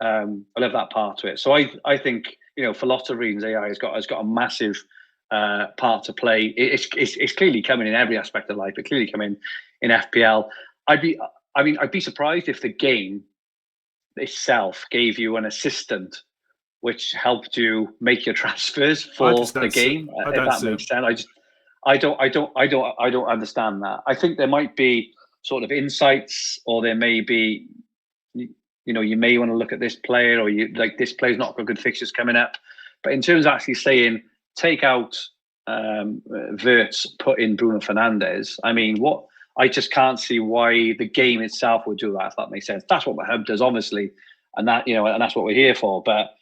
[SPEAKER 3] that part to it. So I think, for lots of reasons, AI has got a massive part to play. It's clearly coming in every aspect of life. It's clearly coming in FPL. I'd be surprised if the game itself gave you an assistant which helped you make your transfers for the game. If that makes sense. I don't understand that. I think there might be sort of insights, or there may be, you may want to look at this player, or this player's not got good fixtures coming up. But in terms of actually saying take out Wirtz, put in Bruno Fernandes, I mean, I just can't see why the game itself would do that, if that makes sense. That's what the hub does, obviously, and and that's what we're here for. But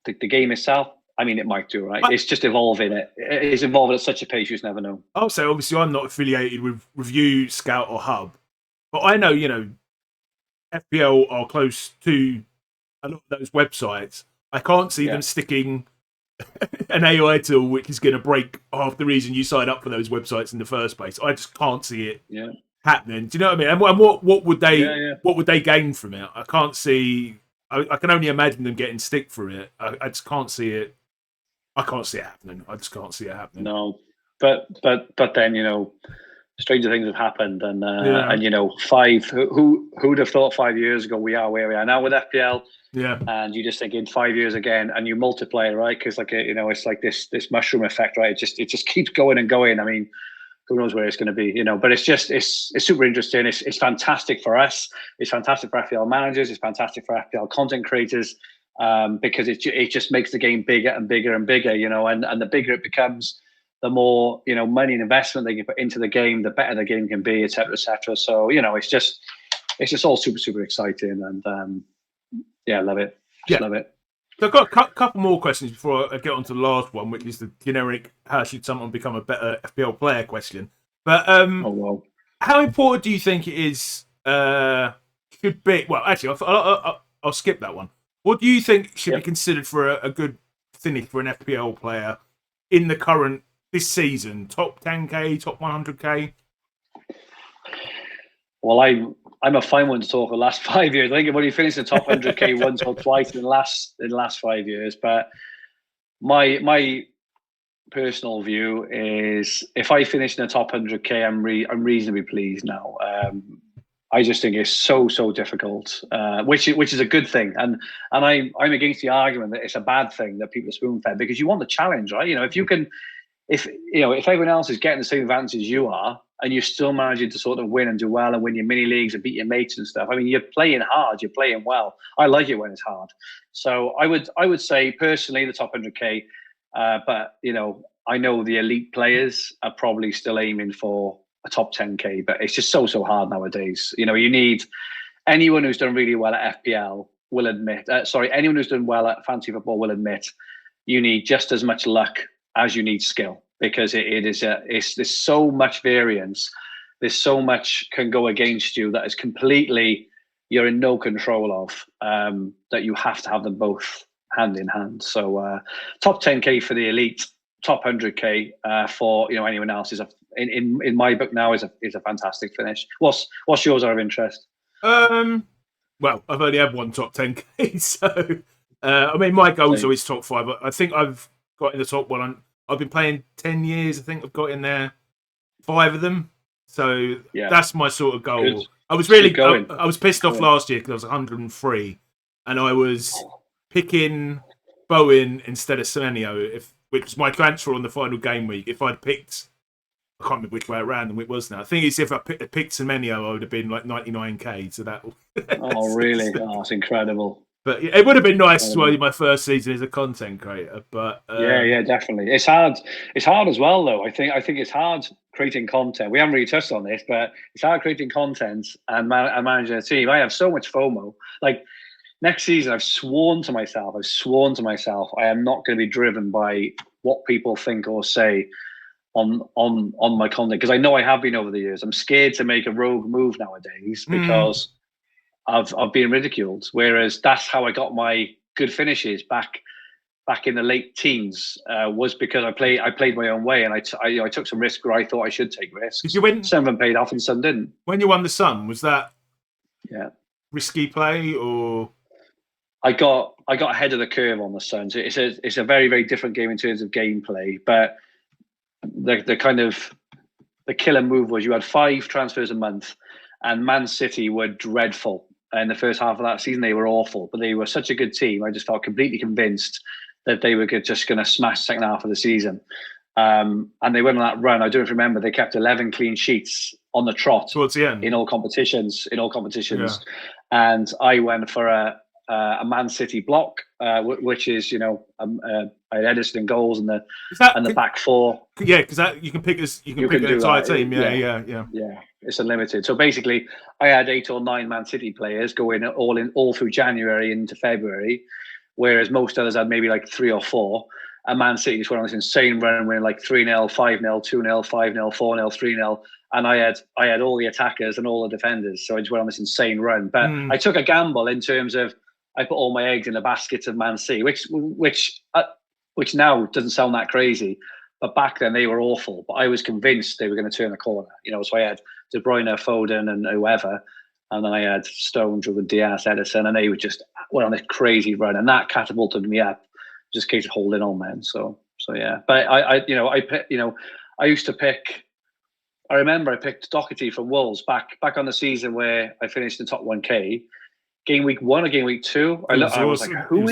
[SPEAKER 3] the game itself, I mean, it might do, right? It's just evolving. It's evolving at such a pace you just never know.
[SPEAKER 1] I'll say, obviously, I'm not affiliated with Review, Scout, or Hub, but I know, FPL are close to a lot of those websites. I can't see them sticking an AI tool which is going to break half the reason you sign up for those websites in the first place. I just can't see it happening. Do you know what I mean? And what would they gain from it? I can't see. I can only imagine them getting stick for it. I just can't see it. I can't see it happening. I just can't see it happening.
[SPEAKER 3] No, but then stranger things have happened, and who'd have thought 5 years ago we are where we are now with FPL.
[SPEAKER 1] Yeah,
[SPEAKER 3] and you just think in 5 years again, and you multiply it, right? Because it's like this mushroom effect, right? It just keeps going and going. I mean, who knows where it's going to be, But it's super interesting. It's fantastic for us. It's fantastic for FPL managers. It's fantastic for FPL content creators, because it just makes the game bigger and bigger and bigger, And the bigger it becomes, the more money and investment they can put into the game, the better the game can be, etc., etc. So it's just all super, super exciting, and I love it. Love it.
[SPEAKER 1] So I've got a couple more questions before I get on to the last one, which is the generic "How should someone become a better FPL player?" question. But how important do you think it is? Should be? Well, actually, I'll skip that one. What do you think should be considered for a good finish for an FPL player in the this season? Top 10k, top 100k.
[SPEAKER 3] Well, I'm a fine one to talk the last 5 years. I think I've only finished the top 100k once or twice in the last 5 years. But My personal view is if I finish in the top 100k, I'm reasonably pleased now. I just think it's so difficult, which is a good thing, and I'm against the argument that it's a bad thing that people are spoon fed, because you want the challenge, right? You know, if everyone else is getting the same advantage as you are, and you're still managing to sort of win and do well and win your mini leagues and beat your mates and stuff, I mean, you're playing hard, you're playing well. I like it when it's hard. So I would say personally the top 100k, but I know the elite players are probably still aiming for a top 10k, but it's just so hard nowadays. You need anyone who's done really well at FPL will admit. Anyone who's done well at fantasy football will admit you need just as much luck as you need skill, because there's so much variance, there's so much can go against you that is completely you're in no control of, that you have to have them both hand in hand. So top 10k for the elite, top 100k for anyone else is in my book now is a fantastic finish. What's yours out of interest?
[SPEAKER 1] Well, I've only had one top 10k, so I mean my goal's always top 5. I think I've got in the top one. I've been playing 10 years. I think I've got in there 5 of them. So that's my sort of goal. Good. I was really I was pissed off last year because I was 103 and I was picking Bowen instead of Semenyo, which was my transfer on the final game week. If I'd picked, I can't remember which way around it was now. I think it's if I picked Semenyo, I would have been like 99k. So that.
[SPEAKER 3] Oh really? Oh, it's incredible.
[SPEAKER 1] But it would have been nice as well. My first season as a content creator, but
[SPEAKER 3] yeah, definitely. It's hard. It's hard as well, though. I think it's hard creating content. We haven't really touched on this, but it's hard creating content and managing a team. I have so much FOMO. Like next season, I've sworn to myself. I am not going to be driven by what people think or say on my content, because I know I have been over the years. I'm scared to make a rogue move nowadays because. I've been ridiculed, whereas that's how I got my good finishes back in the late teens. Was because I played my own way, and I took some risks where I thought I should take risks. Some of them paid off, and some didn't.
[SPEAKER 1] When you won the Sun, was that risky play, or
[SPEAKER 3] I got ahead of the curve on the Sun? So it's a very very different game in terms of gameplay, but the kind of the killer move was you had 5 transfers a month, and Man City were dreadful. In the first half of that season, they were awful, but they were such a good team. I just felt completely convinced that they were just going to smash the second half of the season. And they went on that run. I don't remember. They kept 11 clean sheets on the trot
[SPEAKER 1] towards the end
[SPEAKER 3] in all competitions. And I went for a Man City block, which is I had Edison in goals and the back 4.
[SPEAKER 1] Yeah, because you can pick an entire team. Yeah.
[SPEAKER 3] It's unlimited. So basically, I had 8 or 9 Man City players going all through January into February, whereas most others had maybe like 3 or 4. And Man City just went on this insane run, winning like 3-0, 5-0, 2-0, 5-0, 4-0, 3-0. And I had all the attackers and all the defenders. So I just went on this insane run. But I took a gamble in terms of I put all my eggs in the baskets of Man City, which now doesn't sound that crazy. But back then they were awful. But I was convinced they were going to turn the corner. So I had De Bruyne, Foden, and whoever, and then I had Stones, Ruben Diaz, Edison, and they were just went on this crazy run, and that catapulted me up. Just a case of holding on, man. So yeah. But I used to pick. I remember I picked Doherty from Wolves back on the season where I finished in top 1k. Game week 1 or game week 2, I was like, who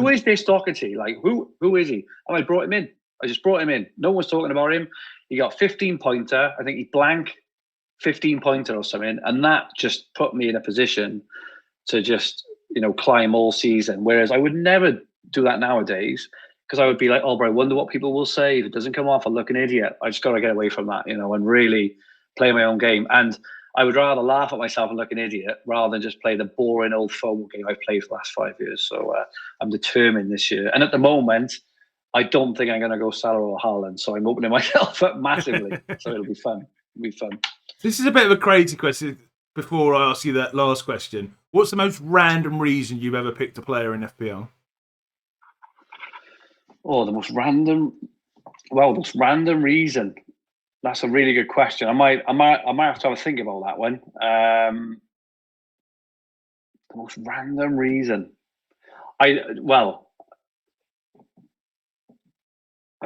[SPEAKER 3] is this Doherty? Like, who is he? And I brought him in. I just brought him in. No one's talking about him. He got 15-pointer. I think he blanked 15-pointer or something. And that just put me in a position to just, climb all season. Whereas I would never do that nowadays, because I would be like, oh, bro, I wonder what people will say. If it doesn't come off, I look an idiot. I just got to get away from that, and really play my own game. And I would rather laugh at myself and look an idiot rather than just play the boring old FOMO game I've played for the last 5 years. So I'm determined this year. And at the moment, I don't think I'm going to go Salah or Haaland. So I'm opening myself up massively. So it'll be fun.
[SPEAKER 1] This is a bit of a crazy question. Before I ask you that last question, what's the most random reason you've ever picked a player in FPL?
[SPEAKER 3] Oh, the most random reason. That's a really good question. I might have to have a think about that one. The most random reason.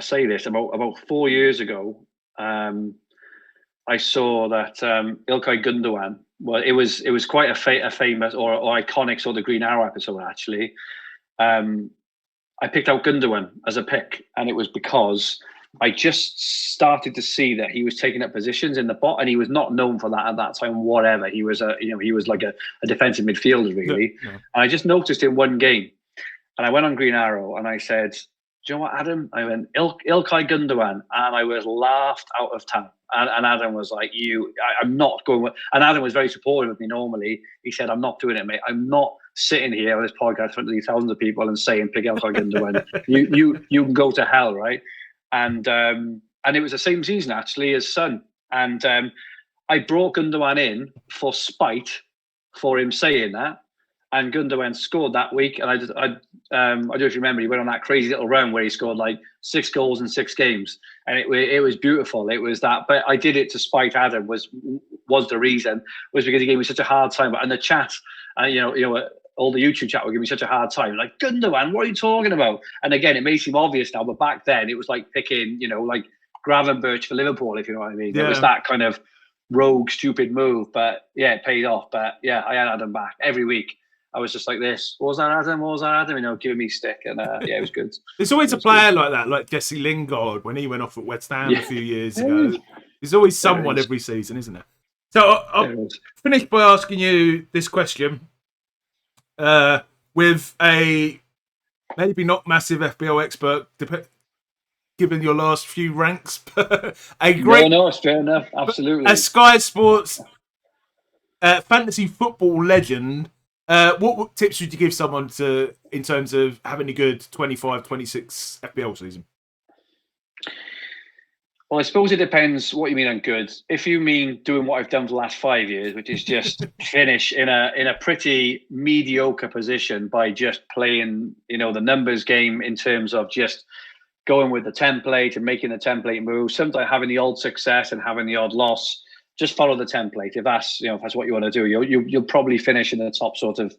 [SPEAKER 3] say this about 4 years ago. I saw that Ilkay Gundogan. Well, it was quite a famous or iconic sort of Green Arrow episode actually. I picked out Gundogan as a pick, and it was because I just started to see that he was taking up positions in the bot, and he was not known for that at that time. Whatever, he was like a defensive midfielder really. Yeah. And I just noticed in one game, and I went on Green Arrow and I said, "Do you know what, Adam?" I went Ilkay Gundogan, and I was laughed out of town. And Adam was like, I'm not going with, and Adam was very supportive of me normally. He said, "I'm not doing it, mate. I'm not sitting here on this podcast in front of these thousands of people and saying, pick Ilkay Gundogan. you can go to hell," right? And it was the same season actually as Son. And I brought Gundogan in for spite for him saying that. And Gundogan scored that week, and I don't know if you remember, he went on that crazy little run where he scored like 6 goals in 6 games, and it was beautiful. It was that, but I did it to spite Adam. Was the reason was because he gave me such a hard time. And the chat, all the YouTube chat would give me such a hard time. Like, Gundogan, what are you talking about? And again, it may seem obvious now, but back then it was like picking, like Gravenberch for Liverpool, if you know what I mean. Yeah. It was that kind of rogue, stupid move, but yeah, it paid off. But yeah, I had Adam back every week. I was just like this. What was that, Adam? What was that, Adam? Giving me stick. And yeah, it was good.
[SPEAKER 1] There's always a player like that, like Jesse Lingard when he went off at West Ham a few years ago. There's always someone every season, isn't there? So I'll finish by asking you this question with a maybe not massive FBO expert, given your last few ranks, but a great...
[SPEAKER 3] No, it's fair enough. Absolutely.
[SPEAKER 1] A Sky Sports fantasy football legend. What tips would you give someone in terms of having a good 25-26 FPL season?
[SPEAKER 3] Well, I suppose it depends what you mean on good. If you mean doing what I've done for the last 5 years, which is just finish in a pretty mediocre position by just playing, the numbers game in terms of just going with the template and making the template move, sometimes having the odd success and having the odd loss. Just follow the template. If that's what you want to do, you'll probably finish in the top sort of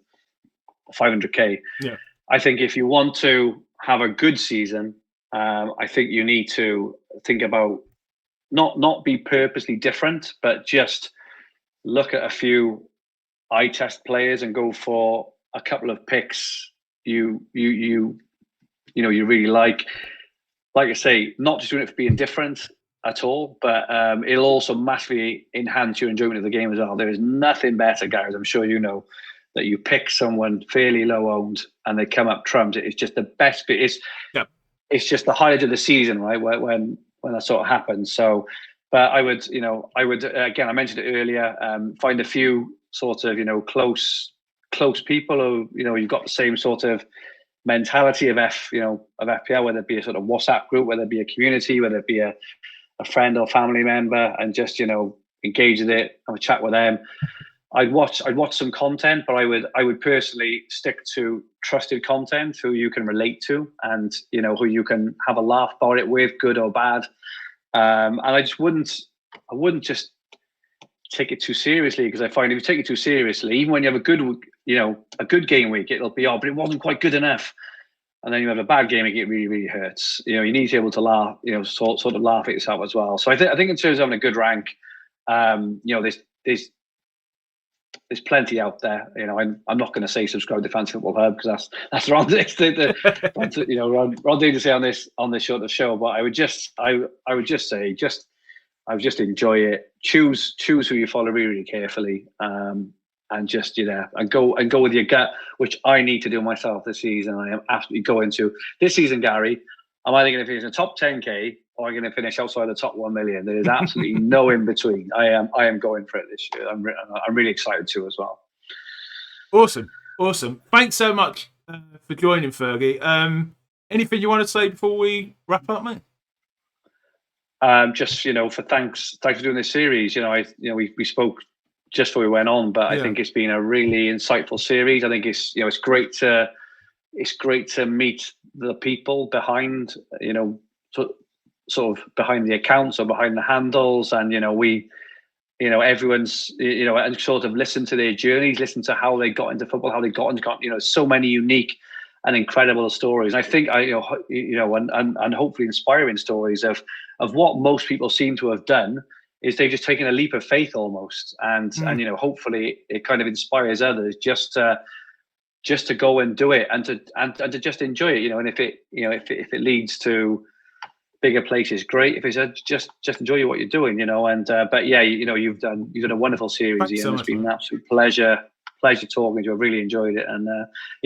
[SPEAKER 3] 500k.
[SPEAKER 1] Yeah.
[SPEAKER 3] I think if you want to have a good season, I think you need to think about not be purposely different, but just look at a few eye test players and go for a couple of picks you really like. Like I say, not just doing it for being different at all, but it'll also massively enhance your enjoyment of the game as well. There is nothing better, guys, I'm sure you know, that you pick someone fairly low owned and they come up trumps. It's just the best bit. It's just the highlight of the season, right? When that sort of happens. So, but I would again, I mentioned it earlier, find a few sort of close people who you've got the same sort of mentality of FPL, whether it be a sort of WhatsApp group, whether it be a community, whether it be a friend or family member, and just engage with it, have a chat with them. I'd watch some content, but I would personally stick to trusted content who you can relate to, and who you can have a laugh about it with, good or bad. And I wouldn't just take it too seriously, because I find if you take it too seriously, even when you have a good game week, it'll be but it wasn't quite good enough. And then you have a bad game, it really, really hurts. You need to be able to laugh, sort of laugh at yourself as well. So I think in terms of having a good rank, there's plenty out there. I'm not going to say subscribe to Fantasy Football Hub, because that's the wrong thing wrong thing to say on this sort of show. But I would just say I would just enjoy it. Choose who you follow really, really carefully. And just and go with your gut, which I need to do myself this season. I am absolutely going to this season, Gary. I'm either going to finish in the top 10k or I'm going to finish outside the top 1 million. There is absolutely no in between. I am going for it this year. I'm really excited too as well. Awesome.
[SPEAKER 1] Thanks so much for joining, Fergie. Anything you want to say before we wrap up, mate?
[SPEAKER 3] Just for thanks for doing this series. We spoke just before we went on, but I think it's been a really insightful series. I think it's great to meet the people behind sort of behind the accounts or behind the handles, and everyone's and sort of listen to their journeys, listen to how they got into football, how they got into so many unique and incredible stories. I think and hopefully inspiring stories of what most people seem to have done is they've just taken a leap of faith almost, and hopefully it kind of inspires others just to go and do it and to just enjoy it, and if it leads to bigger places, great. If it's just enjoy what you're doing, but yeah, you've done a wonderful series.
[SPEAKER 1] Thanks so much,
[SPEAKER 3] it's been
[SPEAKER 1] man.
[SPEAKER 3] an absolute pleasure talking to you. I really enjoyed it, and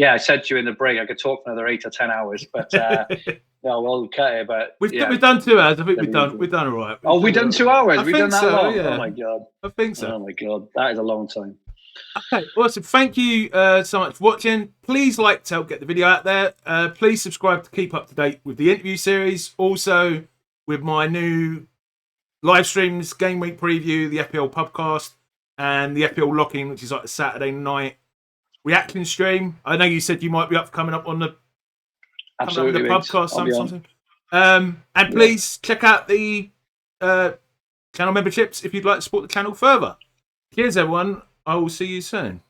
[SPEAKER 3] I said to you in the break I could talk for another 8 or 10 hours, but no, we'll cut it. But
[SPEAKER 1] we've done 2 hours. I think we've done all right.
[SPEAKER 3] We've done 2 hours. We've done that
[SPEAKER 1] so,
[SPEAKER 3] long.
[SPEAKER 1] yeah.
[SPEAKER 3] Oh my god.
[SPEAKER 1] I think so.
[SPEAKER 3] Oh my god, that is a long time.
[SPEAKER 1] Okay, awesome. Thank you so much for watching. Please like to help get the video out there. Please subscribe to keep up to date with the interview series. Also, with my new live streams, game week preview, the FPL podcast, and the FPL lock-in, which is like a Saturday night reaction stream. I know you said you might be up for coming up on the podcast something. And please check out the channel memberships if you'd like to support the channel further. Cheers, everyone. I will see you soon.